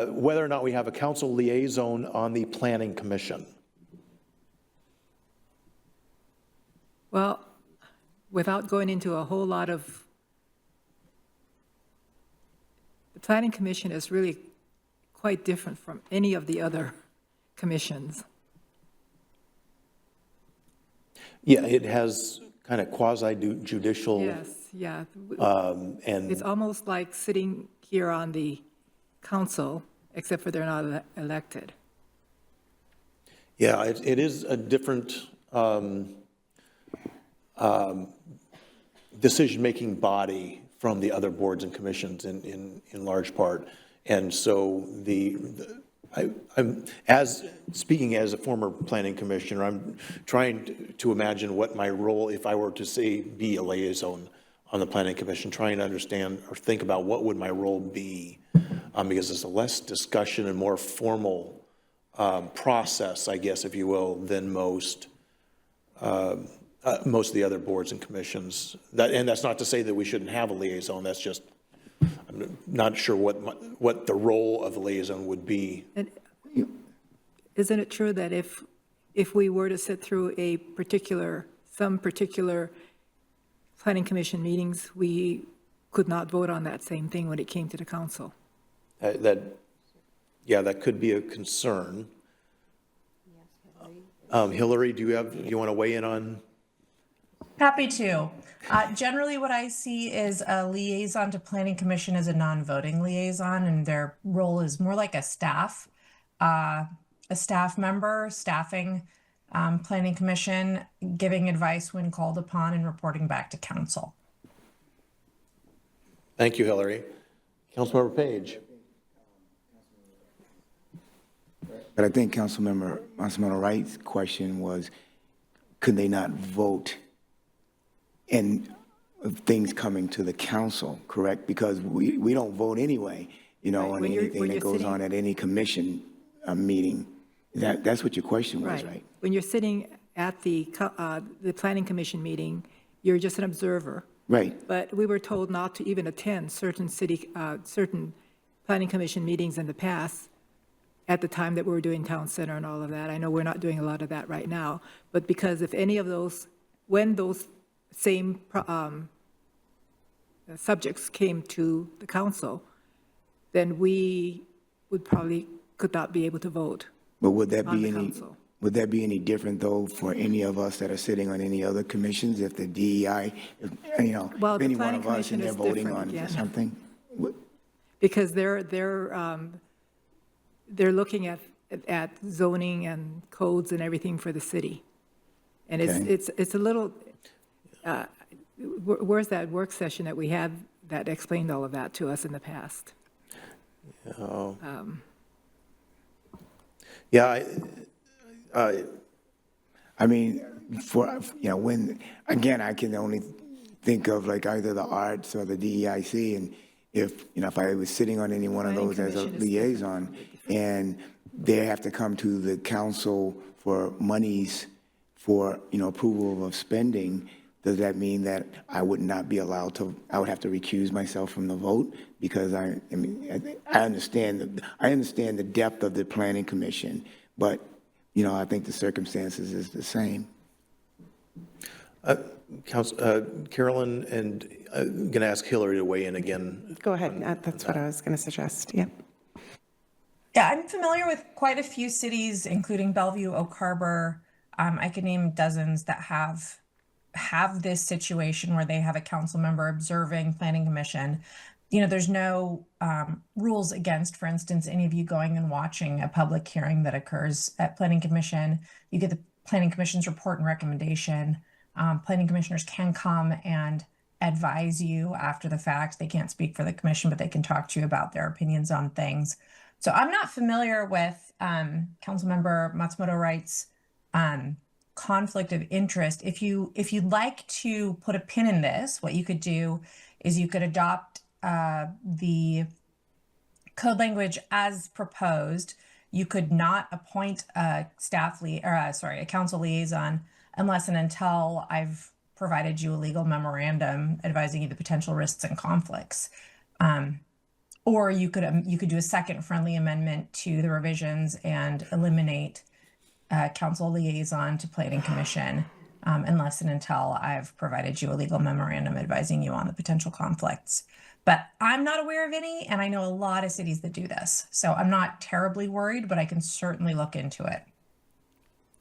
Whether or not we have a council liaison on the Planning Commission. Well, without going into a whole lot of, the Planning Commission is really quite different from any of the other commissions. Yeah, it has kind of quasi-judicial. Yes, yeah. And it's almost like sitting here on the council, except for they're not elected. Yeah, it is a different decision-making body from the other boards and commissions in large part. And so I'm speaking as a former planning commissioner, I'm trying to imagine what my role, if I were to say be a liaison on the planning commission, trying to understand or think about what would my role be, because it's a less discussion and more formal process, I guess, if you will, than most of the other boards and commissions. And that's not to say that we shouldn't have a liaison. That's just, I'm not sure what the role of a liaison would be. And isn't it true that if we were to sit through some particular planning commission meetings, we could not vote on that same thing when it came to the council? That could be a concern. Hillary, do you want to weigh in on? Happy to. Generally, what I see is a liaison to Planning Commission is a non-voting liaison, and their role is more like a staff member, staffing Planning Commission, giving advice when called upon, and reporting back to council. Thank you, Hillary. Councilmember Page. But I think Councilmember Wright's question was, could they not vote in things coming to the council, correct? Because we don't vote anyway, you know, Right. on When you're- anything when that you're goes sitting- on at any commission meeting. That's what your question was, right? When you're sitting at the planning commission meeting, you're just an observer. Right. But we were told not to even attend certain certain planning commission meetings in the past at the time that we were doing town center and all of that. I know we're not doing a lot of that right now, but because if any of those, when those same subjects came to the council, then we could not be able to vote But would that on be the any, council. would that be any different though for any of us that are sitting on any other commissions if the DEI, you know, Well, if the any one planning of us and commission they're is voting different, on yeah. something? Because they're looking at zoning and codes and everything for the city. And Okay. it's a little, where's that work session that we had that explained all of that to us in the past? Yeah, I mean, when, again, I can only think of like either the arts or the DEIC, and if I was sitting on any one of Planning those as a commission is liaison, and they have to come to the council for monies for, approval of spending, does that mean that I would not be allowed to, I would have to recuse myself from the vote? Because I understand the depth of the planning commission, but, I think the circumstances is the same. Carolyn, and I'm going to ask Hillary to weigh in again. Go ahead. That's what I was going to suggest. Yep. Yeah, I'm familiar with quite a few cities, including Bellevue, Oak Harbor. I could name dozens that have this situation where they have a council member observing planning commission. There's no rules against, for instance, any of you going and watching a public hearing that occurs at planning commission. You get the planning commission's report and recommendation. Planning commissioners can come and advise you after the fact. They can't speak for the commission, but they can talk to you about their opinions on things. So I'm not familiar with Councilmember Matsumoto Wright's conflict of interest. If you'd like to put a pin in this, what you could do is you could adopt the code language as proposed. You could not appoint a a council liaison unless and until I've provided you a legal memorandum advising you the potential risks and conflicts. Or you could do a second friendly amendment to the revisions and eliminate council liaison to planning commission unless and until I've provided you a legal memorandum advising you on the potential conflicts. But I'm not aware of any, and I know a lot of cities that do this. So I'm not terribly worried, but I can certainly look into it.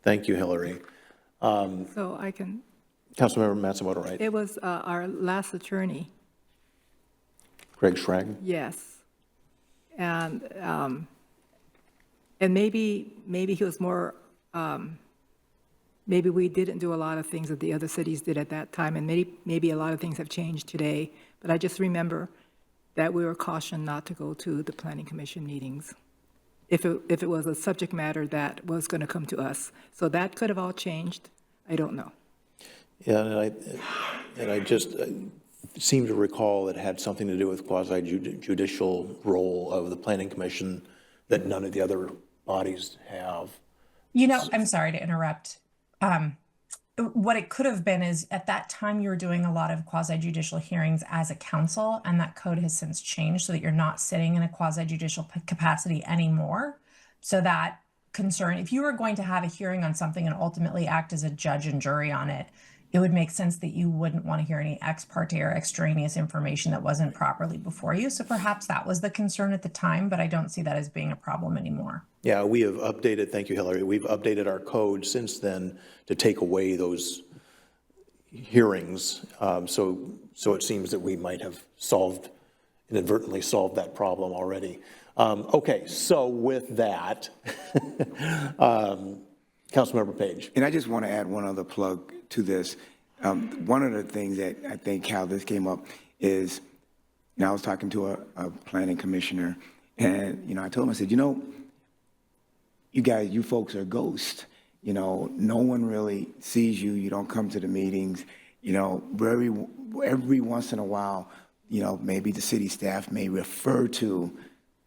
Thank you, Hillary. So I can, Councilmember Matsumoto Wright. it was our last attorney, Greg Schrag. yes. And maybe he was more, maybe we didn't do a lot of things that the other cities did at that time, and maybe a lot of things have changed today. But I just remember that we were cautioned not to go to the planning commission meetings if it was a subject matter that was going to come to us. So that could have all changed. I don't know. Yeah, and I just seem to recall it had something to do with quasi-judicial role of the planning commission that none of the other bodies have. I'm sorry to interrupt. What it could have been is at that time you were doing a lot of quasi-judicial hearings as a council, and that code has since changed so that you're not sitting in a quasi-judicial capacity anymore. So that concern, if you were going to have a hearing on something and ultimately act as a judge and jury on it, it would make sense that you wouldn't want to hear any ex parte or extraneous information that wasn't properly before you. So perhaps that was the concern at the time, but I don't see that as being a problem anymore. Yeah, we have updated, thank you, Hillary, we've updated our code since then to take away those hearings. So it seems that we might have inadvertently solved that problem already. Okay, so with that, Councilmember Page. And I just want to add one other plug to this. One of the things that I think how this came up is, I was talking to a planning commissioner, and, I told him, I said, you folks are ghosts. You know, no one really sees you. You don't come to the meetings. You know, every once in a while, you know, maybe the city staff may refer to,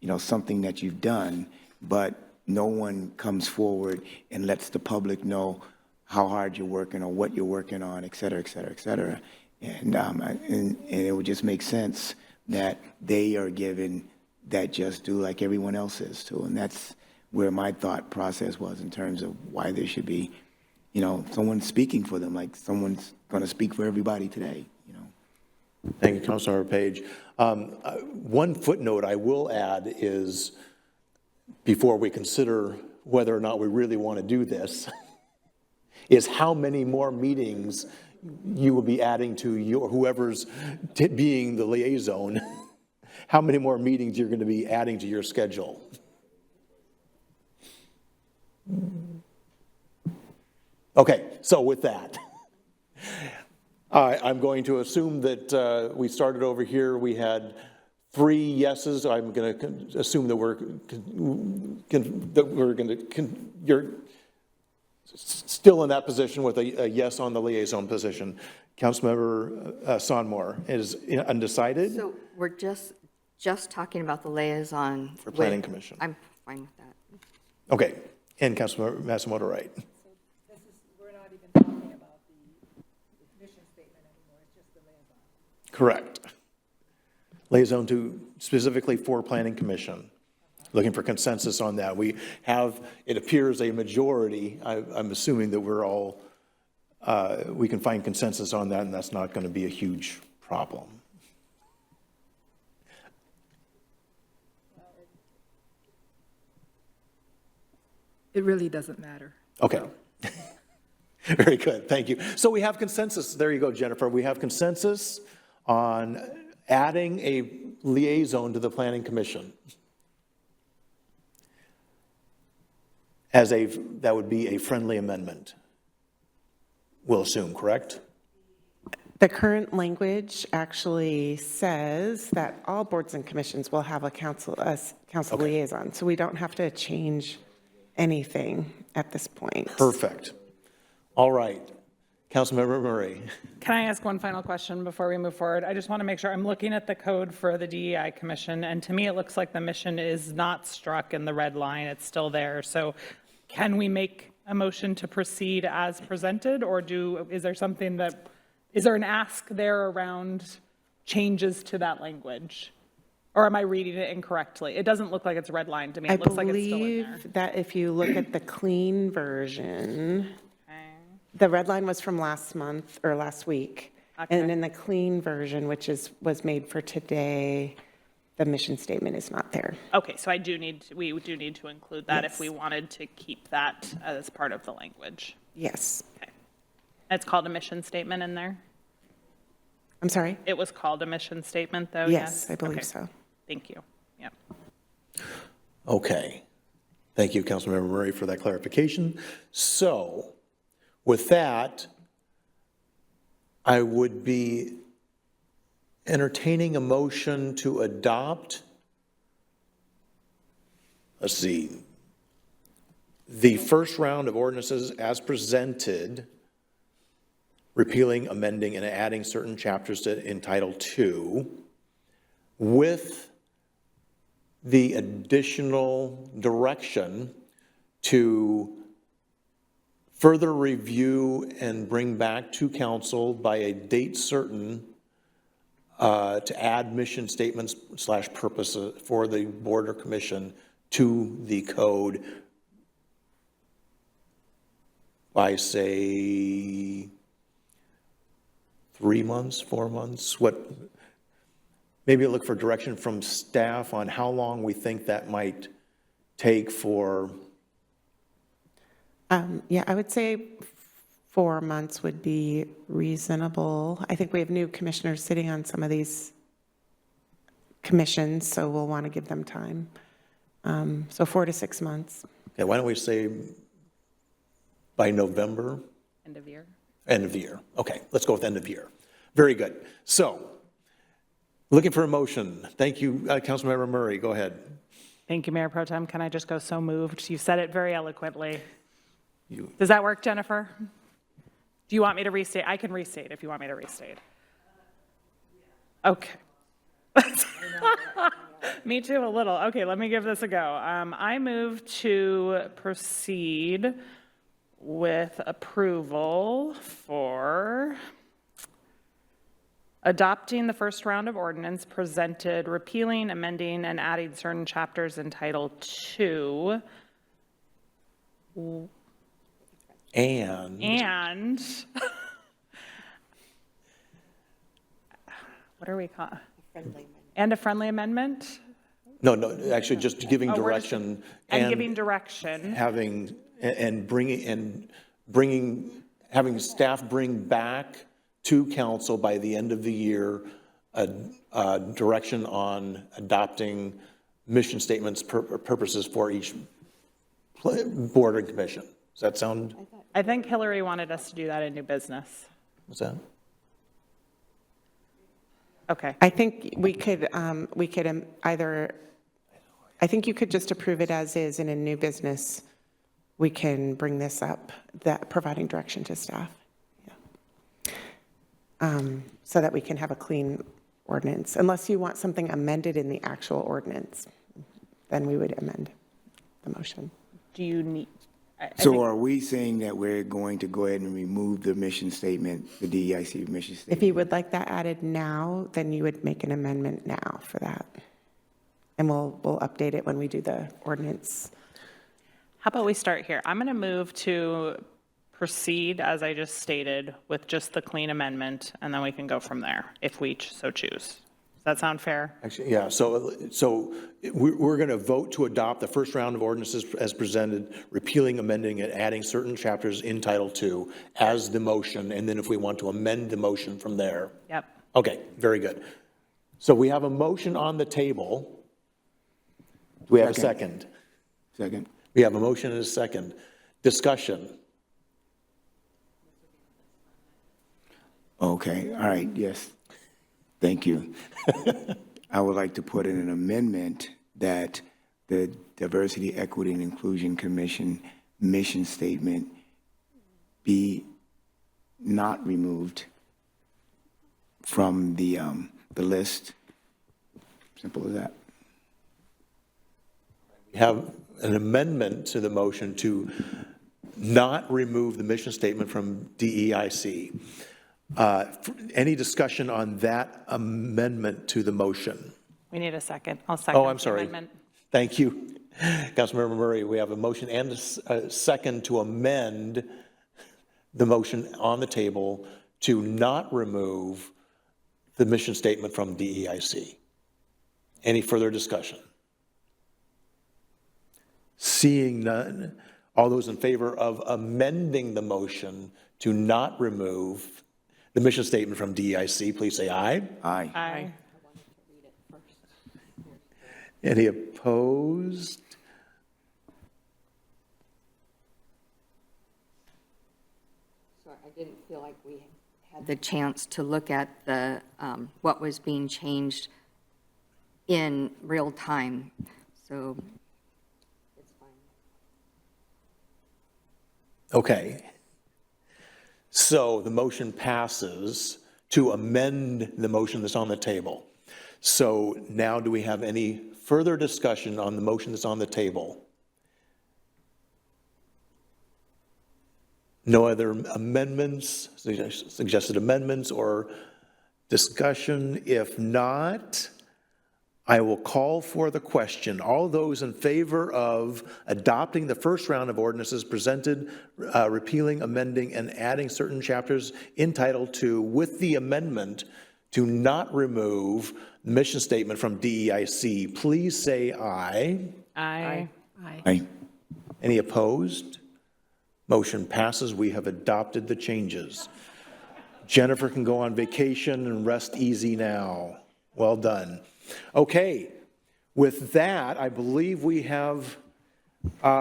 you know, something that you've done, but no one comes forward and lets the public know how hard you're working or what you're working on, et cetera, et cetera, et cetera. And it would just make sense that they are given that just due like everyone else is too. And that's where my thought process was in terms of why there should be, you know, someone speaking for them, like someone's going to speak for everybody today, you know. Thank you, Councilmember Page. One footnote I will add is, before we consider whether or not we really want to do this, is how many more meetings you will be adding to whoever's being the liaison, how many more meetings you're going to be adding to your schedule. Okay, so with that, I'm going to assume that we started over here. We had 3 yeses. I'm going to assume that you're still in that position with a yes on the liaison position. Councilmember Sonmore is undecided. So we're just talking about the liaison. For Planning Commission. I'm fine with that. Okay, and Councilmember Massamoto Wright. We're not even talking about the mission statement anymore, it's just the liaison. Correct. Liaison to specifically for Planning Commission. Looking for consensus on that. We have, it appears, a majority. I'm assuming that we're all, we can find consensus on that, and that's not going to be a huge problem. It really doesn't matter. Okay. Very good. Thank you. So we have consensus. There you go, Jennifer. We have consensus on adding a liaison to the Planning Commission. That would be a friendly amendment, we'll assume, correct? The current language actually says that all boards and commissions will have a council liaison, so we don't have to change anything at this point. Perfect. All right. Councilmember Murray. Can I ask one final question before we move forward? I just want to make sure I'm looking at the code for the DEI Commission, and to me, it looks like the mission is not struck in the red line. It's still there. So can we make a motion to proceed as presented, or is there an ask there around changes to that language? Or am I reading it incorrectly? It doesn't look like it's redlined to me. It looks like it's still in there. I believe that if you look at the clean version, the red line was from last month or last week. Okay. And in the clean version, which was made for today, the mission statement is not there. Okay, so we do need to include that if we wanted to keep that as part of the language. Yes. Okay. It's called a mission statement in there? I'm sorry? It was called a mission statement, though? Yes, I believe Okay. so. Thank you. Yeah. Okay. Thank you, Councilmember Murray, for that clarification. So with that, I would be entertaining a motion to adopt, let's see, the first round of ordinances as presented, repealing, amending, and adding certain chapters to Entitled 2, with the additional direction to further review and bring back to council by a date certain to add mission statements / purposes for the board or commission to the code by, say, 3 months, 4 months? Maybe look for direction from staff on how long we think that might take for. Yeah, I would say 4 months would be reasonable. I think we have new commissioners sitting on some of these commissions, so we'll want to give them time. So 4 to 6 months. Okay, why don't we say by November? End of year. End of the year. Okay, let's go with end of year. Very good. So, looking for a motion. Thank you, Councilmember Murray. Go ahead. Thank you, Mayor Pro Tem. Can I just go so moved? You said it very eloquently. Does that work, Jennifer? Do you want me to restate? I can restate if you want me to restate. Okay. Me too, a little. Okay, let me give this a go. I move to proceed with approval for adopting the first round of ordinance presented, repealing, amending, and adding certain chapters in Title II. And what are we calling? And a friendly amendment? No, actually just giving direction. And giving direction. Having, and bringing, having staff bring back to council by the end of the year a direction on adopting mission statements, purposes for each board and commission. Does that sound? I think Hillary wanted us to do that in new business. What's that? Okay. I think we could either, I think you could just approve it as is, and in new business, we can bring this up, that providing direction to staff. Yeah. So that we can have a clean ordinance. Unless you want something amended in the actual ordinance, then we would amend the motion. Do you need? So are we saying that we're going to go ahead and remove the mission statement, the DEIC mission statement? If you would like that added now, then you would make an amendment now for that. And we'll update it when we do the ordinance. How about we start here? I'm going to move to proceed, as I just stated, with just the clean amendment, and then we can go from there if we so choose. Does that sound fair? Actually, yeah, so we're going to vote to adopt the first round of ordinances as presented, repealing, amending, and adding certain chapters in Title II as the motion, and then if we want to amend the motion from there. Yep. Okay, very good. So we have a motion on the table. Do we have a second? Second. We have a motion and a second. Discussion. Okay, all right, yes. Thank you. I would like to put in an amendment that the Diversity, Equity, and Inclusion Commission mission statement be not removed from the list. Simple as that. We have an amendment to the motion to not remove the mission statement from DEIC. Any discussion on that amendment to the motion? We need a second. I'll second. Oh, I'm sorry. The amendment. Thank you. Councilmember Murray, we have a motion and a second to amend the motion on the table to not remove the mission statement from DEIC. Any further discussion? Seeing none, all those in favor of amending the motion to not remove the mission statement from DEIC, please say aye. Aye. Aye. Any opposed? Sorry, I didn't feel like we had the chance to look at the, what was being changed in real time, so it's fine. Okay. So the motion passes to amend the motion that's on the table. So now do we have any further discussion on the motion that's on the table? No other amendments, suggested amendments or discussion? If not, I will call for the question. All those in favor of adopting the first round of ordinances presented, repealing, amending, and adding certain chapters in Title II with the amendment to not remove the mission statement from DEIC, please say aye. Aye. Aye. Any opposed? Motion passes. We have adopted the changes. Jennifer can go on vacation and rest easy now. Well done. Okay, with that, I believe we have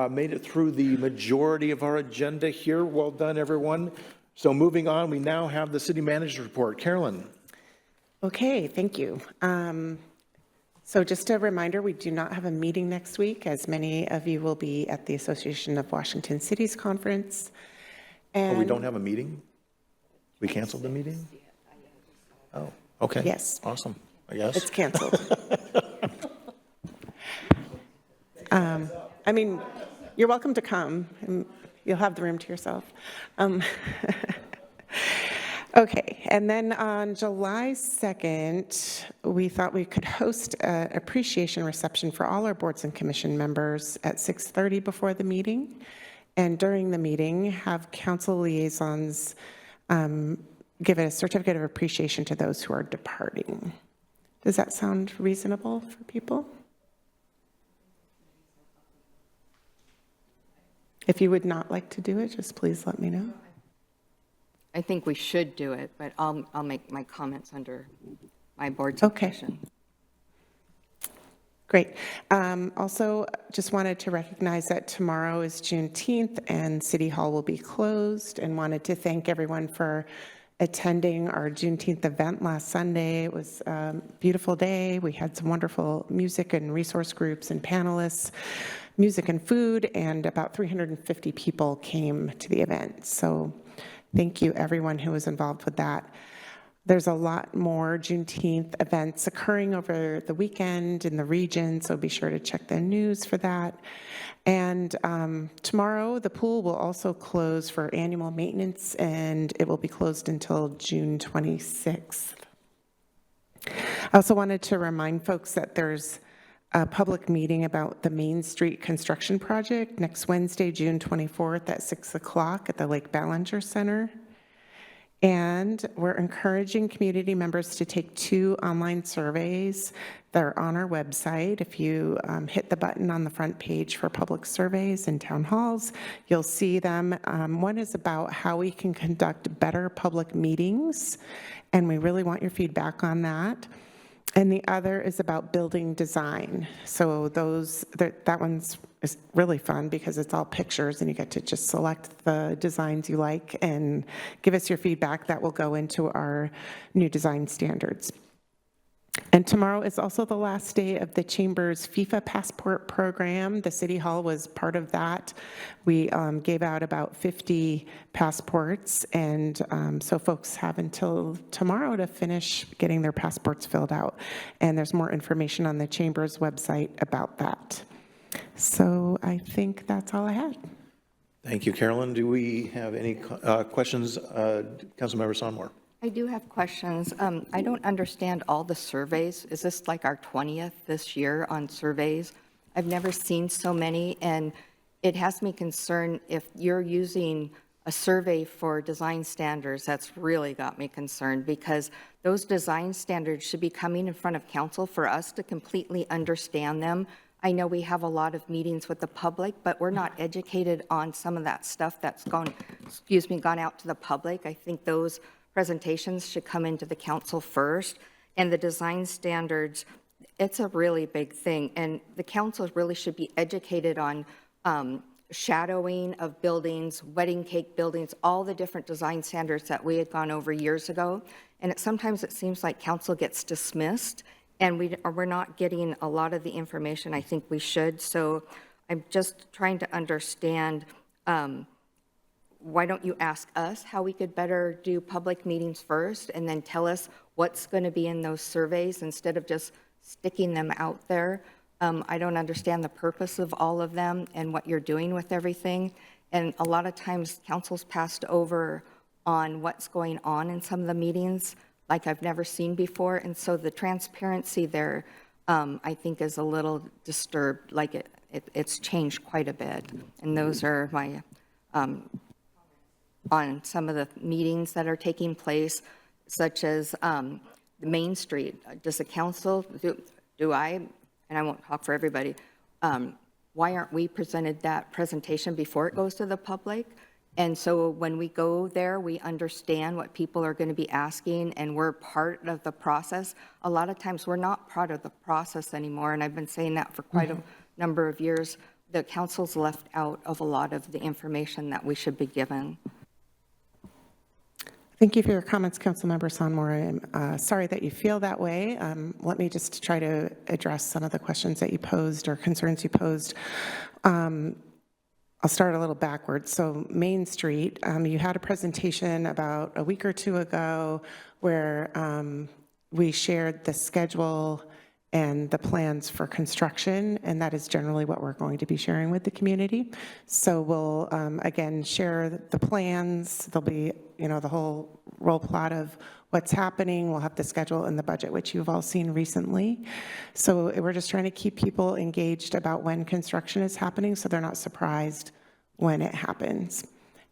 made it through the majority of our agenda here. Well done, everyone. So moving on, we now have the city manager's report. Carolyn. Okay, thank you. So just a reminder, we do not have a meeting next week, as many of you will be at the Association of Washington Cities Conference. Oh, we And don't have a meeting? We canceled the meeting? Oh, okay. Yes. Awesome, I guess. It's canceled. I mean, you're welcome to come, and you'll have the room to yourself. Okay, and then on July 2nd, we thought we could host an appreciation reception for all our boards and commission members at 6:30 before the meeting, and during the meeting, have council liaisons give a certificate of appreciation to those who are departing. Does that sound reasonable for people? If you would not like to do it, just please let me know. I think we should do it, but I'll make my comments under my board's Okay. commission. Great. Also, just wanted to recognize that tomorrow is Juneteenth and City Hall will be closed, and wanted to thank everyone for attending our Juneteenth event last Sunday. It was a beautiful day. We had some wonderful music and resource groups and panelists, music and food, and about 350 people came to the event. So thank you, everyone who was involved with that. There's a lot more Juneteenth events occurring over the weekend in the region, so be sure to check the news for that. And tomorrow, the pool will also close for annual maintenance, and it will be closed until June 26th. I also wanted to remind folks that there's a public meeting about the Main Street construction project next Wednesday, June 24th at 6 o'clock at the Lake Ballinger Center. And we're encouraging community members to take 2 online surveys that are on our website. If you hit the button on the front page for public surveys and town halls, you'll see them. One is about how we can conduct better public meetings, and we really want your feedback on that. And the other is about building design. So that one's is really fun because it's all pictures and you get to just select the designs you like and give us your feedback. That will go into our new design standards. And tomorrow is also the last day of the Chamber's FIFA Passport program. The City Hall was part of that. We gave out about 50 passports, and so folks have until tomorrow to finish getting their passports filled out. And there's more information on the Chamber's website about that. So I think that's all I had. Thank you, Carolyn. Do we have any questions? Councilmember Sonmore. I do have questions. I don't understand all the surveys. Is this like our 20th this year on surveys? I've never seen so many, and it has me concerned if you're using a survey for design standards. That's really got me concerned, because those design standards should be coming in front of council for us to completely understand them. I know we have a lot of meetings with the public, but we're not educated on some of that stuff that's gone out to the public. I think those presentations should come into the council first. And the design standards, it's a really big thing. And the council really should be educated on shadowing of buildings, wedding cake buildings, all the different design standards that we had gone over years ago. And sometimes it seems like council gets dismissed, and we're not getting a lot of the information I think we should. So I'm just trying to understand, why don't you ask us how we could better do public meetings first, and then tell us what's going to be in those surveys instead of just sticking them out there? I don't understand the purpose of all of them and what you're doing with everything. And a lot of times council's passed over on what's going on in some of the meetings like I've never seen before. And so the transparency there, I think, is a little disturbed, like it's changed quite a bit. And those are my on some of the meetings that are taking place, such as the Main Street. Does the council, do I, and I won't talk for everybody, why aren't we presented that presentation before it goes to the public? And so when we go there, we understand what people are going to be asking, and we're part of the process. A lot of times we're not part of the process anymore, and I've been saying that for quite a number of years. The council's left out of a lot of the information that we should be given. Thank you for your comments, Councilmember Sonmore. I'm sorry that you feel that way. Let me just try to address some of the questions that you posed or concerns you posed. I'll start a little backwards. So Main Street, you had a presentation about a week or two ago where we shared the schedule and the plans for construction, and that is generally what we're going to be sharing with the community. So we'll, again, share the plans. There'll be, the whole roll plot of what's happening. We'll have the schedule and the budget, which you've all seen recently. So we're just trying to keep people engaged about when construction is happening so they're not surprised when it happens.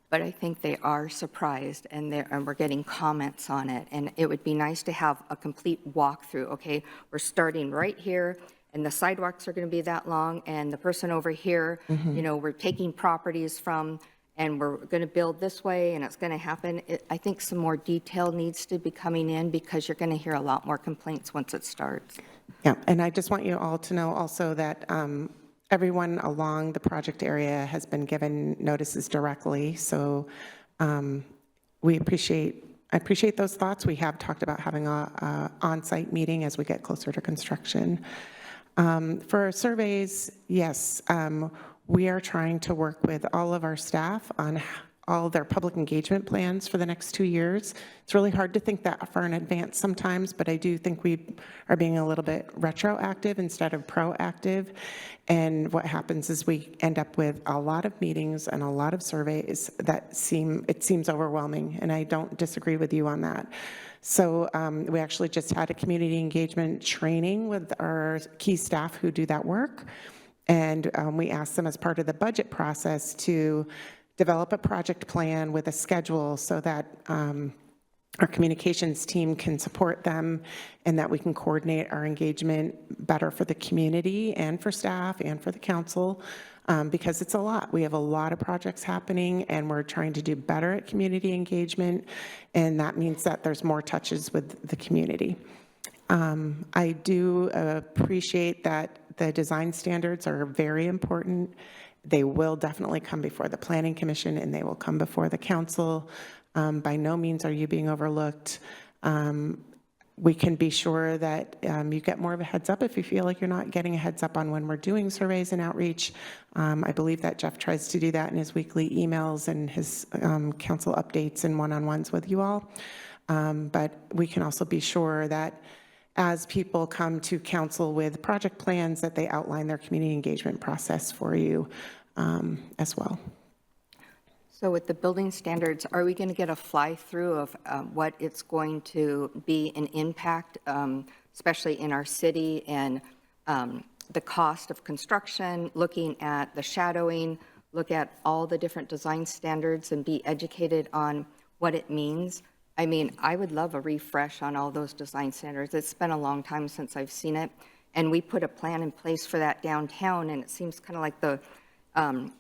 But I think they are surprised, and we're getting comments on it. And it would be nice to have a complete walkthrough. Okay, we're starting right here, and the sidewalks are going to be that long, and the person over here, we're taking properties from, and we're going to build this way, and it's going to happen. I think some more detail needs to be coming in because you're going to hear a lot more complaints once it starts. Yeah, and I just want you all to know also that everyone along the project area has been given notices directly, so I appreciate those thoughts. We have talked about having a on-site meeting as we get closer to construction. For surveys, yes, we are trying to work with all of our staff on all their public engagement plans for the next 2 years. It's really hard to think that far in advance sometimes, but I do think we are being a little bit retroactive instead of proactive. And what happens is we end up with a lot of meetings and a lot of surveys that seems overwhelming, and I don't disagree with you on that. So we actually just had a community engagement training with our key staff who do that work. And we asked them as part of the budget process to develop a project plan with a schedule so that our communications team can support them and that we can coordinate our engagement better for the community and for staff and for the council because it's a lot. We have a lot of projects happening and we're trying to do better at community engagement, and that means that there's more touches with the community. I do appreciate that the design standards are very important. They will definitely come before the Planning Commission and they will come before the council. By no means are you being overlooked. We can be sure that you get more of a heads up if you feel like you're not getting a heads up on when we're doing surveys and outreach. I believe that Jeff tries to do that in his weekly emails and his council updates and one-on-ones with you all. But we can also be sure that as people come to council with project plans, that they outline their community engagement process for you as well. So with the building standards, are we going to get a fly-through of what it's going to be an impact, especially in our city, and the cost of construction, looking at the shadowing, look at all the different design standards and be educated on what it means? I mean, I would love a refresh on all those design standards. It's been a long time since I've seen it. And we put a plan in place for that downtown, and it seems kind of like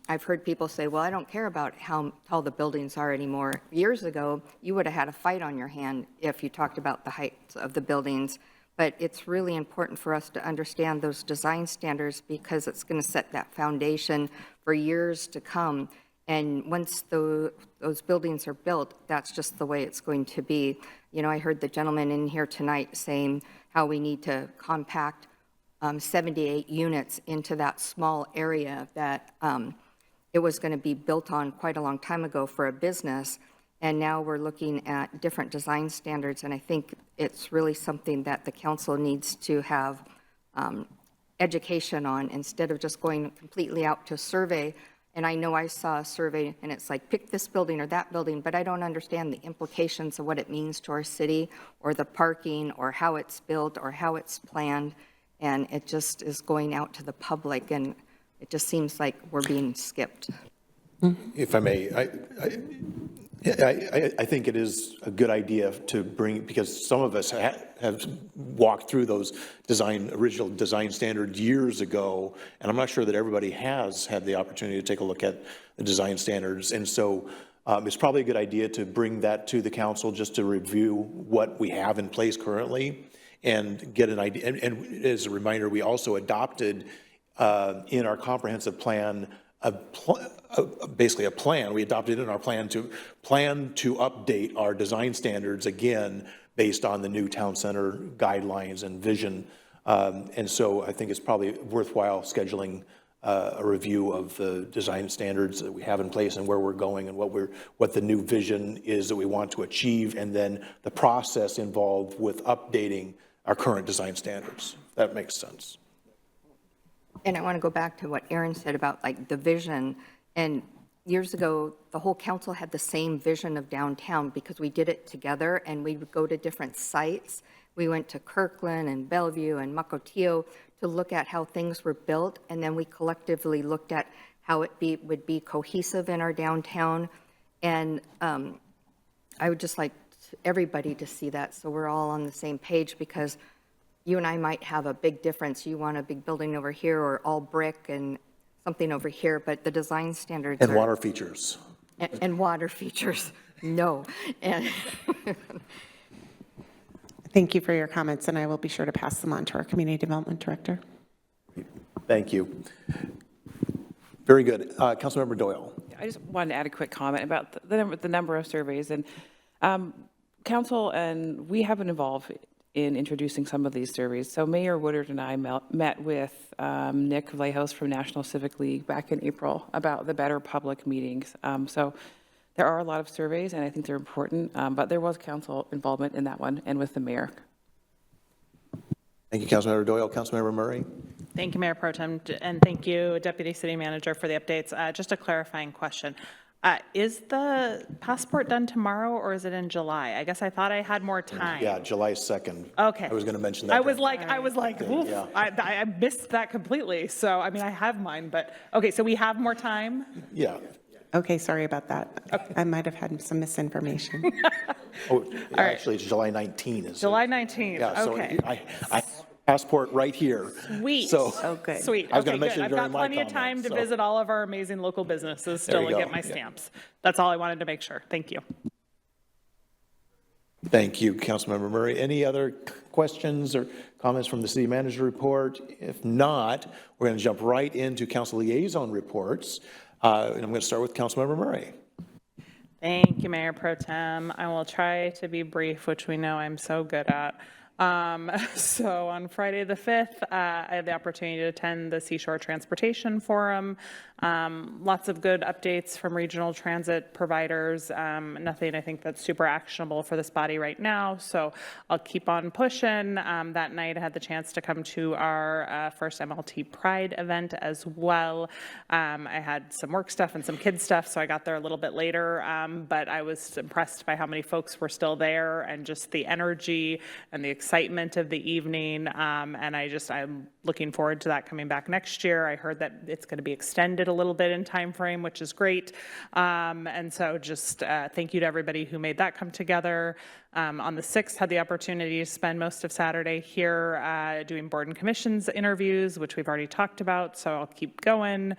I've heard people say, well, I don't care about how tall the buildings are anymore. Years ago, you would have had a fight on your hand if you talked about the heights of the buildings. But it's really important for us to understand those design standards because it's going to set that foundation for years to come. And once those buildings are built, that's just the way it's going to be. I heard the gentleman in here tonight saying how we need to compact 78 units into that small area that it was going to be built on quite a long time ago for a business. And now we're looking at different design standards. And I think it's really something that the council needs to have education on instead of just going completely out to survey. And I know I saw a survey and it's like, pick this building or that building, but I don't understand the implications of what it means to our city or the parking or how it's built or how it's planned. And it just is going out to the public, and it just seems like we're being skipped. If I may, I think it is a good idea to bring, because some of us have walked through those original design standards years ago, and I'm not sure that everybody has had the opportunity to take a look at the design standards. And so it's probably a good idea to bring that to the council just to review what we have in place currently and get an idea. And as a reminder, we also adopted in our comprehensive plan basically a plan. We adopted in our plan to update our design standards again based on the new town center guidelines and vision. And so I think it's probably worthwhile scheduling a review of the design standards that we have in place and where we're going and what the new vision is that we want to achieve, and then the process involved with updating our current design standards. That makes sense. And I want to go back to what Aaron said about like the vision. And years ago, the whole council had the same vision of downtown because we did it together, and we would go to different sites. We went to Kirkland and Bellevue and Mukilteo to look at how things were built, and then we collectively looked at how it would be cohesive in our downtown. And I would just like everybody to see that so we're all on the same page, because you and I might have a big difference. You want a big building over here or all brick and something over here, but the design standards And water features. And water features, no. And Thank you for your comments, and I will be sure to pass them on to our Community Development Director. Thank you. Very good. Councilmember Doyle. I just wanted to add a quick comment about the number of surveys. And council and we have been involved in introducing some of these surveys. So Mayor Woodard and I met with Nick Vlahos from National Civic League back in April about the better public meetings. So there are a lot of surveys, and I think they're important, but there was council involvement in that one and with the mayor. Thank you, Councilmember Doyle. Councilmember Murray. Thank you, Mayor Pro Tem, and thank you, Deputy City Manager, for the updates. Just a clarifying question. Is the passport done tomorrow, or is it in July? I guess I thought I had more time. Yeah, July 2nd. Okay. I was going to mention that. I was like, oof, Yeah. I missed that completely. So, I mean, I have mine, but, okay, so we have more time? Yeah. Okay, sorry about that. I might have had some misinformation. Actually, it's July 19th. July 19th, Yeah, so okay. I have a passport right here. Sweet. So, good. Sweet. I was gonna Okay, mention good. it during I've got my plenty of time comments, to so. visit all of our amazing local businesses There still you and go. get my Yeah. stamps. That's all I wanted to make sure. Thank you. Thank you, Councilmember Murray. Any other questions or comments from the city manager report? If not, we're going to jump right into council liaison reports. And I'm going to start with Councilmember Murray. Thank you, Mayor Pro Tem. I will try to be brief, which we know I'm so good at. So on Friday the 5th, I had the opportunity to attend the Seashore Transportation Forum. Lots of good updates from regional transit providers. Nothing I think that's super actionable for this body right now, so I'll keep on pushing. That night I had the chance to come to our first MLT Pride event as well. I had some work stuff and some kid stuff, so I got there a little bit later, but I was impressed by how many folks were still there and just the energy and the excitement of the evening, and I'm looking forward to that coming back next year. I heard that it's going to be extended a little bit in time frame, which is great, and so just thank you to everybody who made that come together. On the 6th, had the opportunity to spend most of Saturday here doing board and commissions interviews, which we've already talked about, so I'll keep going.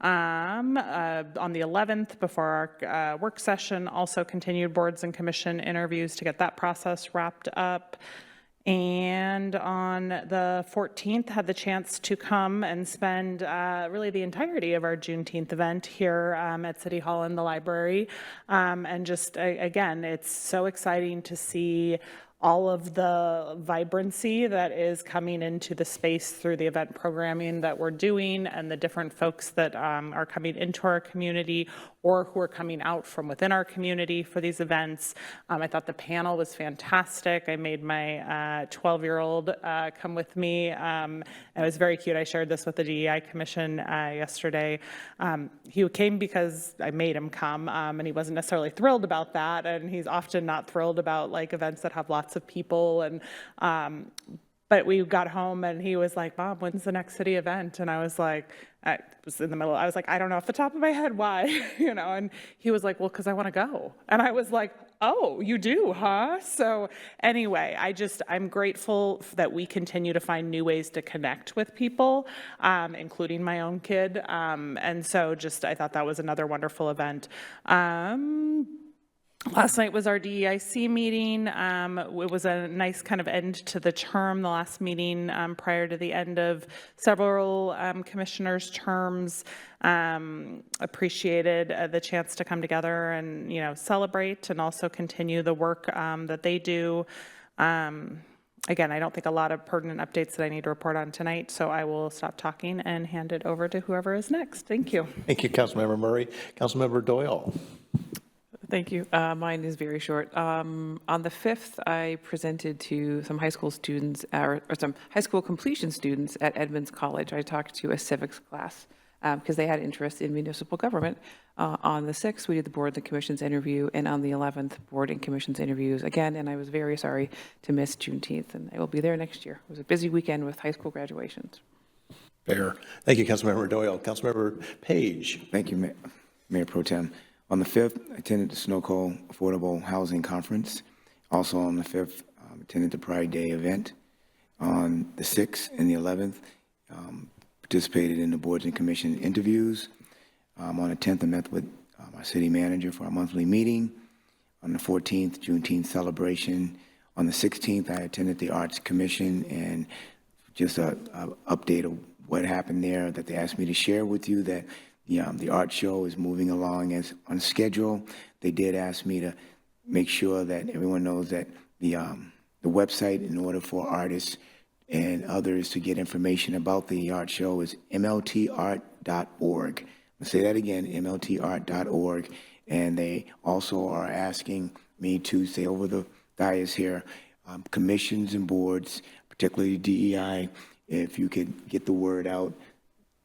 On the 11th, before our work session, also continued boards and commission interviews to get that process wrapped up. And on the 14th, had the chance to come and spend really the entirety of our Juneteenth event here at City Hall in the library. And just, again, it's so exciting to see all of the vibrancy that is coming into the space through the event programming that we're doing and the different folks that are coming into our community or who are coming out from within our community for these events. I thought the panel was fantastic. I made my 12-year-old come with me. It was very cute. I shared this with the DEI Commission yesterday. He came because I made him come, and he wasn't necessarily thrilled about that, and he's often not thrilled about like events that have lots of people. And but we got home and he was like, "Mom, when's the next city event?" And I was like, I was in the middle. I was like, "I don't know off the top of my head why," And he was like, "Well, because I want to go." And I was like, "Oh, you do, huh?" So anyway, I'm grateful that we continue to find new ways to connect with people, including my own kid. And so I thought that was another wonderful event. Last night was our DEIC meeting. It was a nice kind of end to the term, the last meeting prior to the end of several commissioners' terms. Appreciated the chance to come together and, celebrate and also continue the work that they do. Again, I don't think a lot of pertinent updates that I need to report on tonight, so I will stop talking and hand it over to whoever is next. Thank you. Thank you, Councilmember Murray. Councilmember Doyle. Thank you. Mine is very short. On the 5th, I presented to some high school students, or some high school completion students at Edmonds College. I talked to a civics class because they had interest in municipal government. On the 6th, we did the board and the commission's interview, and on the 11th, board and commission's interviews again, and I was very sorry to miss Juneteenth, and I will be there next year. It was a busy weekend with high school graduations. Fair. Thank you, Councilmember Doyle. Councilmember Page. Thank you, Mayor Pro Tem. On the 5th, I attended the SNOCO Affordable Housing Conference. Also on the 5th, attended the Pride Day event. On the 6th and the 11th, participated in the boards and commission interviews. On the 10th, I met with our city manager for our monthly meeting. On the 14th, Juneteenth celebration. On the 16th, I attended the Arts Commission, and just a update of what happened there that they asked me to share with you, that the art show is moving along as on schedule. They did ask me to make sure that everyone knows that the website, in order for artists and others to get information about the art show, is mltart.org. I'll say that again, mltart.org. And they also are asking me to say over the dais here, commissions and boards, particularly DEI, if you could get the word out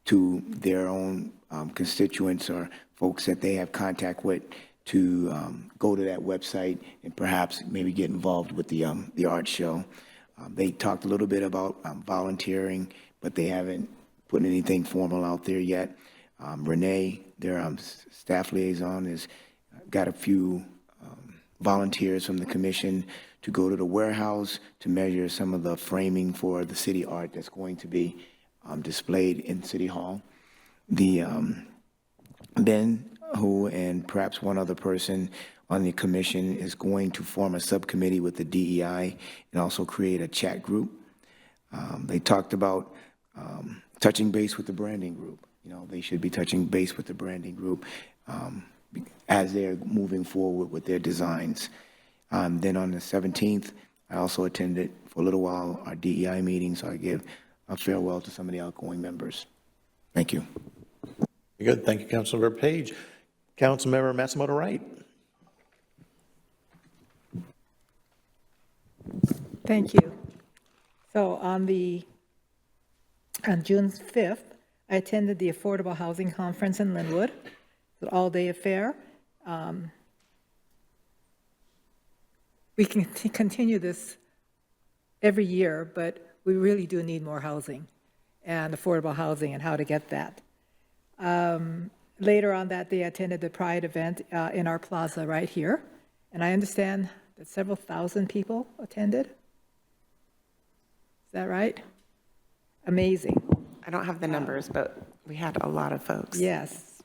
to their own constituents or folks that they have contact with, to go to that website and perhaps maybe get involved with the art show. They talked a little bit about volunteering, but they haven't put anything formal out there yet. Renee, their staff liaison, has got a few volunteers from the commission to go to the warehouse to measure some of the framing for the city art that's going to be displayed in City Hall. Ben, who and perhaps one other person on the commission, is going to form a subcommittee with the DEI and also create a chat group. They talked about touching base with the branding group. They should be touching base with the branding group as they're moving forward with their designs. Then on the 17th, I also attended for a little while our DEI meeting, so I give a farewell to some of the outgoing members. Thank you. Good. Thank you, Councilmember Page. Councilmember Matsumoto Wright. Thank you. So on June 5th, I attended the Affordable Housing Conference in Linwood. It's an all-day affair. We can continue this every year, but we really do need more housing and affordable housing and how to get that. Later on that day, I attended the Pride event in our plaza right here, and I understand that several thousand people attended. Is that right? Amazing. I don't have the numbers, but we had a lot of folks. Yes.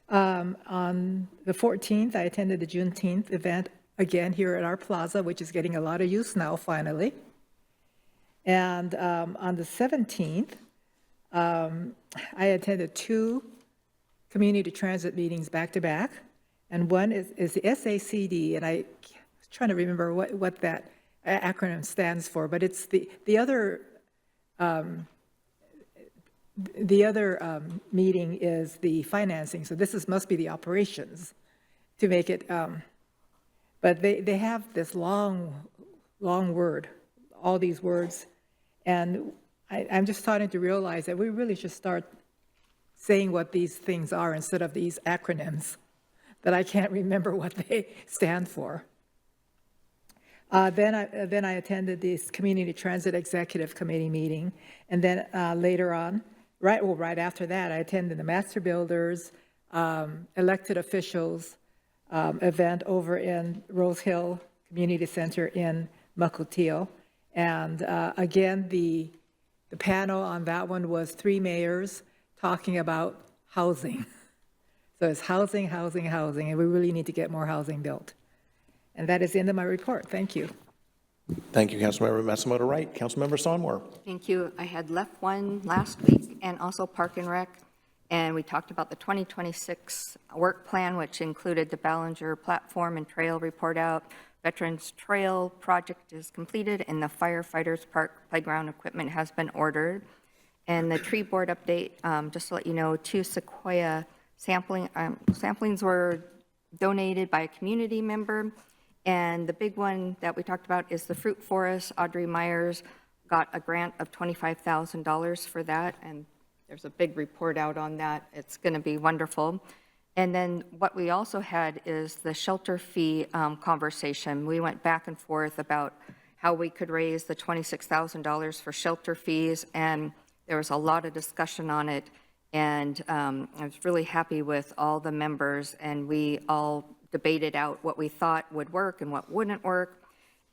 On the 14th, I attended the Juneteenth event again here at our plaza, which is getting a lot of use now, finally. And on the 17th, I attended 2 community transit meetings back to back, and one is the SACD, and I was trying to remember what that acronym stands for, but it's the other meeting is the financing, so this must be the operations to make it, but they have this long word, all these words, and I'm just starting to realize that we really should start saying what these things are instead of these acronyms that I can't remember what they stand for. Then I attended this Community Transit Executive Committee meeting, and then later on, right after that, I attended the Master Builders, elected officials event over in Rose Hill Community Center in Mukilteo, and again, the panel on that one was 3 mayors talking about housing. So it's housing, housing, housing, and we really need to get more housing built. And that is the end of my report. Thank you. Thank you, Councilmember Matsumoto Wright. Councilmember Sonmore. Thank you. I had left one last week and also Park and Rec. And we talked about the 2026 work plan, which included the Ballinger platform and trail report out. Veterans Trail project is completed and the firefighters park playground equipment has been ordered. And the tree board update, just to let you know, 2 sequoia samplings were donated by a community member. And the big one that we talked about is the fruit forest. Audrey Myers got a grant of $25,000 for that, and there's a big report out on that. It's going to be wonderful. And then what we also had is the shelter fee conversation. We went back and forth about how we could raise the $26,000 for shelter fees, and there was a lot of discussion on it. And I was really happy with all the members, and we all debated out what we thought would work and what wouldn't work.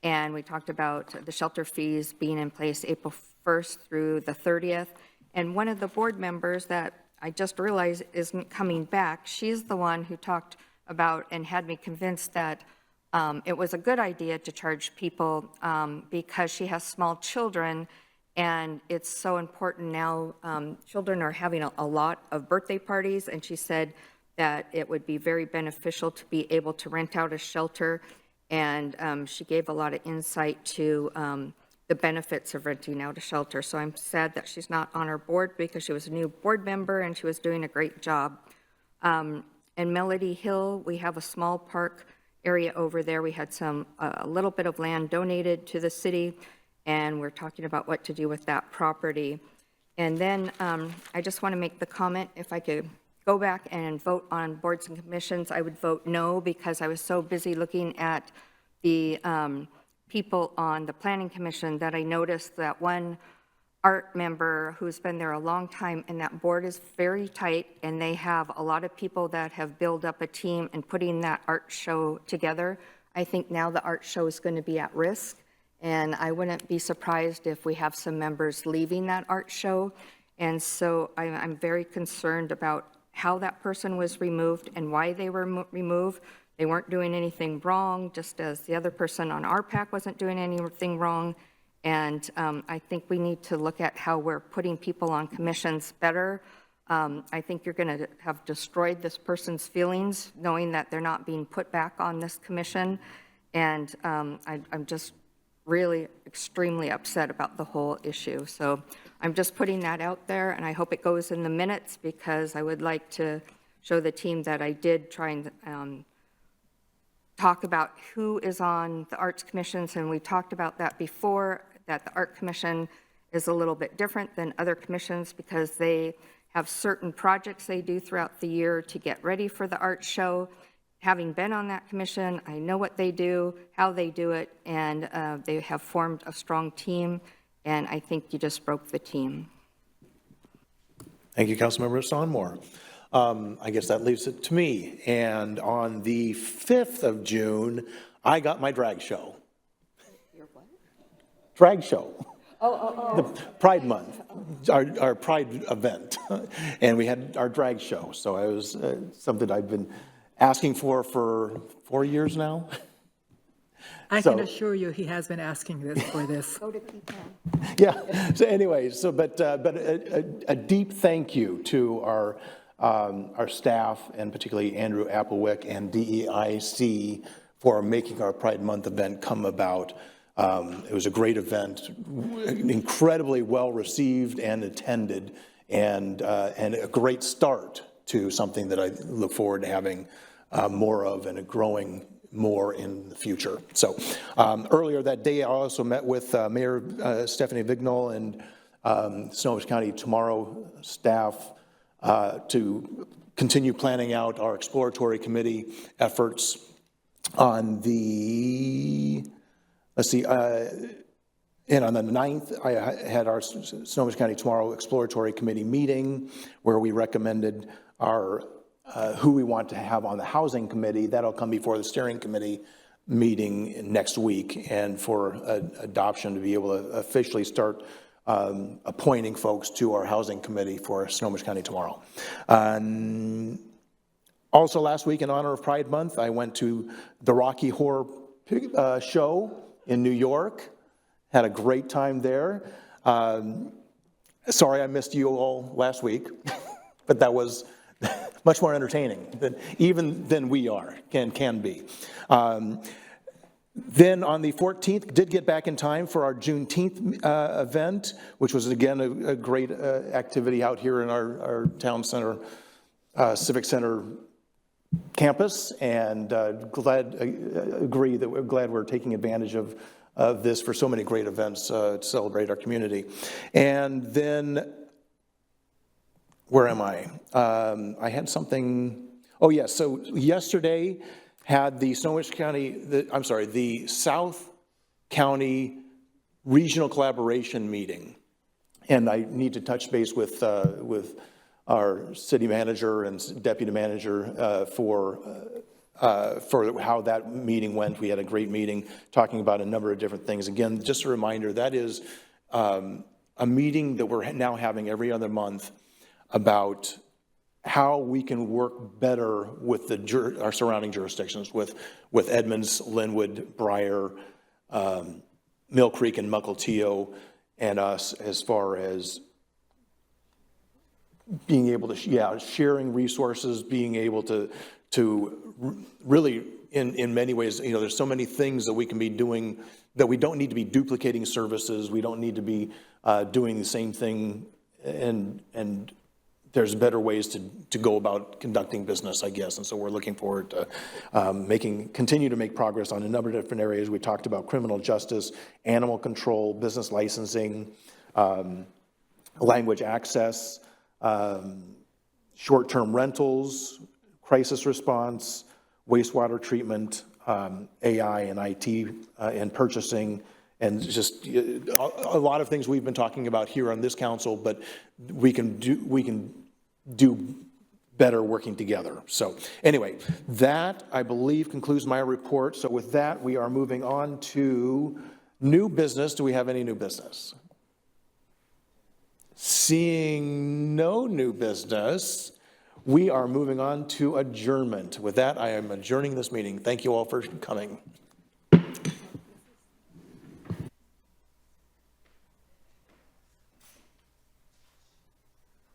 And we talked about the shelter fees being in place April 1st through the 30th. And one of the board members that I just realized isn't coming back, she's the one who talked about and had me convinced that it was a good idea to charge people because she has small children, and it's so important now. Children are having a lot of birthday parties, and she said that it would be very beneficial to be able to rent out a shelter. And she gave a lot of insight to the benefits of renting out a shelter. So I'm sad that she's not on our board because she was a new board member and she was doing a great job. And Melody Hill, we have a small park area over there. We had a little bit of land donated to the city, and we're talking about what to do with that property. And then I just want to make the comment, if I could go back and vote on boards and commissions, I would vote no, because I was so busy looking at the people on the planning commission that I noticed that one art member who's been there a long time, and that board is very tight, and they have a lot of people that have built up a team and putting that art show together. I think now the art show is going to be at risk, and I wouldn't be surprised if we have some members leaving that art show. And so I'm very concerned about how that person was removed and why they were removed. They weren't doing anything wrong, just as the other person on our PAC wasn't doing anything wrong. And I think we need to look at how we're putting people on commissions better. I think you're going to have destroyed this person's feelings, knowing that they're not being put back on this commission. And I'm just really extremely upset about the whole issue. So I'm just putting that out there, and I hope it goes in the minutes, because I would like to show the team that I did try and talk about who is on the arts commissions, and we talked about that before, that the art commission is a little bit different than other commissions because they have certain projects they do throughout the year to get ready for the art show. Having been on that commission, I know what they do, how they do it, and they have formed a strong team, and I think you just broke the team. Thank you, Councilmember Sonmore. I guess that leaves it to me. And on the 5th of June, I got my drag show. Your what? Drag show. Oh. The Pride Month, our Pride event. And we had our drag show. So it was something I've been asking for 4 years now. I can assure you he has been asking for this. Go to P10. Yeah. So anyway, but a deep thank you to our staff, and particularly Andrew Applewick and DEIC, for making our Pride Month event come about. It was a great event, incredibly well received and attended, and a great start to something that I look forward to having more of and growing more in the future. So earlier that day, I also met with Mayor Stephanie Vignal and Snohomish County Tomorrow staff to continue planning out our exploratory committee efforts on the, and on the 9th, I had our Snohomish County Tomorrow Exploratory Committee meeting where we recommended our who we want to have on the Housing Committee. That'll come before the Steering Committee meeting next week, and for adoption to be able to officially start appointing folks to our Housing Committee for Snohomish County Tomorrow. Also, last week, in honor of Pride Month, I went to the Rocky Horror Show in New York. Had a great time there. Sorry I missed you all last week, but that was much more entertaining than we are, can be. Then on the 14th, did get back in time for our Juneteenth event, which was again a great activity out here in our town center, Civic Center campus, and glad we're taking advantage of this for so many great events to celebrate our community. And then, where am I? I had something, oh yes, so yesterday had the Snohomish County, the South County Regional Collaboration Meeting. And I need to touch base with our city manager and deputy manager for how that meeting went. We had a great meeting talking about a number of different things. Again, just a reminder, that is a meeting that we're now having every other month about how we can work better with our surrounding jurisdictions, with Edmonds, Linwood, Briar, Mill Creek, and Mukilteo, and us, as far as being able to, sharing resources, being able to really, in many ways, there's so many things that we can be doing that we don't need to be duplicating services. We don't need to be doing the same thing, and there's better ways to go about conducting business, I guess. And so we're looking forward to continue to make progress on a number of different areas. We talked about criminal justice, animal control, business licensing, language access, short-term rentals, crisis response, wastewater treatment, AI and IT and purchasing, and just a lot of things we've been talking about here on this council, but we can do better working together. So anyway, that, I believe, concludes my report. So with that, we are moving on to new business. Do we have any new business? Seeing no new business, we are moving on to adjournment. With that, I am adjourning this meeting. Thank you all for coming.